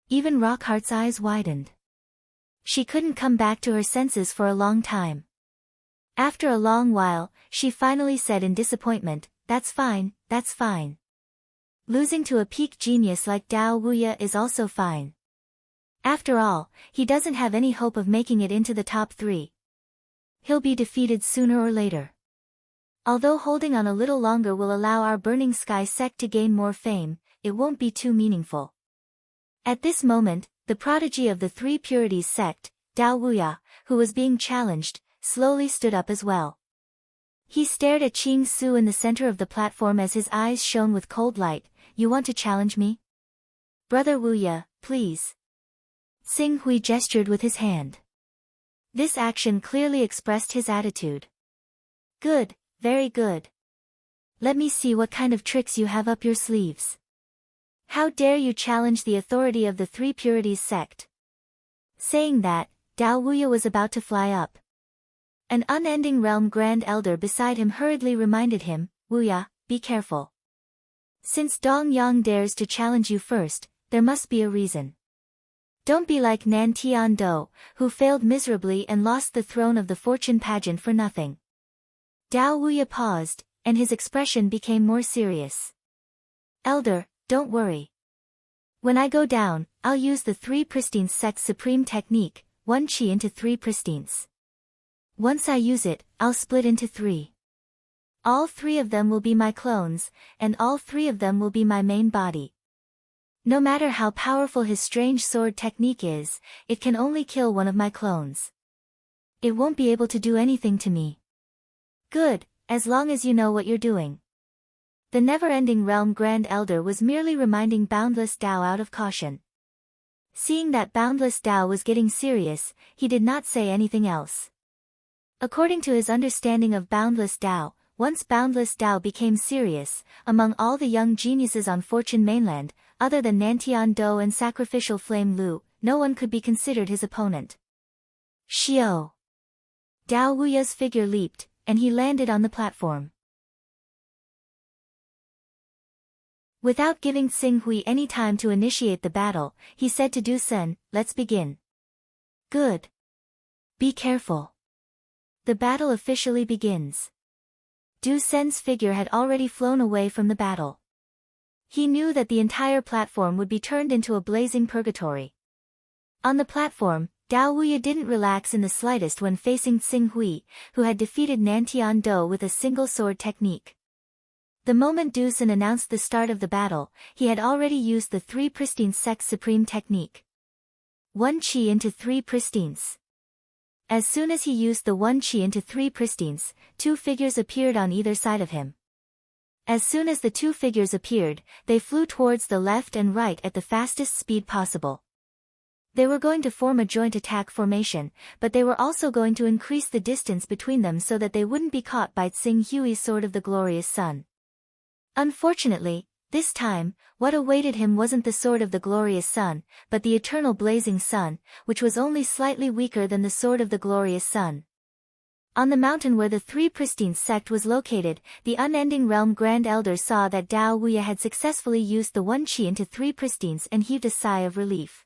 Even Rockheart's eyes widened. She couldn't come back to her senses for a long time. After a long while, she finally said in disappointment, that's fine, that's fine. Losing to a peak genius like Dao Wuya is also fine. After all, he doesn't have any hope of making it into the top 3. He'll be defeated sooner or later. Although holding on a little longer will allow our Burning Sky sect to gain more fame, it won't be too meaningful. At this moment, the prodigy of the 3 Purities sect, Dao Wuya, who was being challenged, slowly stood up as well. He stared at Ching Su in the center of the platform as his eyes shone with cold light. You want to challenge me? Brother Wuya, please. Tsing Hui gestured with his hand. This action clearly expressed his attitude. Good, very good. Let me see what kind of tricks you have up your sleeves. How dare you challenge the authority of the 3 Purities sect? Saying that, Dao Wuya was about to fly up. An unending realm Grand Elder beside him hurriedly reminded him, Wuya, be careful. Since Dong Yang dares to challenge you first, there must be a reason. Don't be like Nan Tian-do, who failed miserably and lost the throne of the fortune pageant for nothing. Dao Wuya paused, and his expression became more serious. Elder, don't worry. When I go down, I'll use the 3 Pristines Sect Supreme Technique, 1 Qi into 3 Pristines. Once I use it, I'll split into 3. All 3 of them will be my clones, and all 3 of them will be my main body. No matter how powerful his strange sword technique is, it can only kill one of my clones. It won't be able to do anything to me. Good, as long as you know what you're doing. The never-ending realm Grand Elder was merely reminding Boundless Dao out of caution. Seeing that Boundless Dao was getting serious, he did not say anything else. According to his understanding of Boundless Dao, once Boundless Dao became serious, among all the young geniuses on Fortune Mainland, other than Nantian Do and Sacrificial Flame Lu, no one could be considered his opponent. Xiao! Dao Wuya's figure leaped, and he landed on the platform. Without giving Xing Hui any time to initiate the battle, he said to Du Sen, let's begin. Good. Be careful. The battle officially begins. Du Sen's figure had already flown away from the battle. He knew that the entire platform would be turned into a blazing purgatory. On the platform, Dao Wuya didn't relax in the slightest when facing Xing Hui, who had defeated Nantian Do with a single sword technique. The moment Du Sen announced the start of the battle, he had already used the 3 Pristines Sect Supreme technique. 1 Qi into 3 Pristines. As soon as he used the 1 Qi into 3 Pristines, 2 figures appeared on either side of him. As soon as the 2 figures appeared, they flew towards the left and right at the fastest speed possible. They were going to form a joint attack formation, but they were also going to increase the distance between them so that they wouldn't be caught by Xing Hui's Sword of the Glorious Sun. Unfortunately, this time, what awaited him wasn't the Sword of the Glorious Sun, but the eternal blazing sun, which was only slightly weaker than the Sword of the Glorious Sun. On the mountain where the 3 Pristines sect was located, the unending realm Grand Elder saw that Dao Wuya had successfully used the 1 Qi into 3 Pristines and heaved a sigh of relief.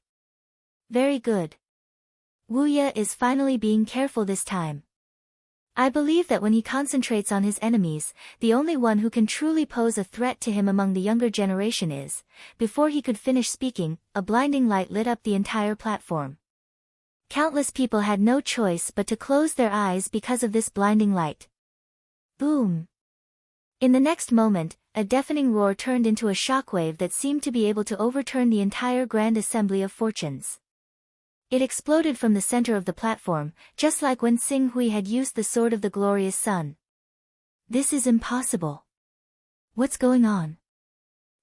Very good. Wuya is finally being careful this time. I believe that when he concentrates on his enemies, the only one who can truly pose a threat to him among the younger generation is. Before he could finish speaking, a blinding light lit up the entire platform. Countless people had no choice but to close their eyes because of this blinding light. Boom! In the next moment, a deafening roar turned into a shockwave that seemed to be able to overturn the entire Grand Assembly of Fortunes. It exploded from the center of the platform, just like when Xing Hui had used the Sword of the Glorious Sun. This is impossible. What's going on?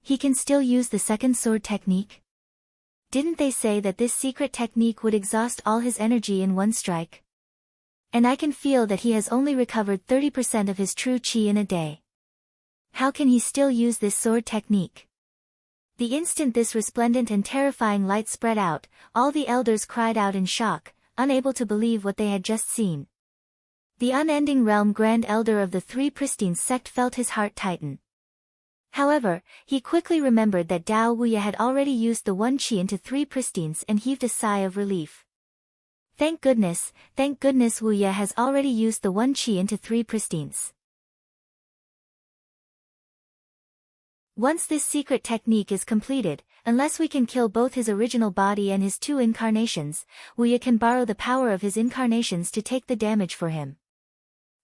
He can still use the second sword technique? Didn't they say that this secret technique would exhaust all his energy in one strike? And I can feel that he has only recovered 30% of his true qi in a day. How can he still use this sword technique? The instant this resplendent and terrifying light spread out, all the elders cried out in shock, unable to believe what they had just seen. The unending realm Grand Elder of the 3 Pristines sect felt his heart tighten. However, he quickly remembered that Dao Wuya had already used the 1 Qi into 3 Pristines and heaved a sigh of relief. Thank goodness Wuya has already used the 1 Qi into 3 Pristines. Once this secret technique is completed, unless we can kill both his original body and his 2 incarnations, Wuya can borrow the power of his incarnations to take the damage for him.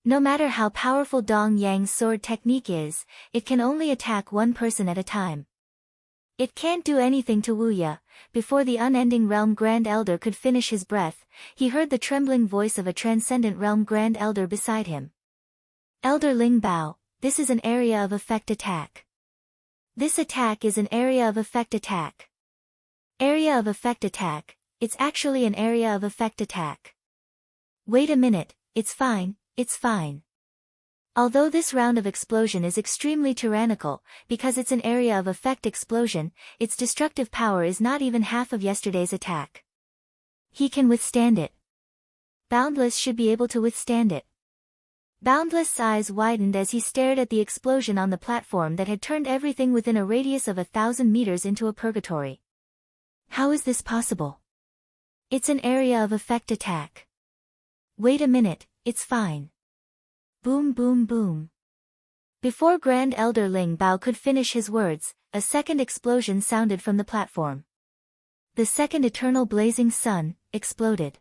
No matter how powerful Dong Yang's sword technique is, it can only attack one person at a time. It can't do anything to Wuya. Before the unending realm Grand Elder could finish his breath, he heard the trembling voice of a transcendent realm Grand Elder beside him. Elder Ling Bao, this is an area of effect attack. This attack is an area of effect attack. Area of effect attack, it's actually an area of effect attack. Wait a minute, it's fine. Although this round of explosion is extremely tyrannical, because it's an area of effect explosion, its destructive power is not even half of yesterday's attack. He can withstand it. Boundless should be able to withstand it. Boundless's eyes widened as he stared at the explosion on the platform that had turned everything within a radius of 1,000 meters into a purgatory. How is this possible? It's an area of effect attack. Wait a minute, it's fine. Boom boom boom. Before Grand Elder Ling Bao could finish his words, a second explosion sounded from the platform. The second eternal blazing sun exploded.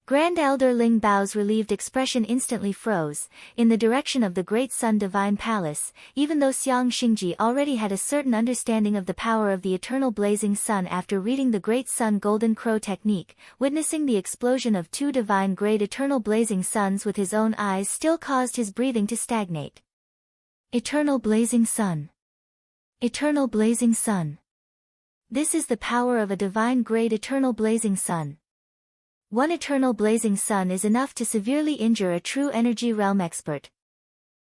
Grand Elder Ling Bao's relieved expression instantly froze, in the direction of the Great Sun Divine Palace, even though Xiang Xingji already had a certain understanding of the power of the eternal blazing sun after reading the Great Sun Golden Crow technique. Witnessing the explosion of two divine grade eternal blazing suns with his own eyes still caused his breathing to stagnate. Eternal blazing sun. Eternal blazing sun. This is the power of a divine grade eternal blazing sun. One eternal blazing sun is enough to severely injure a true energy realm expert.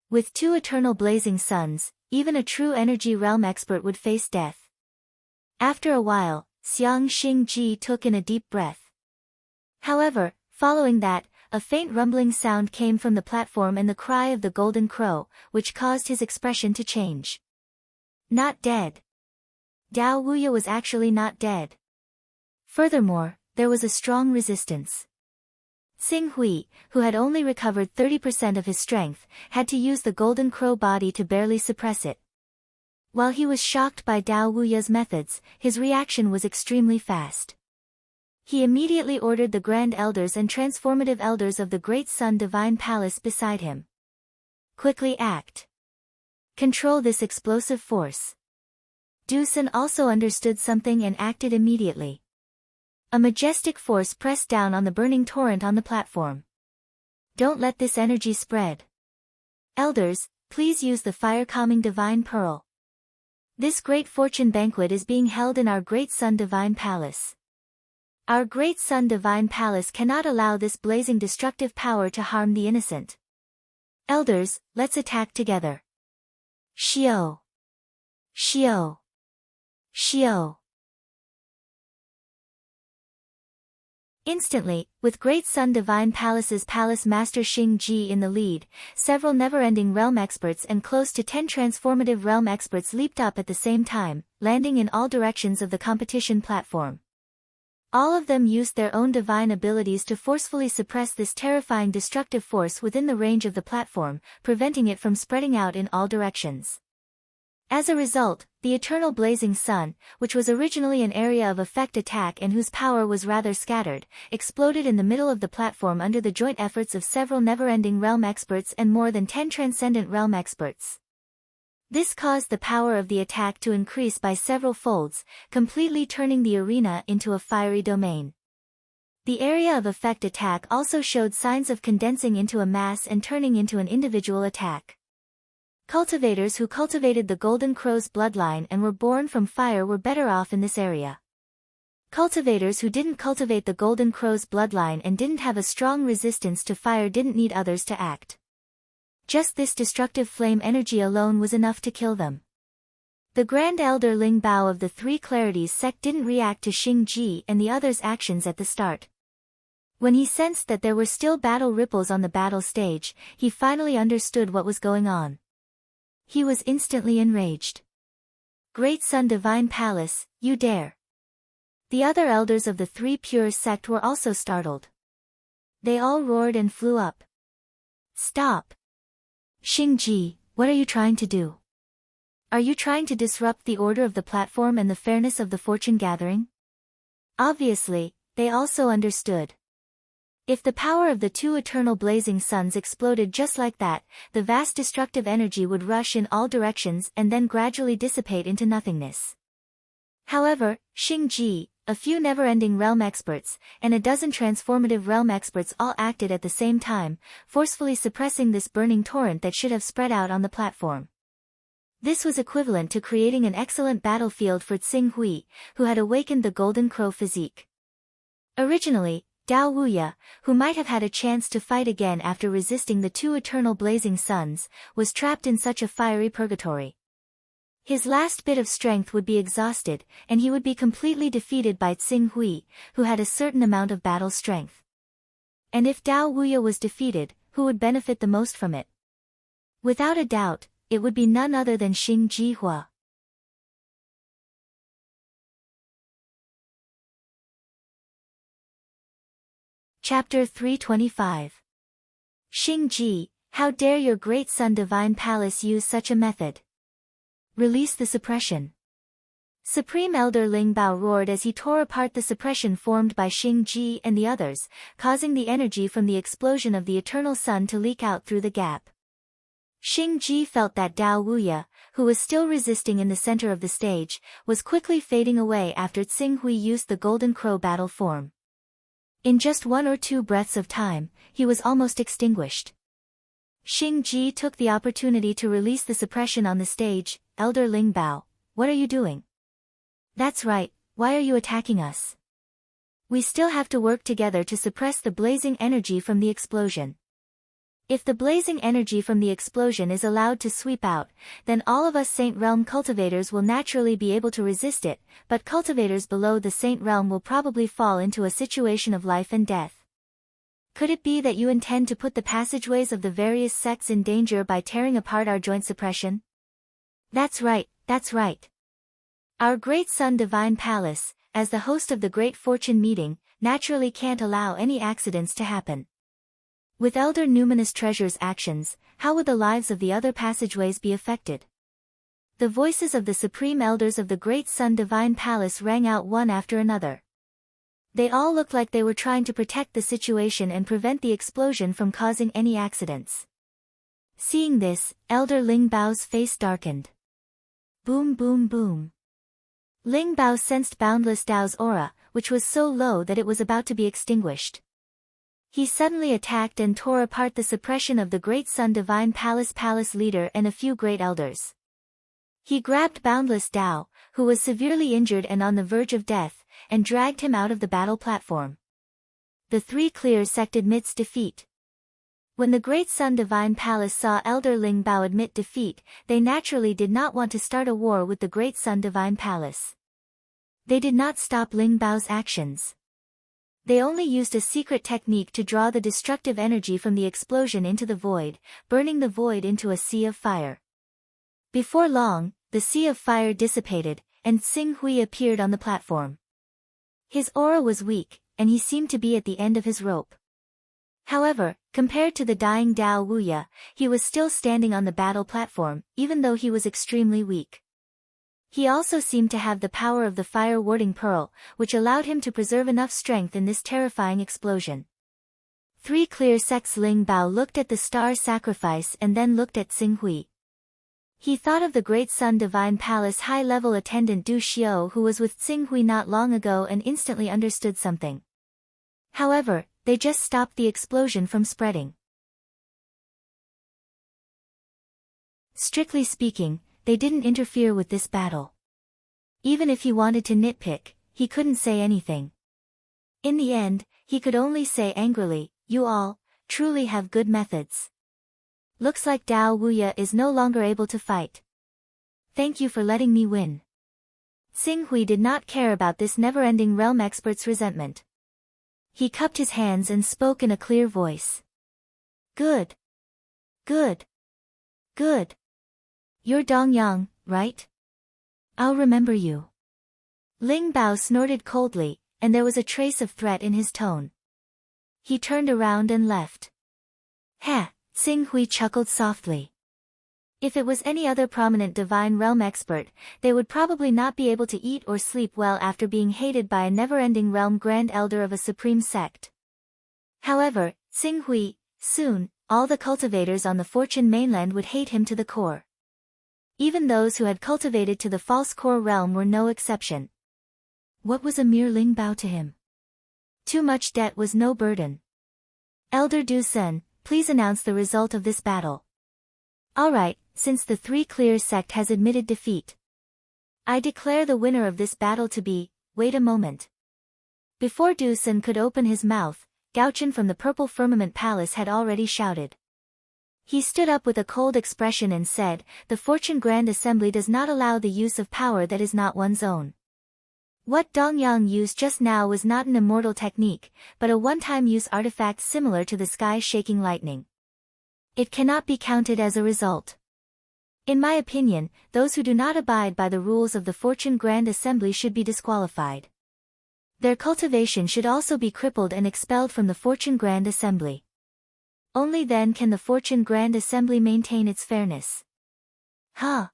With two eternal blazing suns, even a true energy realm expert would face death. After a while, Xiang Xingji took in a deep breath. However, following that, a faint rumbling sound came from the platform and the cry of the golden crow, which caused his expression to change. Not dead. Dao Wuya was actually not dead. Furthermore, there was a strong resistance. Xing Hui, who had only recovered 30% of his strength, had to use the golden crow body to barely suppress it. While he was shocked by Dao Wuya's methods, his reaction was extremely fast. He immediately ordered the Grand Elders and Transformative Elders of the Great Sun Divine Palace beside him. Quickly act. Control this explosive force. Du Sun also understood something and acted immediately. A majestic force pressed down on the burning torrent on the platform. Don't let this energy spread. Elders, please use the fire-calming divine pearl. This great fortune banquet is being held in our Great Sun Divine Palace. Our Great Sun Divine Palace cannot allow this blazing destructive power to harm the innocent. Elders, let's attack together. Xiao. Xiao. Xiao. Instantly, with Great Sun Divine Palace's Palace Master Xing Ji in the lead, several never-ending realm experts and close to 10 transformative realm experts leaped up at the same time, landing in all directions of the competition platform. All of them used their own divine abilities to forcefully suppress this terrifying destructive force within the range of the platform, preventing it from spreading out in all directions. As a result, the eternal blazing sun, which was originally an area of effect attack and whose power was rather scattered, exploded in the middle of the platform under the joint efforts of several never-ending realm experts and more than 10 transcendent realm experts. This caused the power of the attack to increase by several folds, completely turning the arena into a fiery domain. The area of effect attack also showed signs of condensing into a mass and turning into an individual attack. Cultivators who cultivated the Golden Crow's bloodline and were born from fire were better off in this area. Cultivators who didn't cultivate the Golden Crow's bloodline and didn't have a strong resistance to fire didn't need others to act. Just this destructive flame energy alone was enough to kill them. The Grand Elder Ling Bao of the Three Clarities sect didn't react to Xing Ji and the others' actions at the start. When he sensed that there were still battle ripples on the battle stage, he finally understood what was going on. He was instantly enraged. Great Sun Divine Palace, you dare. The other elders of the Three Pure sect were also startled. They all roared and flew up. Stop! Xing Ji, what are you trying to do? Are you trying to disrupt the order of the platform and the fairness of the fortune gathering? Obviously, they also understood. If the power of the two eternal blazing suns exploded just like that, the vast destructive energy would rush in all directions and then gradually dissipate into nothingness. However, Xing Ji, a few never-ending realm experts, and a dozen transformative realm experts all acted at the same time, forcefully suppressing this burning torrent that should have spread out on the platform. This was equivalent to creating an excellent battlefield for Xing Hui, who had awakened the Golden Crow physique. Originally, Dao Wuya, who might have had a chance to fight again after resisting the two eternal blazing suns, was trapped in such a fiery purgatory. His last bit of strength would be exhausted, and he would be completely defeated by Xing Hui, who had a certain amount of battle strength. And if Dao Wuya was defeated, who would benefit the most from it? Without a doubt, it would be none other than Xing Jihua. Chapter 325. Xing Ji, how dare your great son Divine Palace use such a method? Release the suppression. Supreme Elder Ling Bao roared as he tore apart the suppression formed by Xing Ji and the others, causing the energy from the explosion of the eternal sun to leak out through the gap. Xing Ji felt that Dao Wuya, who was still resisting in the center of the stage, was quickly fading away after Tsing Hui used the Golden Crow battle form. In just 1 or 2 breaths of time, he was almost extinguished. Xing Ji took the opportunity to release the suppression on the stage. Elder Ling Bao, what are you doing? That's right, why are you attacking us? We still have to work together to suppress the blazing energy from the explosion. If the blazing energy from the explosion is allowed to sweep out, then all of us Saint Realm cultivators will naturally be able to resist it, but cultivators below the Saint Realm will probably fall into a situation of life and death. Could it be that you intend to put the passageways of the various sects in danger by tearing apart our joint suppression? That's right, that's right. Our great son Divine Palace, as the host of the Great Fortune meeting, naturally can't allow any accidents to happen. With Elder Numinous Treasure's actions, how would the lives of the other passageways be affected? The voices of the Supreme Elders of the Great Sun Divine Palace rang out one after another. They all looked like they were trying to protect the situation and prevent the explosion from causing any accidents. Seeing this, Elder Ling Bao's face darkened. Boom boom boom. Ling Bao sensed Boundless Dao's aura, which was so low that it was about to be extinguished. He suddenly attacked and tore apart the suppression of the Great Sun Divine Palace leader and a few great elders. He grabbed Boundless Dao, who was severely injured and on the verge of death, and dragged him out of the battle platform. The 3 clear sect admits defeat. When the Great Sun Divine Palace saw Elder Ling Bao admit defeat, they naturally did not want to start a war with the Great Sun Divine Palace. They did not stop Ling Bao's actions. They only used a secret technique to draw the destructive energy from the explosion into the void, burning the void into a sea of fire. Before long, the sea of fire dissipated, and Tsing Hui appeared on the platform. His aura was weak, and he seemed to be at the end of his rope. However, compared to the dying Dao Wuya, he was still standing on the battle platform, even though he was extremely weak. He also seemed to have the power of the fire-warding pearl, which allowed him to preserve enough strength in this terrifying explosion. 3 clear sects. Ling Bao looked at the star sacrifice and then looked at Tsing Hui. He thought of the Great Sun Divine Palace high-level attendant Du Xiao who was with Tsing Hui not long ago and instantly understood something. However, they just stopped the explosion from spreading. Strictly speaking, they didn't interfere with this battle. Even if he wanted to nitpick, he couldn't say anything. In the end, he could only say angrily, "You all, truly have good methods. Looks like Dao Wuya is no longer able to fight. Thank you for letting me win." Tsing Hui did not care about this never-ending realm expert's resentment. He cupped his hands and spoke in a clear voice. Good. Good. Good. You're Dong Yang, right? I'll remember you. Ling Bao snorted coldly, and there was a trace of threat in his tone. He turned around and left. Ha! Tsing Hui chuckled softly. If it was any other prominent divine realm expert, they would probably not be able to eat or sleep well after being hated by a never-ending realm grand elder of a supreme sect. However, Tsing Hui, soon, all the cultivators on the Fortune mainland would hate him to the core. Even those who had cultivated to the false core realm were no exception. What was a mere Ling Bao to him? Too much debt was no burden. Elder Du Sen, please announce the result of this battle. Alright, since the 3 clear sect has admitted defeat. I declare the winner of this battle to be, wait a moment. Before Du Sen could open his mouth, Gauchen from the Purple Firmament Palace had already shouted. He stood up with a cold expression and said, the Fortune Grand Assembly does not allow the use of power that is not one's own. What Dongyang used just now was not an immortal technique, but a one-time use artifact similar to the sky-shaking lightning. It cannot be counted as a result. In my opinion, those who do not abide by the rules of the Fortune Grand Assembly should be disqualified. Their cultivation should also be crippled and expelled from the Fortune Grand Assembly. Only then can the Fortune Grand Assembly maintain its fairness. Huh?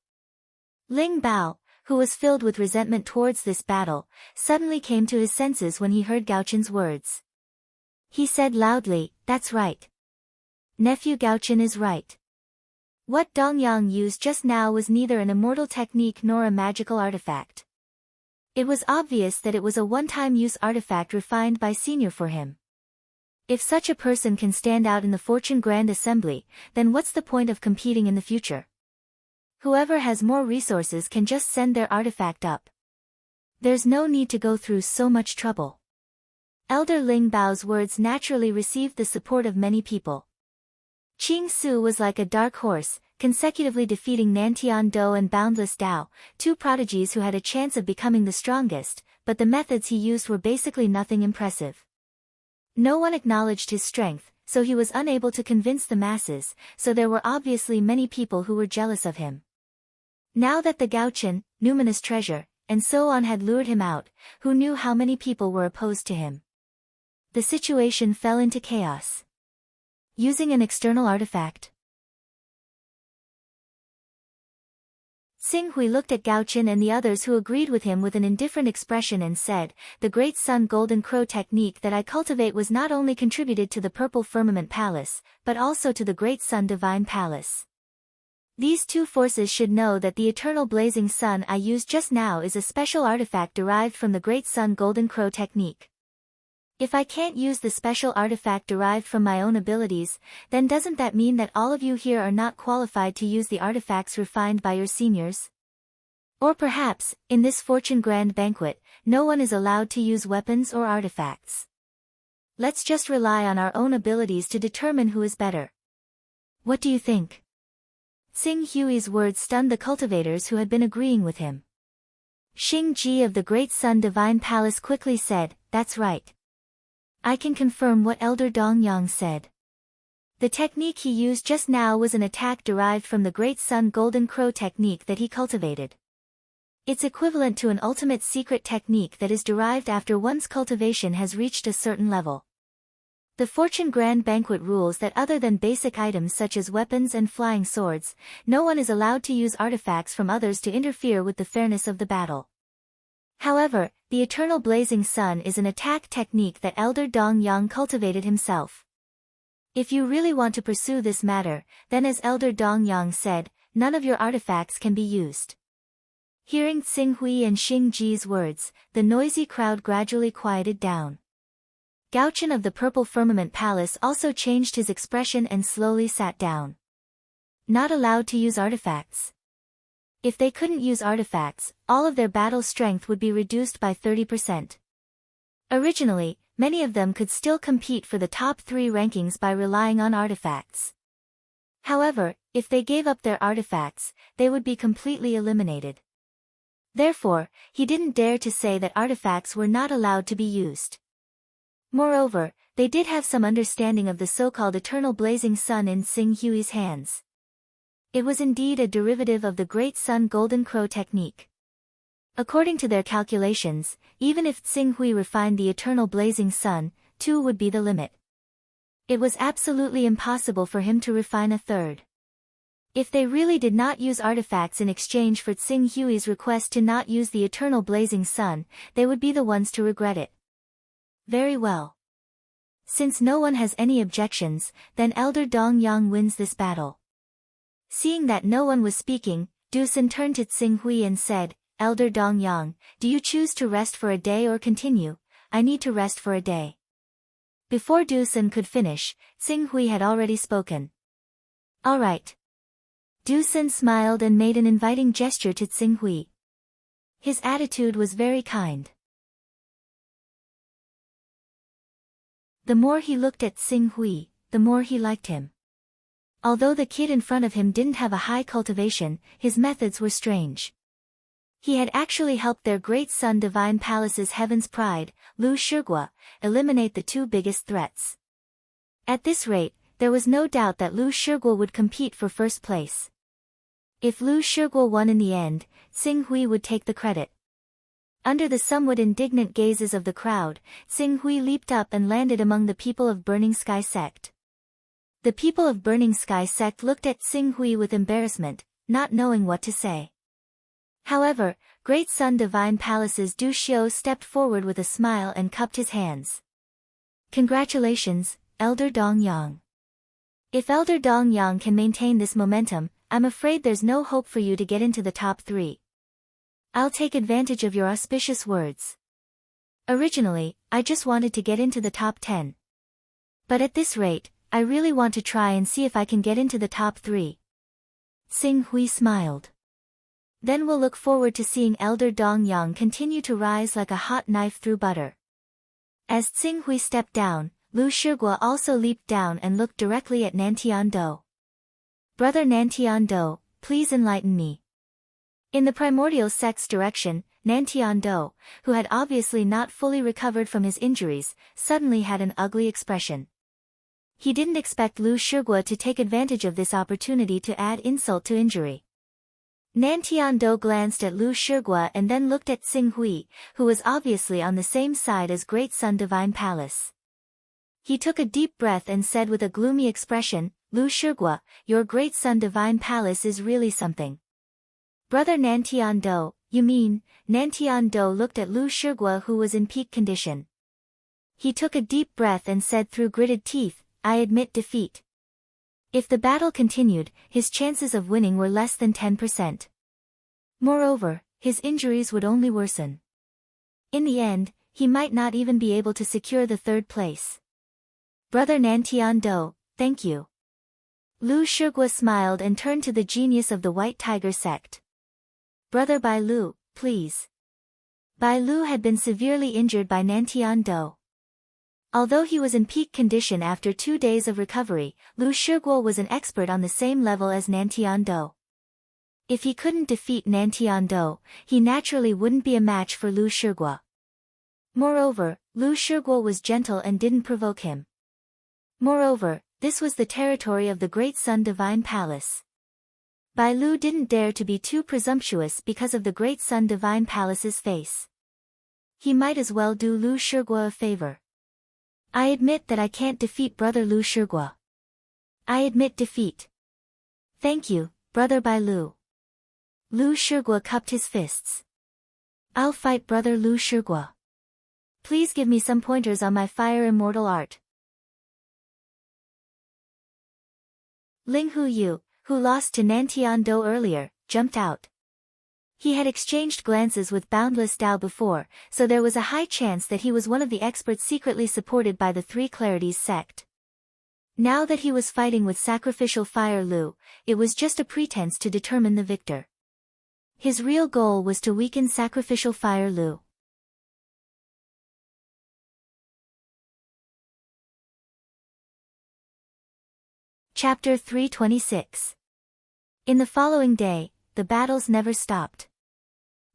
Ling Bao, who was filled with resentment towards this battle, suddenly came to his senses when he heard Gaochen's words. He said loudly, "That's right. Nephew Gaochen is right. What Dongyang used just now was neither an immortal technique nor a magical artifact. It was obvious that it was a one-time use artifact refined by Senior for him. If such a person can stand out in the Fortune Grand Assembly, then what's the point of competing in the future? Whoever has more resources can just send their artifact up. There's no need to go through so much trouble." Elder Ling Bao's words naturally received the support of many people. Qing Su was like a dark horse, consecutively defeating Nantian Do and Boundless Dao, two prodigies who had a chance of becoming the strongest, but the methods he used were basically nothing impressive. No one acknowledged his strength, so he was unable to convince the masses, so there were obviously many people who were jealous of him. Now that the Gaochen, numinous treasure, and so on had lured him out, who knew how many people were opposed to him? The situation fell into chaos. Using an external artifact. Xing Hui looked at Gaochen and the others who agreed with him with an indifferent expression and said, "The Great Sun Golden Crow technique that I cultivate was not only contributed to the Purple Firmament Palace, but also to the Great Sun Divine Palace. These two forces should know that the Eternal Blazing Sun I used just now is a special artifact derived from the Great Sun Golden Crow technique. If I can't use the special artifact derived from my own abilities, then doesn't that mean that all of you here are not qualified to use the artifacts refined by your seniors? Or perhaps, in this Fortune Grand Banquet, no one is allowed to use weapons or artifacts. Let's just rely on our own abilities to determine who is better. What do you think?" Xing Hui's words stunned the cultivators who had been agreeing with him. Xing Ji of the Great Sun Divine Palace quickly said, "That's right. I can confirm what Elder Dongyang said. The technique he used just now was an attack derived from the Great Sun Golden Crow technique that he cultivated. It's equivalent to an ultimate secret technique that is derived after one's cultivation has reached a certain level. The Fortune Grand Banquet rules that other than basic items such as weapons and flying swords, no one is allowed to use artifacts from others to interfere with the fairness of the battle. However, the Eternal Blazing Sun is an attack technique that Elder Dongyang cultivated himself. If you really want to pursue this matter, then as Elder Dongyang said, none of your artifacts can be used." Hearing Xing Hui and Xing Ji's words, the noisy crowd gradually quieted down. Gaochen of the Purple Firmament Palace also changed his expression and slowly sat down. Not allowed to use artifacts. If they couldn't use artifacts, all of their battle strength would be reduced by 30%. Originally, many of them could still compete for the top 3 rankings by relying on artifacts. However, if they gave up their artifacts, they would be completely eliminated. Therefore, he didn't dare to say that artifacts were not allowed to be used. Moreover, they did have some understanding of the so-called Eternal Blazing Sun in Xing Hui's hands. It was indeed a derivative of the Great Sun Golden Crow technique. According to their calculations, even if Xing Hui refined the Eternal Blazing Sun, 2 would be the limit. It was absolutely impossible for him to refine a third. If they really did not use artifacts in exchange for Xing Hui's request to not use the Eternal Blazing Sun, they would be the ones to regret it. Very well. Since no one has any objections, then Elder Dongyang wins this battle. Seeing that no one was speaking, Dusun turned to Xing Hui and said, "Elder Dongyang, do you choose to rest for a day or continue? I need to rest for a day." Before Dusun could finish, Xing Hui had already spoken. "All right." Dusun smiled and made an inviting gesture to Xing Hui. His attitude was very kind. The more he looked at Xing Hui, the more he liked him. Although the kid in front of him didn't have a high cultivation, his methods were strange. He had actually helped their great son Divine Palace's Heaven's Pride, Lu Shiguo, eliminate the two biggest threats. At this rate, there was no doubt that Lu Shiguo would compete for first place. If Lu Shiguo won in the end, Xing Hui would take the credit. Under the somewhat indignant gazes of the crowd, Xing Hui leaped up and landed among the people of Burning Sky Sect. The people of Burning Sky Sect looked at Xing Hui with embarrassment, not knowing what to say. However, Great Sun Divine Palace's Du Xiu stepped forward with a smile and cupped his hands. Congratulations, Elder Dong Yang. If Elder Dong Yang can maintain this momentum, I'm afraid there's no hope for you to get into the top 3. I'll take advantage of your auspicious words. Originally, I just wanted to get into the top 10. But at this rate, I really want to try and see if I can get into the top 3. Xing Hui smiled. Then we'll look forward to seeing Elder Dong Yang continue to rise like a hot knife through butter. As Xing Hui stepped down, Lu Shiguo also leaped down and looked directly at Nantian Do. Brother Nantian Do, please enlighten me. In the Primordial sect's direction, Nantian Do, who had obviously not fully recovered from his injuries, suddenly had an ugly expression. He didn't expect Lu Shiguo to take advantage of this opportunity to add insult to injury. Nantian Do glanced at Lu Shiguo and then looked at Xing Hui, who was obviously on the same side as Great Sun Divine Palace. He took a deep breath and said with a gloomy expression, Lu Shiguo, your Great Sun Divine Palace is really something. Brother Nantian Do, you mean? Nantian Do looked at Lu Shiguo, who was in peak condition. He took a deep breath and said through gritted teeth, I admit defeat. If the battle continued, his chances of winning were less than 10%. Moreover, his injuries would only worsen. In the end, he might not even be able to secure the 3rd place. Brother Nantian Do, thank you. Lu Shiguo smiled and turned to the genius of the White Tiger sect. Brother Bai Lu, please. Bai Lu had been severely injured by Nantian Do. Although he was in peak condition after 2 days of recovery, Lu Shiguo was an expert on the same level as Nantian Do. If he couldn't defeat Nantian Do, he naturally wouldn't be a match for Lu Shiguo. Moreover, Lu Shiguo was gentle and didn't provoke him. Moreover, this was the territory of the Great Sun Divine Palace. Bai Lu didn't dare to be too presumptuous because of the Great Sun Divine Palace's face. He might as well do Lu Shiguo a favor. I admit that I can't defeat Brother Lu Shiguo. I admit defeat. Thank you, Brother Bai Lu. Lu Shiguo cupped his fists. I'll fight Brother Lu Shiguo. Please give me some pointers on my fire immortal art. Ling Hu Yu, who lost to Nantian Do earlier, jumped out. He had exchanged glances with Boundless Dao before, so there was a high chance that he was one of the experts secretly supported by the Three Clarities sect. Now that he was fighting with Sacrificial Fire Lu, it was just a pretense to determine the victor. His real goal was to weaken Sacrificial Fire Lu. Chapter 326. In the following day, the battles never stopped.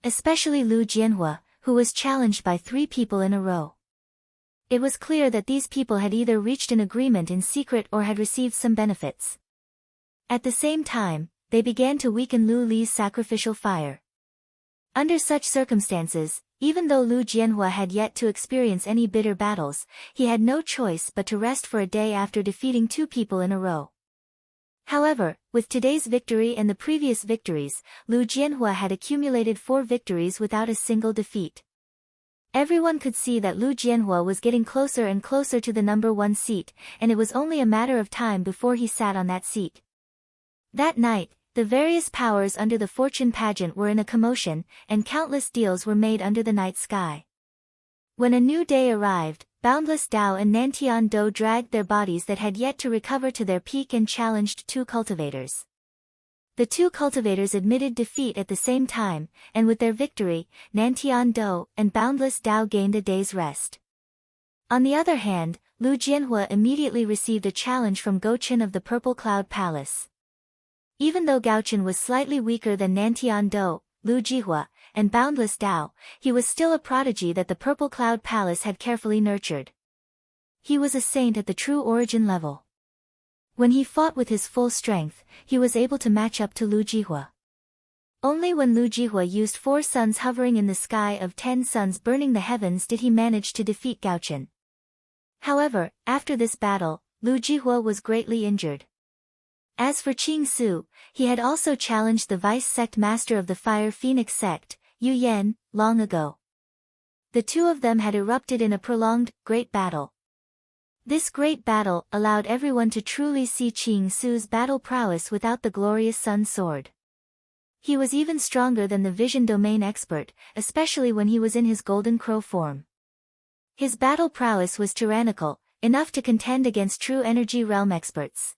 Especially Lu Jianhua, who was challenged by 3 people in a row. It was clear that these people had either reached an agreement in secret or had received some benefits. At the same time, they began to weaken Lu Li's sacrificial fire. Under such circumstances, even though Lu Jianhua had yet to experience any bitter battles, he had no choice but to rest for a day after defeating 2 people in a row. However, with today's victory and the previous victories, Lu Jianhua had accumulated 4 victories without a single defeat. Everyone could see that Lu Jianhua was getting closer and closer to the number 1 seat, and it was only a matter of time before he sat on that seat. That night, the various powers under the fortune pageant were in a commotion, and countless deals were made under the night sky. When a new day arrived, Boundless Dao and Nantian Do dragged their bodies that had yet to recover to their peak and challenged 2 cultivators. The 2 cultivators admitted defeat at the same time, and with their victory, Nantian Do and Boundless Dao gained a day's rest. On the other hand, Lu Jianhua immediately received a challenge from Gouchen of the Purple Cloud Palace. Even though Gouchen was slightly weaker than Nantian Do, Lu Jihua, and boundless Tao, he was still a prodigy that the Purple Cloud Palace had carefully nurtured. He was a saint at the true origin level. When he fought with his full strength, he was able to match up to Lu Jihua. Only when Lu Jihua used 4 suns hovering in the sky of 10 suns burning the heavens did he manage to defeat Gao Chen. However, after this battle, Lu Jihua was greatly injured. As for Qing Su, he had also challenged the vice sect master of the Fire Phoenix sect, Yu Yan, long ago. The two of them had erupted in a prolonged, great battle. This great battle allowed everyone to truly see Qing Su's battle prowess without the glorious sun sword. He was even stronger than the vision domain expert, especially when he was in his golden crow form. His battle prowess was tyrannical, enough to contend against true energy realm experts.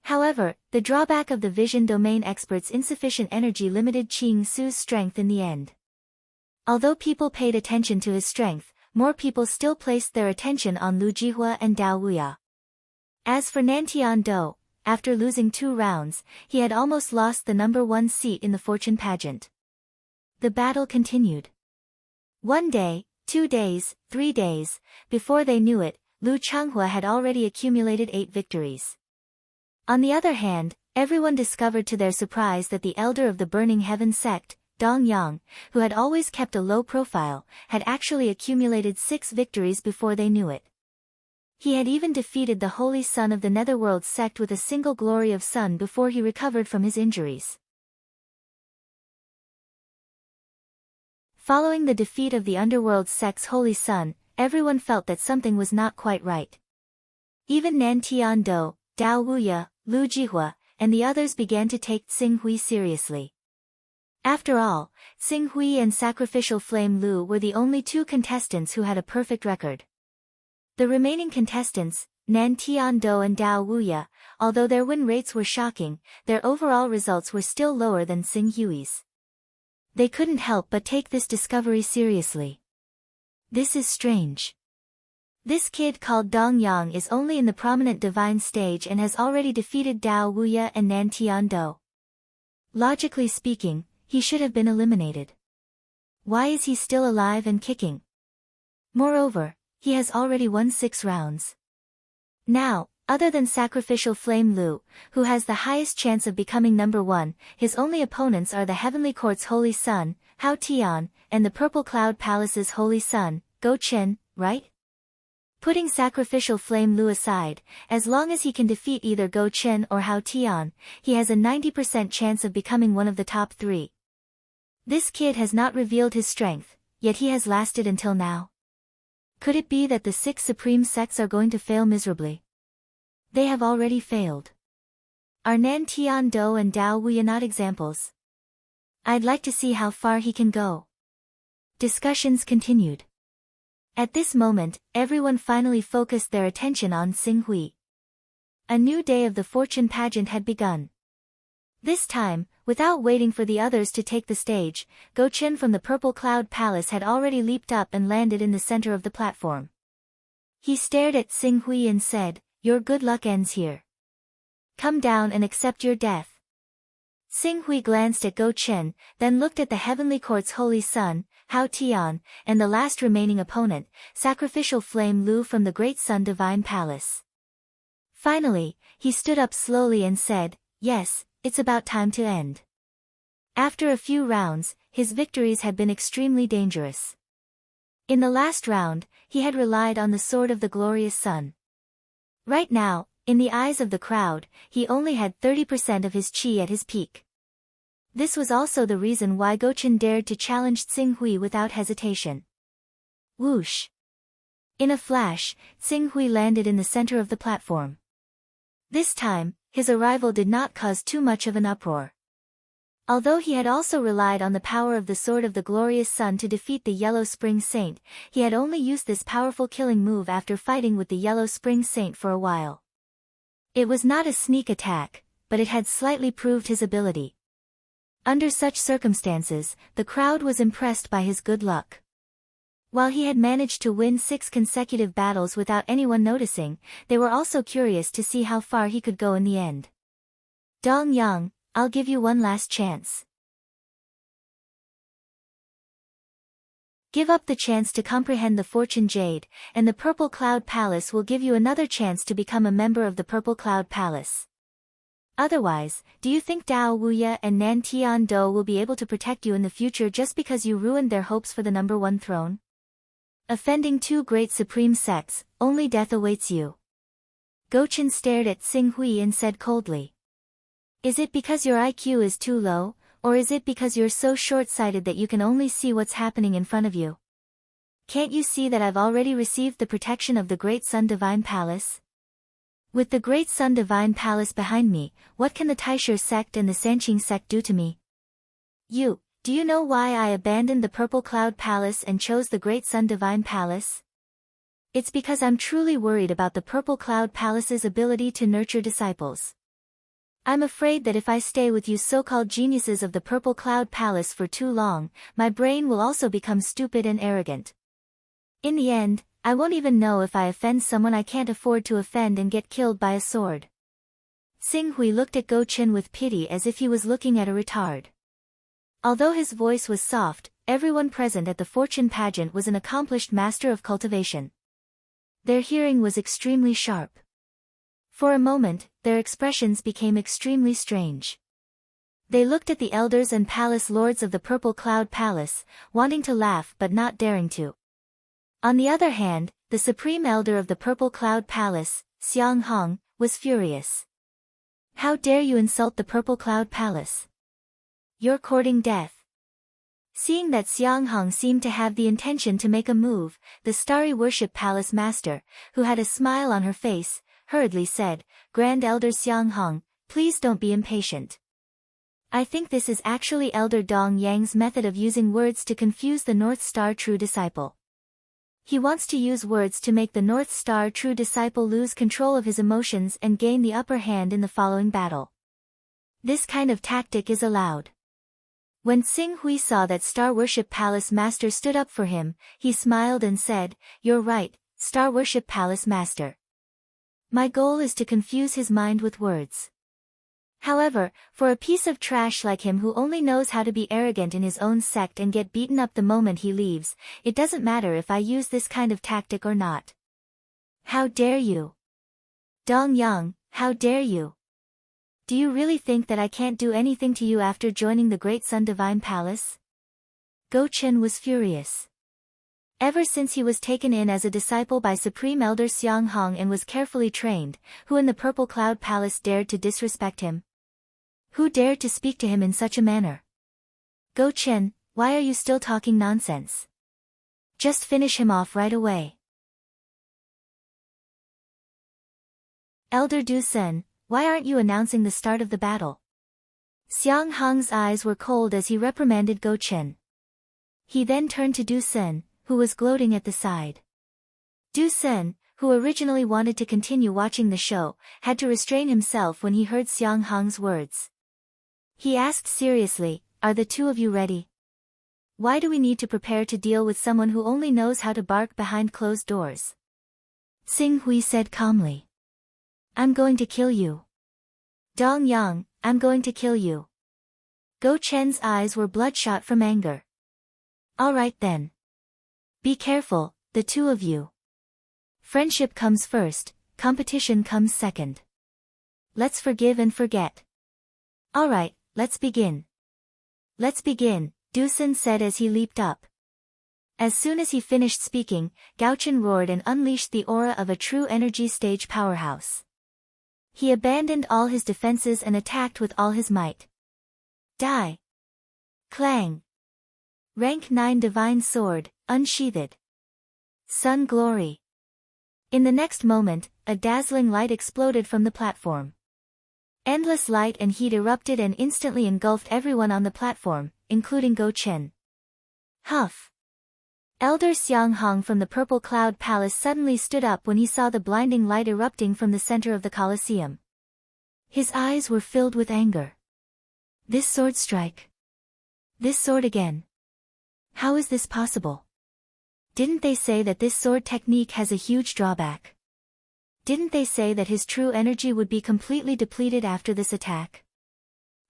However, the drawback of the vision domain expert's insufficient energy limited Qing Su's strength in the end. Although people paid attention to his strength, more people still placed their attention on Lu Jihua and Dao Wuya. As for Nantian Do, after losing 2 rounds, he had almost lost the number 1 seat in the fortune pageant. The battle continued. 1 day, 2 days, 3 days, before they knew it, Lu Changhua had already accumulated 8 victories. On the other hand, everyone discovered to their surprise that the elder of the Burning Heaven sect, Dong Yang, who had always kept a low profile, had actually accumulated 6 victories before they knew it. He had even defeated the Holy Son of the Netherworld sect with a single glory of sun before he recovered from his injuries. Following the defeat of the Underworld sect's Holy Son, everyone felt that something was not quite right. Even Nan Tiando, Dao Wuya, Lu Jihua, and the others began to take Xing Hui seriously. After all, Xing Hui and Sacrificial Flame Lu were the only 2 contestants who had a perfect record. The remaining contestants, Nan Tiando and Dao Wuya, although their win rates were shocking, their overall results were still lower than Xing Hui's. They couldn't help but take this discovery seriously. This is strange. This kid called Dong Yang is only in the prominent divine stage and has already defeated Dao Wuya and Nan Tiando. Logically speaking, he should have been eliminated. Why is he still alive and kicking? Moreover, he has already won 6 rounds. Now, other than Sacrificial Flame Lu, who has the highest chance of becoming number 1, his only opponents are the Heavenly Court's Holy Sun, Hao Tian, and the Purple Cloud Palace's Holy Sun, Go Chen, right? Putting Sacrificial Flame Lu aside, as long as he can defeat either Go Chen or Hao Tian, he has a 90% chance of becoming one of the top 3. This kid has not revealed his strength, yet he has lasted until now. Could it be that the 6 supreme sects are going to fail miserably? They have already failed. Are Nan Tiando and Dao Wuya not examples? I'd like to see how far he can go. Discussions continued. At this moment, everyone finally focused their attention on Xing Hui. A new day of the fortune pageant had begun. This time, without waiting for the others to take the stage, Go Chen from the Purple Cloud Palace had already leaped up and landed in the center of the platform. He stared at Xing Hui and said, "Your good luck ends here. Come down and accept your death." Xing Hui glanced at Go Chen, then looked at the Heavenly Court's Holy Sun, Hao Tian, and the last remaining opponent, Sacrificial Flame Lu from the Great Sun Divine Palace. Finally, he stood up slowly and said, "Yes, it's about time to end." After a few rounds, his victories had been extremely dangerous. In the last round, he had relied on the Sword of the Glorious Sun. Right now, in the eyes of the crowd, he only had 30% of his chi at his peak. This was also the reason why Go Chen dared to challenge Xing Hui without hesitation. Whoosh! In a flash, Xing Hui landed in the center of the platform. This time, his arrival did not cause too much of an uproar. Although he had also relied on the power of the Sword of the Glorious Sun to defeat the Yellow Spring Saint, he had only used this powerful killing move after fighting with the Yellow Spring Saint for a while. It was not a sneak attack, but it had slightly proved his ability. Under such circumstances, the crowd was impressed by his good luck. While he had managed to win 6 consecutive battles without anyone noticing, they were also curious to see how far he could go in the end. "Dong Yang, I'll give you one last chance." Give up the chance to comprehend the Fortune Jade, and the Purple Cloud Palace will give you another chance to become a member of the Purple Cloud Palace. Otherwise, do you think Dao Wuya and Nan Tian-do will be able to protect you in the future just because you ruined their hopes for the #1 throne? Offending two great supreme sects, only death awaits you. Go Chen stared at Xing Hui and said coldly. Is it because your IQ is too low, or is it because you're so short-sighted that you can only see what's happening in front of you? Can't you see that I've already received the protection of the Great Sun Divine Palace? With the Great Sun Divine Palace behind me, what can the Taisher sect and the Sanqing sect do to me? Do you know why I abandoned the Purple Cloud Palace and chose the Great Sun Divine Palace? It's because I'm truly worried about the Purple Cloud Palace's ability to nurture disciples. I'm afraid that if I stay with you so-called geniuses of the Purple Cloud Palace for too long, my brain will also become stupid and arrogant. In the end, I won't even know if I offend someone I can't afford to offend and get killed by a sword. Xing Hui looked at Go Chen with pity as if he was looking at a retard. Although his voice was soft, everyone present at the fortune pageant was an accomplished master of cultivation. Their hearing was extremely sharp. For a moment, their expressions became extremely strange. They looked at the elders and palace lords of the Purple Cloud Palace, wanting to laugh but not daring to. On the other hand, the supreme elder of the Purple Cloud Palace, Xiang Hong, was furious. How dare you insult the Purple Cloud Palace? You're courting death. Seeing that Xiang Hong seemed to have the intention to make a move, the Starry Worship Palace Master, who had a smile on her face, hurriedly said, Grand Elder Xiang Hong, please don't be impatient. I think this is actually Elder Dong Yang's method of using words to confuse the North Star True Disciple. He wants to use words to make the North Star True Disciple lose control of his emotions and gain the upper hand in the following battle. This kind of tactic is allowed. When Xing Hui saw that Star Worship Palace Master stood up for him, he smiled and said, You're right, Star Worship Palace Master. My goal is to confuse his mind with words. However, for a piece of trash like him who only knows how to be arrogant in his own sect and get beaten up the moment he leaves, it doesn't matter if I use this kind of tactic or not. How dare you? Dong Yang, how dare you? Do you really think that I can't do anything to you after joining the Great Sun Divine Palace? Go Chen was furious. Ever since he was taken in as a disciple by Supreme Elder Xiang Hong and was carefully trained, who in the Purple Cloud Palace dared to disrespect him? Who dared to speak to him in such a manner? Go Chen, why are you still talking nonsense? Just finish him off right away. Elder Du Sen, why aren't you announcing the start of the battle? Xiang Hong's eyes were cold as he reprimanded Go Chen. He then turned to Du Sen, who was gloating at the side. Du Sen, who originally wanted to continue watching the show, had to restrain himself when he heard Xiang Hong's words. He asked seriously, Are the two of you ready? Why do we need to prepare to deal with someone who only knows how to bark behind closed doors? Xing Hui said calmly. I'm going to kill you. Dong Yang, I'm going to kill you. Go Chen's eyes were bloodshot from anger. All right then. Be careful, the two of you. Friendship comes first, competition comes second. Let's forgive and forget. All right, let's begin. Let's begin, Du Sen said as he leaped up. As soon as he finished speaking, Gao Chen roared and unleashed the aura of a true energy stage powerhouse. He abandoned all his defenses and attacked with all his might. Die! Clang! Rank 9 Divine Sword, unsheathed. Sun Glory. In the next moment, a dazzling light exploded from the platform. Endless light and heat erupted and instantly engulfed everyone on the platform, including Go Chen. Huff! Elder Xiang Hong from the Purple Cloud Palace suddenly stood up when he saw the blinding light erupting from the center of the Colosseum. His eyes were filled with anger. This sword strike. This sword again. How is this possible? Didn't they say that this sword technique has a huge drawback? Didn't they say that his true energy would be completely depleted after this attack?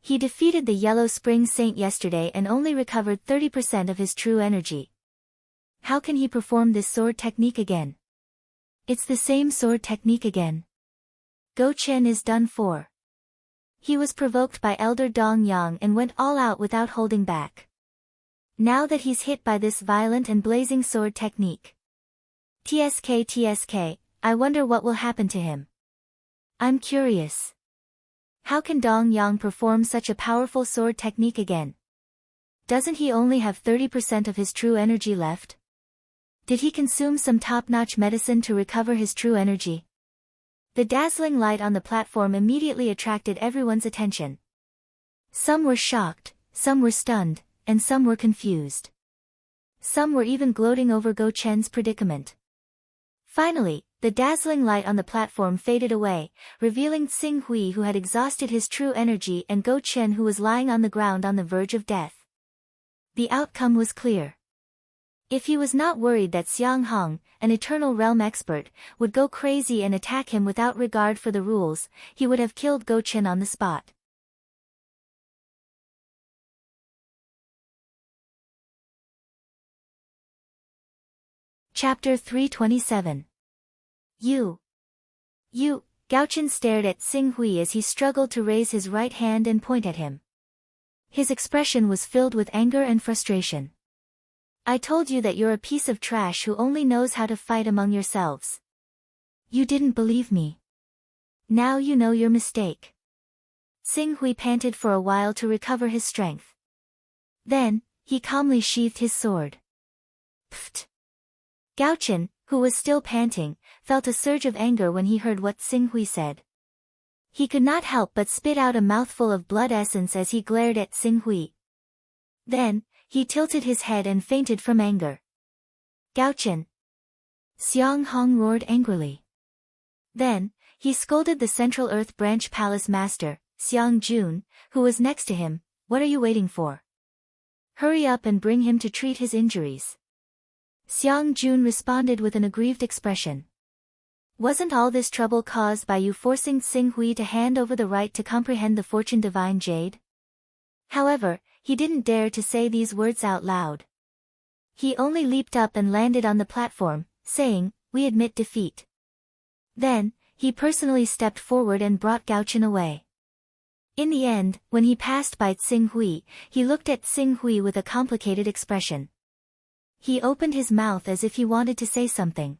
He defeated the Yellow Spring Saint yesterday and only recovered 30% of his true energy. How can he perform this sword technique again? It's the same sword technique again. Go Chen is done for. He was provoked by Elder Dong Yang and went all out without holding back. Now that he's hit by this violent and blazing sword technique. TSK, I wonder what will happen to him. I'm curious. How can Dong Yang perform such a powerful sword technique again? Doesn't he only have 30% of his true energy left? Did he consume some top-notch medicine to recover his true energy? The dazzling light on the platform immediately attracted everyone's attention. Some were shocked, some were stunned, and some were confused. Some were even gloating over Go Chen's predicament. Finally, the dazzling light on the platform faded away, revealing Xing Hui, who had exhausted his true energy, and Go Chen, who was lying on the ground on the verge of death. The outcome was clear. If he was not worried that Xiang Hong, an Eternal Realm expert, would go crazy and attack him without regard for the rules, he would have killed Go Chen on the spot. Chapter 327. You. Gao Chen stared at Xing Hui as he struggled to raise his right hand and point at him. His expression was filled with anger and frustration. I told you that you're a piece of trash who only knows how to fight among yourselves. You didn't believe me. Now you know your mistake. Xing Hui panted for a while to recover his strength. Then, he calmly sheathed his sword. Pfft. Gao Chen, who was still panting, felt a surge of anger when he heard what Xing Hui said. He could not help but spit out a mouthful of blood essence as he glared at Xing Hui. Then, he tilted his head and fainted from anger. Gao Chen. Xiang Hong roared angrily. Then, he scolded the Central Earth Branch Palace Master, Xiang Jun, who was next to him. What are you waiting for? Hurry up and bring him to treat his injuries. Xiang Jun responded with an aggrieved expression. Wasn't all this trouble caused by you forcing Xing Hui to hand over the right to comprehend the Fortune Divine Jade? However, he didn't dare to say these words out loud. He only leaped up and landed on the platform, saying, "We admit defeat." Then, he personally stepped forward and brought Gao Chen away. In the end, when he passed by Xing Hui, he looked at Xing Hui with a complicated expression. He opened his mouth as if he wanted to say something.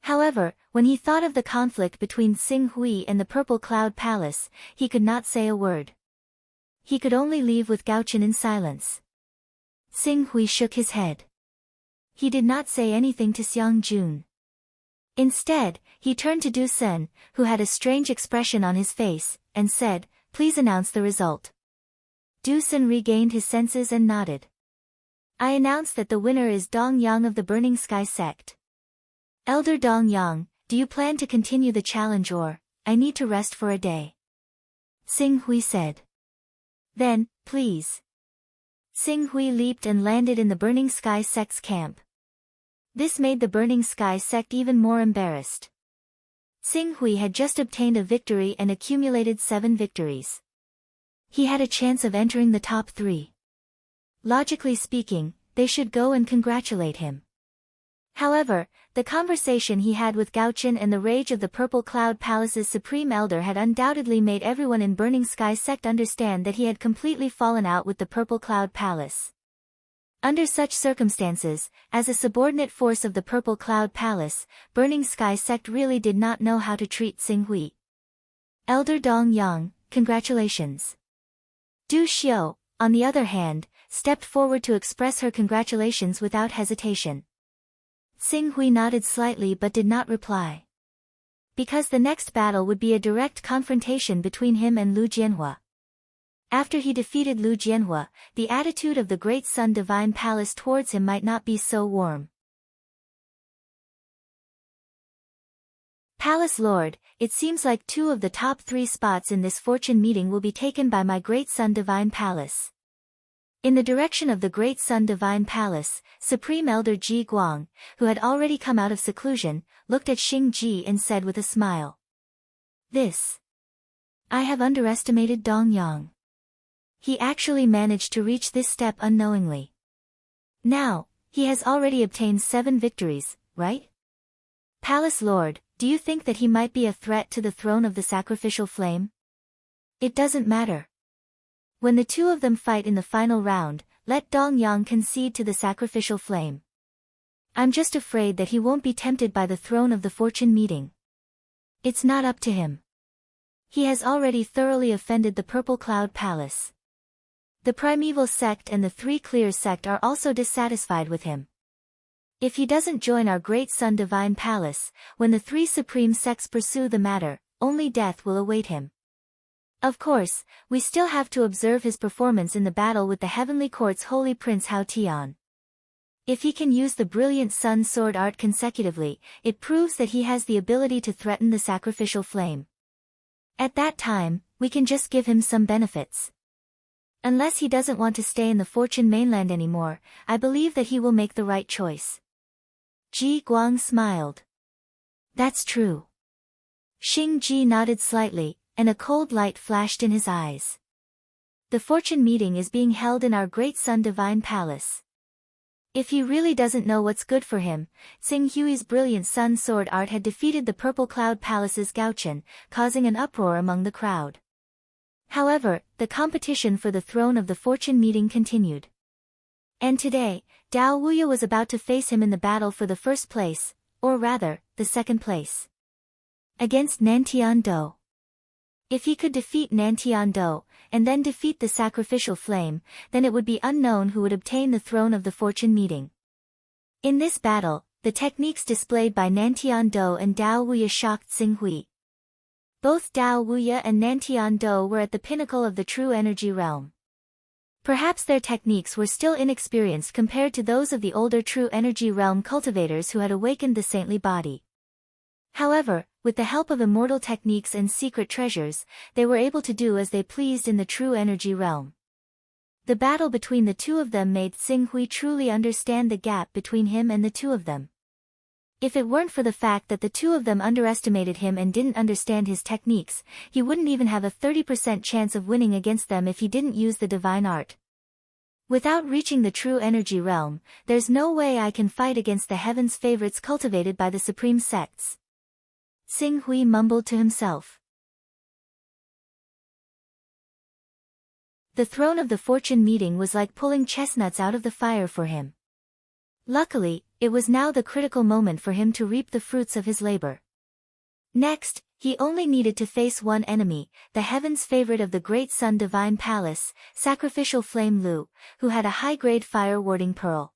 However, when he thought of the conflict between Xing Hui and the Purple Cloud Palace, he could not say a word. He could only leave with Gao Chen in silence. Xing Hui shook his head. He did not say anything to Xiang Jun. Instead, he turned to Du Sen, who had a strange expression on his face, and said, "Please announce the result." Du Sen regained his senses and nodded. I announce that the winner is Dong Yang of the Burning Sky sect. Elder Dong Yang, do you plan to continue the challenge or, I need to rest for a day? Xing Hui said. Then, please. Xing Hui leaped and landed in the Burning Sky sect's camp. This made the Burning Sky sect even more embarrassed. Xing Hui had just obtained a victory and accumulated 7 victories. He had a chance of entering the top 3. Logically speaking, they should go and congratulate him. However, the conversation he had with Gao Chen and the rage of the Purple Cloud Palace's Supreme Elder had undoubtedly made everyone in Burning Sky sect understand that he had completely fallen out with the Purple Cloud Palace. Under such circumstances, as a subordinate force of the Purple Cloud Palace, Burning Sky sect really did not know how to treat Xing Hui. Elder Dong Yang, congratulations. Du Xiu, on the other hand, stepped forward to express her congratulations without hesitation. Xing Hui nodded slightly but did not reply. Because the next battle would be a direct confrontation between him and Lu Jianhua. After he defeated Lu Jianhua, the attitude of the Great Sun Divine Palace towards him might not be so warm. Palace Lord, it seems like 2 of the top 3 spots in this fortune meeting will be taken by my Great Sun Divine Palace. In the direction of the Great Sun Divine Palace, Supreme Elder Ji Guang, who had already come out of seclusion, looked at Xing Ji and said with a smile. I have underestimated Dong Yang. He actually managed to reach this step unknowingly. Now, He has already obtained 7 victories, right? Palace Lord, do you think that he might be a threat to the throne of the sacrificial flame? It doesn't matter. When the two of them fight in the final round, let Dong Yang concede to the sacrificial flame. I'm just afraid that he won't be tempted by the throne of the fortune meeting. It's not up to him. He has already thoroughly offended the Purple Cloud Palace. The Primeval Sect and the Three Clears Sect are also dissatisfied with him. If he doesn't join our Great Sun Divine Palace, when the 3 supreme sects pursue the matter, only death will await him. Of course, we still have to observe his performance in the battle with the Heavenly Court's Holy Prince Hao Tian. If he can use the brilliant sun sword art consecutively, it proves that he has the ability to threaten the sacrificial flame. At that time, we can just give him some benefits. Unless he doesn't want to stay in the Fortune Mainland anymore, I believe that he will make the right choice. Ji Guang smiled. That's true. Xing Ji nodded slightly, and a cold light flashed in his eyes. The fortune meeting is being held in our Great Sun Divine Palace. If he really doesn't know what's good for him, Xing Hui's brilliant sun sword art had defeated the Purple Cloud Palace's Gao Chen, causing an uproar among the crowd. However, the competition for the throne of the fortune meeting continued. And today, Dao Wuya was about to face him in the battle for the first place, or rather, the second place. Against Nantian Do. If he could defeat Nantian Do, and then defeat the sacrificial flame, then it would be unknown who would obtain the throne of the fortune meeting. In this battle, the techniques displayed by Nantian Do and Dao Wuya shocked Xing Hui. Both Dao Wuya and Nantian Do were at the pinnacle of the true energy realm. Perhaps their techniques were still inexperienced compared to those of the older true energy realm cultivators who had awakened the saintly body. However, with the help of immortal techniques and secret treasures, they were able to do as they pleased in the true energy realm. The battle between the two of them made Xing Hui truly understand the gap between him and the two of them. If it weren't for the fact that the two of them underestimated him and didn't understand his techniques, he wouldn't even have a 30% chance of winning against them if he didn't use the divine art. Without reaching the true energy realm, there's no way I can fight against the heavens' favorites cultivated by the supreme sects. Xing Hui mumbled to himself. The throne of the fortune meeting was like pulling chestnuts out of the fire for him. Luckily, it was now the critical moment for him to reap the fruits of his labor. Next, he only needed to face one enemy, the heaven's favorite of the Great Sun Divine Palace, Sacrificial Flame Lu, who had a high-grade fire-warding pearl.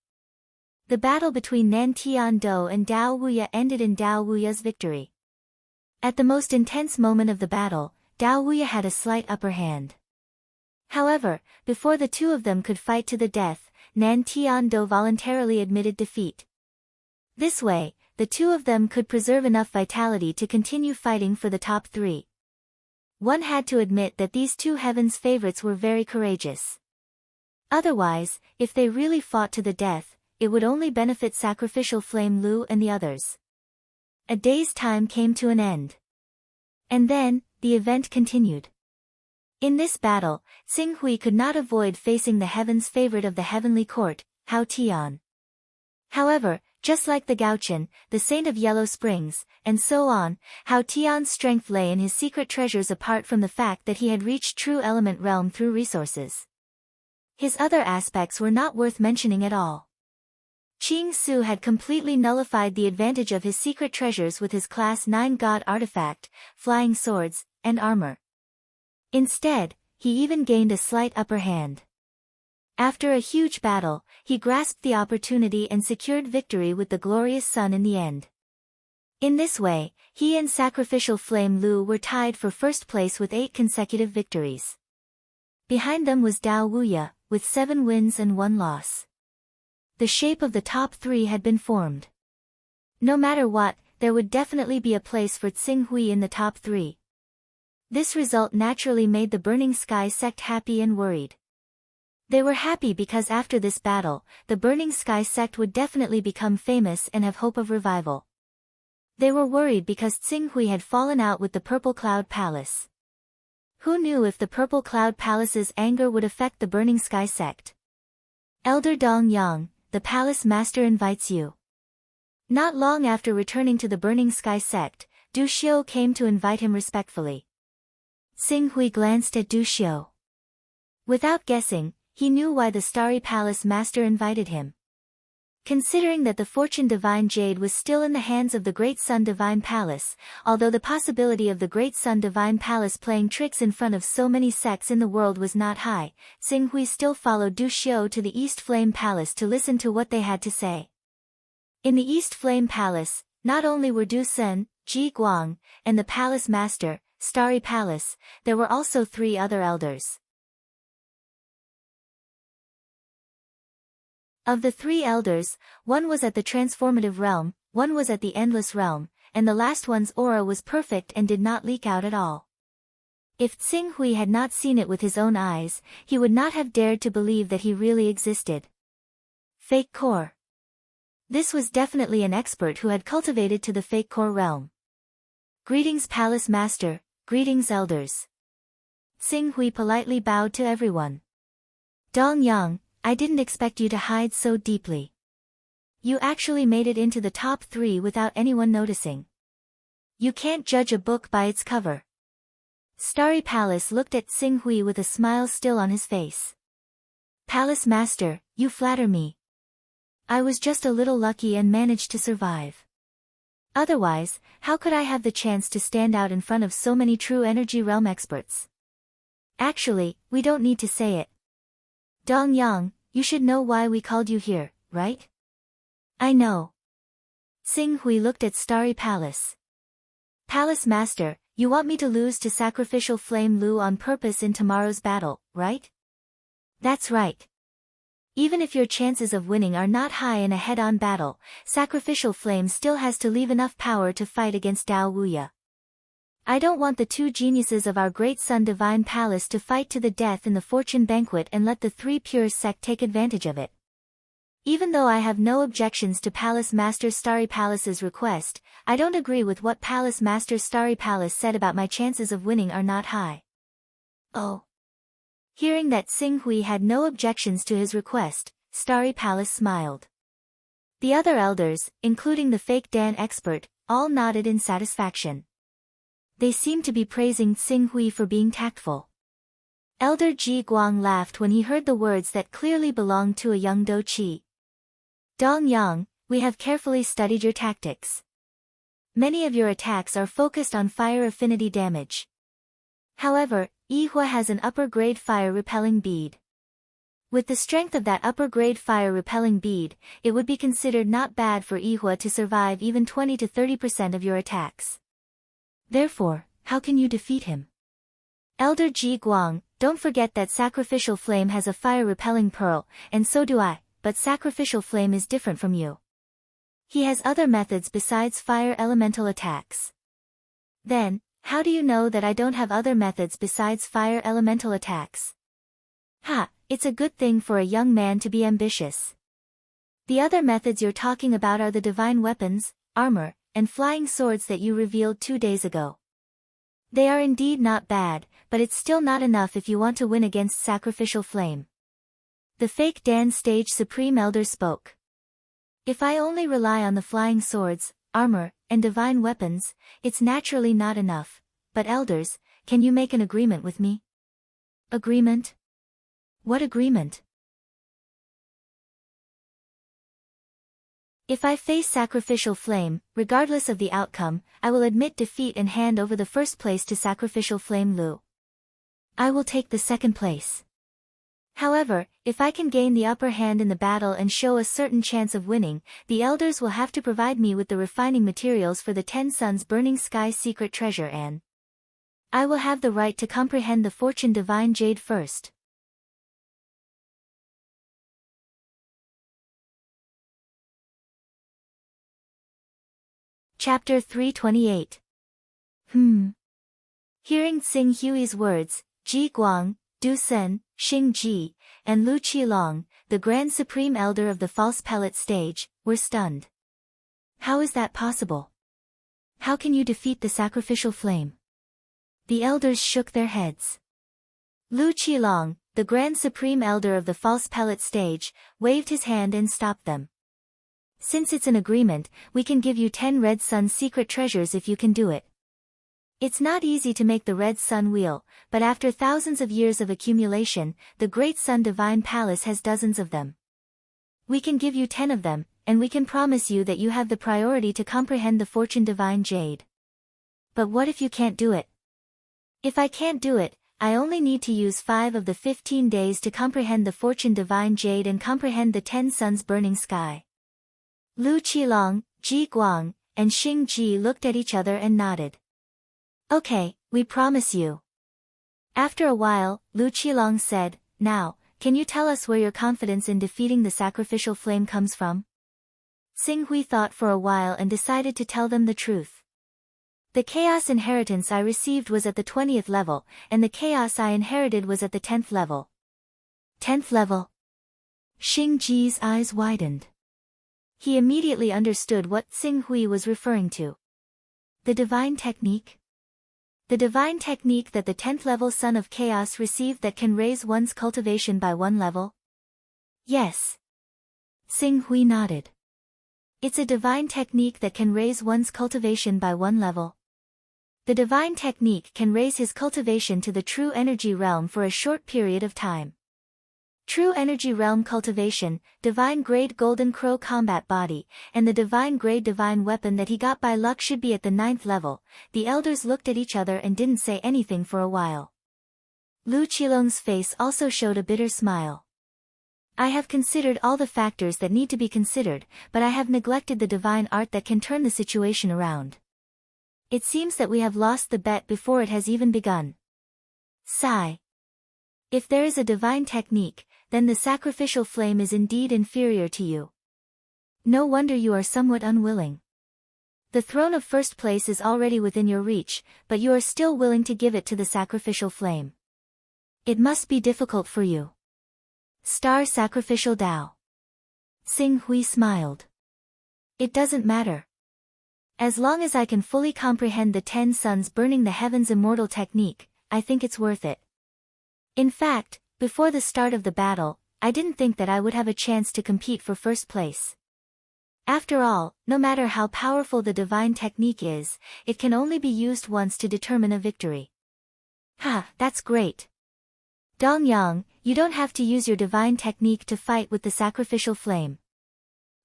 The battle between Nantian Do and Dao Wuya ended in Dao Wuya's victory. At the most intense moment of the battle, Dao Wuya had a slight upper hand. However, before the two of them could fight to the death, Nantian Do voluntarily admitted defeat. This way, the two of them could preserve enough vitality to continue fighting for the top 3. One had to admit that these two heavens' favorites were very courageous. Otherwise, if they really fought to the death, it would only benefit Sacrificial Flame Lu and the others. A day's time came to an end. And then, the event continued. In this battle, Xing Hui could not avoid facing the heaven's favorite of the heavenly court, Hao Tian. However, just like the Gao Chen, the Saint of Yellow Springs, and so on, Hao Tian's strength lay in his secret treasures apart from the fact that he had reached true element realm through resources. His other aspects were not worth mentioning at all. Qing Su had completely nullified the advantage of his secret treasures with his Class 9 God artifact, flying swords, and armor. Instead, he even gained a slight upper hand. After a huge battle, he grasped the opportunity and secured victory with the glorious sun in the end. In this way, he and Sacrificial Flame Lu were tied for first place with 8 consecutive victories. Behind them was Dao Wuya, with 7 wins and 1 loss. The shape of the top 3 had been formed. No matter what, there would definitely be a place for Xing Hui in the top 3. This result naturally made the Burning Sky sect happy and worried. They were happy because after this battle, the Burning Sky sect would definitely become famous and have hope of revival. They were worried because Xing Hui had fallen out with the Purple Cloud Palace. Who knew if the Purple Cloud Palace's anger would affect the Burning Sky sect? Elder Dong Yang, the palace master invites you. Not long after returning to the Burning Sky sect, Du Xiu came to invite him respectfully. Xing Hui glanced at Du Xiu. Without guessing, he knew why the Starry Palace master invited him. Considering that the Fortune Divine Jade was still in the hands of the Great Sun Divine Palace, although the possibility of the Great Sun Divine Palace playing tricks in front of so many sects in the world was not high, Xing Hui still followed Du Xiu to the East Flame Palace to listen to what they had to say. In the East Flame Palace, not only were Du Sen, Ji Guang, and the Palace Master, Starry Palace, there were also 3 other elders. Of the 3 elders, one was at the transformative realm, one was at the endless realm, and the last one's aura was perfect and did not leak out at all. If Xing Hui had not seen it with his own eyes, he would not have dared to believe that he really existed. Fake core. This was definitely an expert who had cultivated to the fake core realm. Greetings Palace Master, greetings elders. Xing Hui politely bowed to everyone. Dong Yang, I didn't expect you to hide so deeply. You actually made it into the top 3 without anyone noticing. You can't judge a book by its cover. Starry Palace looked at Xing Hui with a smile still on his face. Palace Master, you flatter me. I was just a little lucky and managed to survive. Otherwise, how could I have the chance to stand out in front of so many true energy realm experts? Actually, we don't need to say it. Dong Yang, you should know why we called you here, right? I know. Xing Hui looked at Starry Palace. Palace Master, you want me to lose to Sacrificial Flame Lu on purpose in tomorrow's battle, right? That's right. Even if your chances of winning are not high in a head-on battle, Sacrificial Flame still has to leave enough power to fight against Dao Wuya. I don't want the 2 geniuses of our Great Sun Divine Palace to fight to the death in the Fortune Banquet and let the 3 Pure sect take advantage of it. Even though I have no objections to Palace Master Starry Palace's request, I don't agree with what Palace Master Starry Palace said about my chances of winning are not high. Oh. Hearing that Xing Hui had no objections to his request, Starry Palace smiled. The other elders, including the fake Dan expert, all nodded in satisfaction. They seemed to be praising Xing Hui for being tactful. Elder Ji Guang laughed when he heard the words that clearly belonged to a young Do Qi. Dong Yang, we have carefully studied your tactics. Many of your attacks are focused on fire affinity damage. However, Yihua has an upper-grade fire-repelling bead. With the strength of that upper-grade fire-repelling bead, it would be considered not bad for Yihua to survive even 20 to 30% of your attacks. Therefore, how can you defeat him? Elder Ji Guang, don't forget that Sacrificial Flame has a fire-repelling pearl, and so do I, but Sacrificial Flame is different from you. He has other methods besides fire elemental attacks. Then, how do you know that I don't have other methods besides fire elemental attacks? Ha, it's a good thing for a young man to be ambitious. The other methods you're talking about are the divine weapons, armor, and flying swords that you revealed 2 days ago. They are indeed not bad, but it's still not enough if you want to win against Sacrificial Flame. The fake Dan Stage Supreme Elder spoke. If I only rely on the flying swords, armor, and divine weapons, it's naturally not enough, but elders, can you make an agreement with me? Agreement? What agreement? If I face Sacrificial Flame, regardless of the outcome, I will admit defeat and hand over the first place to Sacrificial Flame Lu. I will take the second place. However, if I can gain the upper hand in the battle and show a certain chance of winning, the elders will have to provide me with the refining materials for the 10 Suns Burning Sky secret treasure and I will have the right to comprehend the Fortune Divine Jade first. Chapter 328. Hearing Xing Hui's words, Ji Guang, Du Sen, Xing Ji, and Lu Qilong, the Grand Supreme Elder of the False Pellet Stage, were stunned. How is that possible? How can you defeat the Sacrificial Flame? The elders shook their heads. Lu Qilong, the Grand Supreme Elder of the False Pellet stage, waved his hand and stopped them. Since it's an agreement, we can give you 10 Red Sun secret treasures if you can do it. It's not easy to make the Red Sun wheel, but after thousands of years of accumulation, the Great Sun Divine Palace has dozens of them. We can give you 10 of them, and we can promise you that you have the priority to comprehend the Fortune Divine Jade. But what if you can't do it? If I can't do it, I only need to use 5 of the 15 days to comprehend the Fortune Divine Jade and comprehend the 10 suns burning sky. Lu Qilong, Ji Guang, and Xing Ji looked at each other and nodded. Okay, we promise you. After a while, Lu Qilong said, Now, can you tell us where your confidence in defeating the sacrificial flame comes from? Xing Hui thought for a while and decided to tell them the truth. The chaos inheritance I received was at the 20th level, and the chaos I inherited was at the 10th level. 10th level? Xing Ji's eyes widened. He immediately understood what Xing Hui was referring to. The divine technique? The divine technique that the 10th level Son of Chaos received that can raise one's cultivation by 1 level? Yes. Xing Hui nodded. It's a divine technique that can raise one's cultivation by 1 level. The divine technique can raise his cultivation to the true energy realm for a short period of time. True energy realm cultivation, divine grade golden crow combat body, and the divine grade divine weapon that he got by luck should be at the 9th level. The elders looked at each other and didn't say anything for a while. Lu Qilong's face also showed a bitter smile. I have considered all the factors that need to be considered, but I have neglected the divine art that can turn the situation around. It seems that we have lost the bet before it has even begun. Sigh. If there is a divine technique, then the sacrificial flame is indeed inferior to you. No wonder you are somewhat unwilling. The throne of first place is already within your reach, but you are still willing to give it to the sacrificial flame. It must be difficult for you. Star Sacrificial Tao. Xing Hui smiled. It doesn't matter. As long as I can fully comprehend the 10 suns burning the heavens immortal technique, I think it's worth it. In fact, before the start of the battle, I didn't think that I would have a chance to compete for first place. After all, no matter how powerful the divine technique is, it can only be used once to determine a victory. Ha, that's great. Dongyang, you don't have to use your divine technique to fight with the sacrificial flame.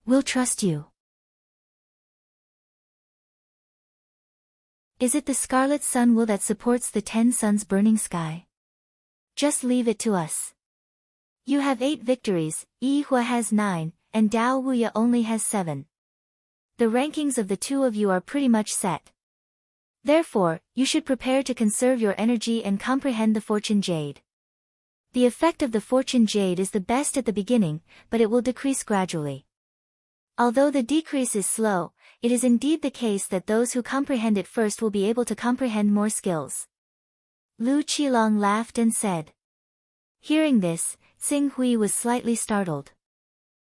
We'll trust you. Is it the scarlet sun will that supports the 10 suns burning sky? Just leave it to us. You have 8 victories, Yi Hua has 9, and Dao Wuya only has 7. The rankings of the two of you are pretty much set. Therefore, you should prepare to conserve your energy and comprehend the Fortune Jade. The effect of the Fortune Jade is the best at the beginning, but it will decrease gradually. Although the decrease is slow, it is indeed the case that those who comprehend it first will be able to comprehend more skills. Lu Qilong laughed and said. Hearing this, Xing Hui was slightly startled.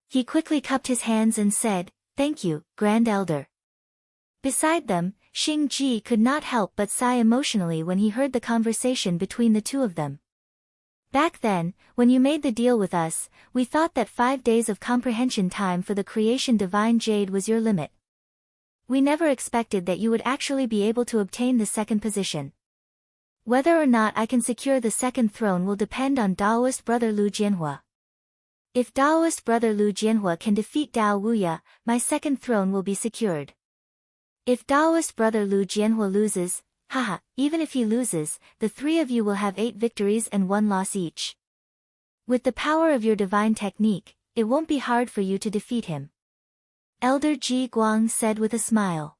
He quickly cupped his hands and said, Thank you, Grand Elder. Beside them, Xing Ji could not help but sigh emotionally when he heard the conversation between the two of them. Back then, when you made the deal with us, we thought that 5 days of comprehension time for the creation divine jade was your limit. We never expected that you would actually be able to obtain the second position. Whether or not I can secure the second throne will depend on Daoist brother Lu Jianhua. If Daoist brother Lu Jianhua can defeat Dao Wuya, my second throne will be secured. If Daoist brother Lu Jianhua loses, haha, even if he loses, the 3 of you will have 8 victories and 1 loss each. With the power of your divine technique, it won't be hard for you to defeat him. Elder Ji Guang said with a smile.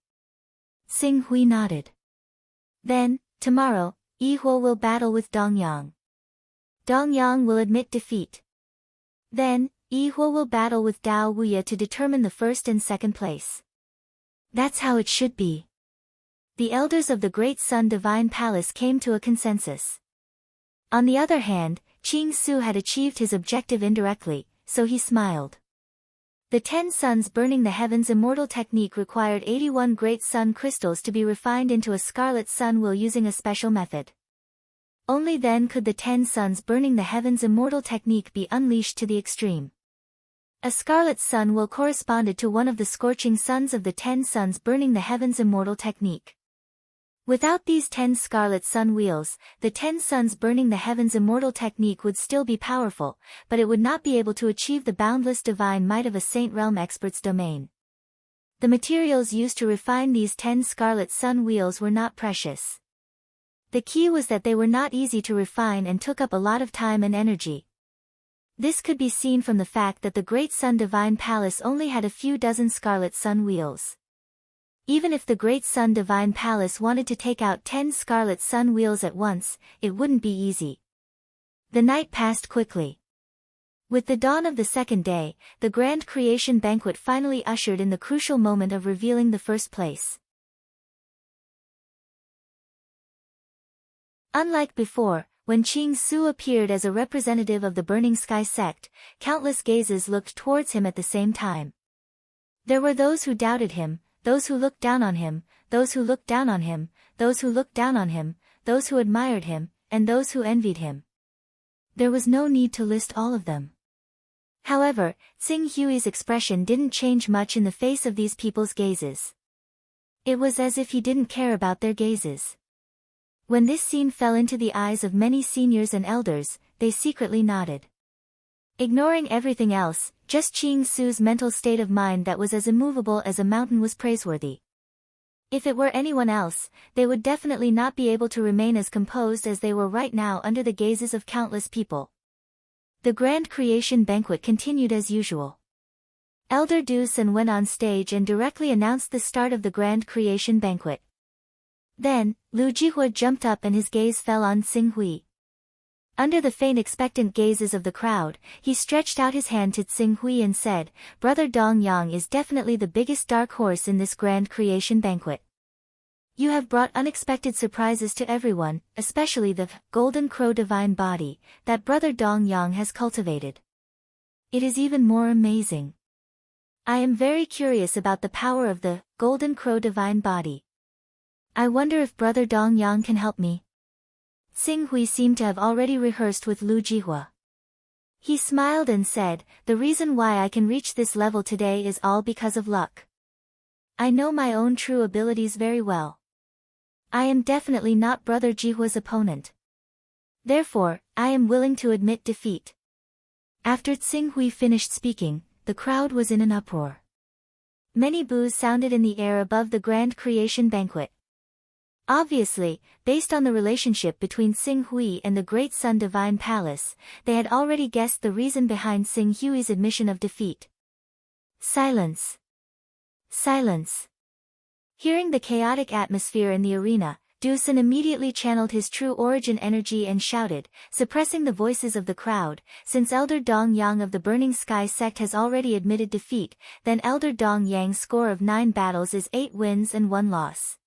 Xing Hui nodded. Then, tomorrow, Yi Hua will battle with Dongyang. Dongyang will admit defeat. Then, Yi Hua will battle with Dao Wuya to determine the first and second place. That's how it should be. The elders of the Great Sun Divine Palace came to a consensus. On the other hand, Qing Su had achieved his objective indirectly, so he smiled. The 10 suns burning the heavens immortal technique required 81 great sun crystals to be refined into a scarlet sun will using a special method. Only then could the 10 suns burning the heavens immortal technique be unleashed to the extreme. A scarlet sun will corresponded to one of the scorching suns of the 10 suns burning the heavens immortal technique. Without these 10 scarlet sun wheels, the 10 suns burning the heavens immortal technique would still be powerful, but it would not be able to achieve the boundless divine might of a saint realm expert's domain. The materials used to refine these 10 scarlet sun wheels were not precious. The key was that they were not easy to refine and took up a lot of time and energy. This could be seen from the fact that the Great Sun Divine Palace only had a few dozen scarlet sun wheels. Even if the Great Sun Divine Palace wanted to take out 10 scarlet sun wheels at once, it wouldn't be easy. The night passed quickly. With the dawn of the second day, the grand creation banquet finally ushered in the crucial moment of revealing the first place. Unlike before, when Qing Su appeared as a representative of the Burning Sky sect, countless gazes looked towards him at the same time. There were those who doubted him, those who looked down on him, those who looked down on him, those who looked down on him, those who admired him, and those who envied him. There was no need to list all of them. However, Tsing Hui's expression didn't change much in the face of these people's gazes. It was as if he didn't care about their gazes. When this scene fell into the eyes of many seniors and elders, they secretly nodded. Ignoring everything else, just Qing Su's mental state of mind that was as immovable as a mountain was praiseworthy. If it were anyone else, they would definitely not be able to remain as composed as they were right now under the gazes of countless people. The grand creation banquet continued as usual. Elder Du Sun went on stage and directly announced the start of the grand creation banquet. Then, Lu Jihua jumped up and his gaze fell on Tsing Hui. Under the faint expectant gazes of the crowd, he stretched out his hand to Tsing Hui and said, "Brother Dong Yang is definitely the biggest dark horse in this grand creation banquet. You have brought unexpected surprises to everyone, especially the Golden Crow divine body that Brother Dong Yang has cultivated. It is even more amazing. I am very curious about the power of the Golden Crow divine body. I wonder if Brother Dong Yang can help me." Tsing Hui seemed to have already rehearsed with Lu Jihua. He smiled and said, "The reason why I can reach this level today is all because of luck. I know my own true abilities very well. I am definitely not Brother Jihua's opponent. Therefore, I am willing to admit defeat." After Tsing Hui finished speaking, the crowd was in an uproar. Many boos sounded in the air above the grand creation banquet. Obviously, based on the relationship between Tsing Hui and the Great Sun Divine Palace, they had already guessed the reason behind Tsing Hui's admission of defeat. Silence. Silence. Hearing the chaotic atmosphere in the arena, Du Sun immediately channeled his true origin energy and shouted, suppressing the voices of the crowd, "Since Elder Dong Yang of the Burning Sky sect has already admitted defeat, then Elder Dong Yang's score of 9 battles is 8 wins and 1 loss.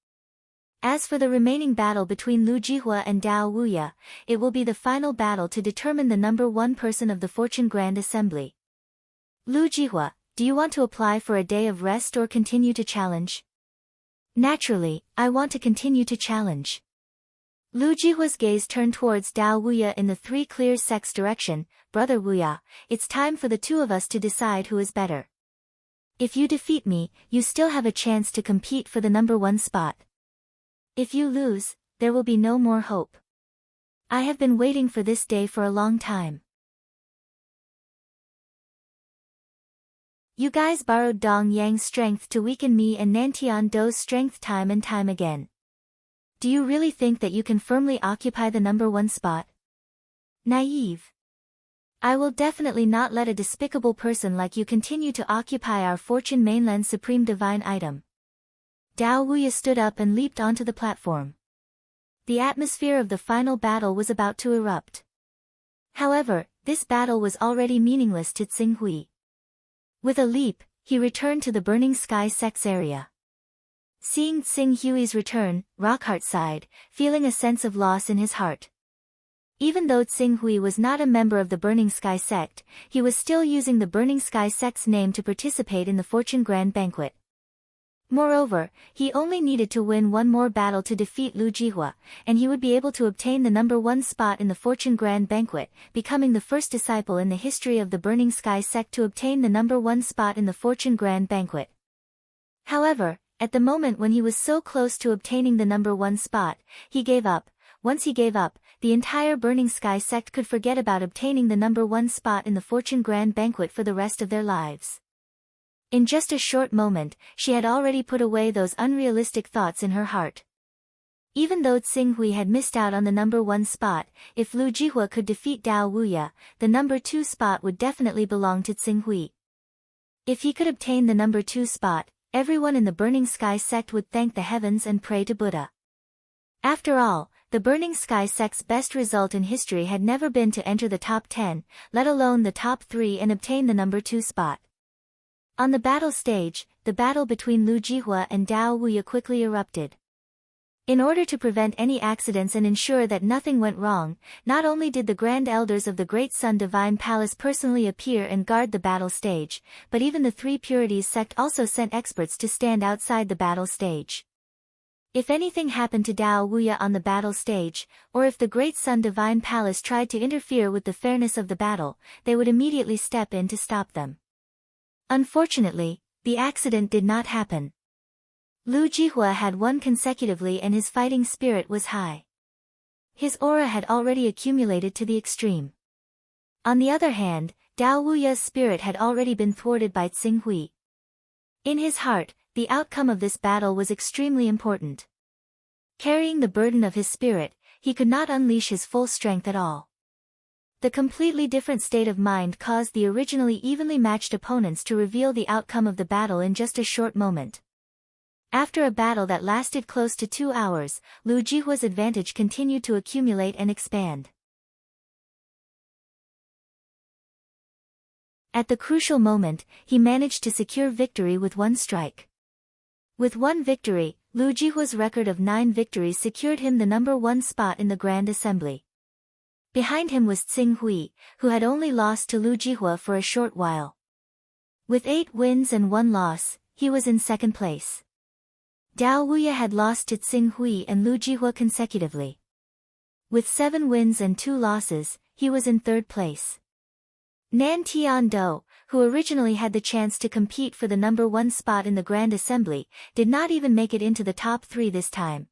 As for the remaining battle between Lu Jihua and Dao Wuya, it will be the final battle to determine the number 1 person of the Fortune Grand Assembly. Lu Jihua, do you want to apply for a day of rest or continue to challenge?" "Naturally, I want to continue to challenge." Lu Jihua's gaze turned towards Dao Wuya in the 3 clear sects direction. "Brother Wuya, it's time for the 2 of us to decide who is better. If you defeat me, you still have a chance to compete for the number 1 spot. If you lose, there will be no more hope. I have been waiting for this day for a long time. You guys borrowed Dong Yang's strength to weaken me and Nantian Dou's strength time and time again. Do you really think that you can firmly occupy the number 1 spot? Naive. I will definitely not let a despicable person like you continue to occupy our Fortune Mainland's supreme divine item." Dao Wuya stood up and leaped onto the platform. The atmosphere of the final battle was about to erupt. However, this battle was already meaningless to Tsing Hui. With a leap, he returned to the Burning Sky sect's area. Seeing Tsing Hui's return, Rockheart sighed, feeling a sense of loss in his heart. Even though Tsing Hui was not a member of the Burning Sky sect, he was still using the Burning Sky sect's name to participate in the Fortune Grand Banquet. Moreover, he only needed to win one more battle to defeat Lu Jihua, and he would be able to obtain the number 1 spot in the Fortune Grand Banquet, becoming the first disciple in the history of the Burning Sky sect to obtain the number 1 spot in the Fortune Grand Banquet. However, at the moment when he was so close to obtaining the number 1 spot, he gave up. Once he gave up, the entire Burning Sky sect could forget about obtaining the number 1 spot in the Fortune Grand Banquet for the rest of their lives. In just a short moment, she had already put away those unrealistic thoughts in her heart. Even though Tsinghui had missed out on the number 1 spot, if Lu Jihua could defeat Dao Wuya, the number 2 spot would definitely belong to Tsinghui. If he could obtain the number 2 spot, everyone in the Burning Sky sect would thank the heavens and pray to Buddha. After all, the Burning Sky sect's best result in history had never been to enter the top 10, let alone the top 3 and obtain the number 2 spot. On the battle stage, the battle between Lu Jihua and Dao Wuya quickly erupted. In order to prevent any accidents and ensure that nothing went wrong, not only did the Grand Elders of the Great Sun Divine Palace personally appear and guard the battle stage, but even the Three Purities sect also sent experts to stand outside the battle stage. If anything happened to Dao Wuya on the battle stage, or if the Great Sun Divine Palace tried to interfere with the fairness of the battle, they would immediately step in to stop them. Unfortunately, the accident did not happen. Lu Jihua had won consecutively and his fighting spirit was high. His aura had already accumulated to the extreme. On the other hand, Dao Wuya's spirit had already been thwarted by Tsinghui. In his heart, the outcome of this battle was extremely important. Carrying the burden of his spirit, he could not unleash his full strength at all. The completely different state of mind caused the originally evenly matched opponents to reveal the outcome of the battle in just a short moment. After a battle that lasted close to 2 hours, Lu Jihua's advantage continued to accumulate and expand. At the crucial moment, he managed to secure victory with one strike. With one victory, Lu Jihua's record of 9 victories secured him the number 1 spot in the Grand Assembly. Behind him was Tsinghui, who had only lost to Lu Jihua for a short while. With 8 wins and 1 loss, he was in second place. Dao Wuya had lost to Tsinghui and Lu Jihua consecutively. With 7 wins and 2 losses, he was in third place. Nan Tian-do, who originally had the chance to compete for the number 1 spot in the Grand Assembly, did not even make it into the top 3 this time.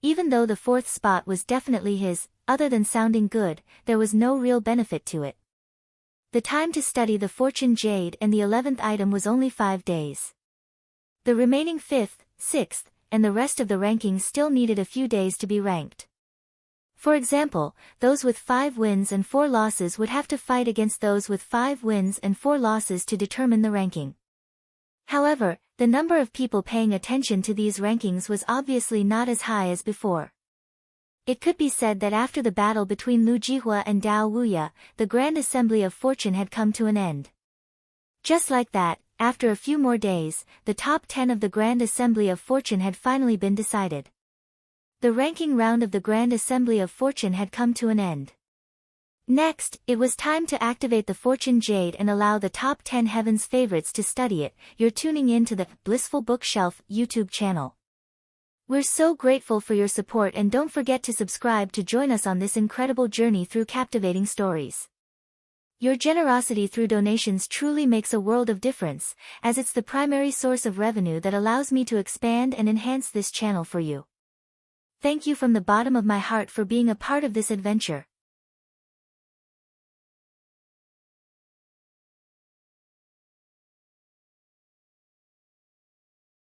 Even though the 4th spot was definitely his, other than sounding good, there was no real benefit to it. The time to study the Fortune Jade and the 11th item was only 5 days. The remaining 5th, 6th, and the rest of the rankings still needed a few days to be ranked. For example, those with 5 wins and 4 losses would have to fight against those with 5 wins and 4 losses to determine the ranking. However, the number of people paying attention to these rankings was obviously not as high as before. It could be said that after the battle between Lu Jihua and Dao Wuya, the Grand Assembly of Fortune had come to an end. Just like that, after a few more days, the top 10 of the Grand Assembly of Fortune had finally been decided. The ranking round of the Grand Assembly of Fortune had come to an end. Next, it was time to activate the Fortune Jade and allow the top 10 Heaven's favorites to study it. You're tuning in to the Blissful Bookshelf YouTube channel. We're so grateful for your support and don't forget to subscribe to join us on this incredible journey through captivating stories. Your generosity through donations truly makes a world of difference, as it's the primary source of revenue that allows me to expand and enhance this channel for you. Thank you from the bottom of my heart for being a part of this adventure.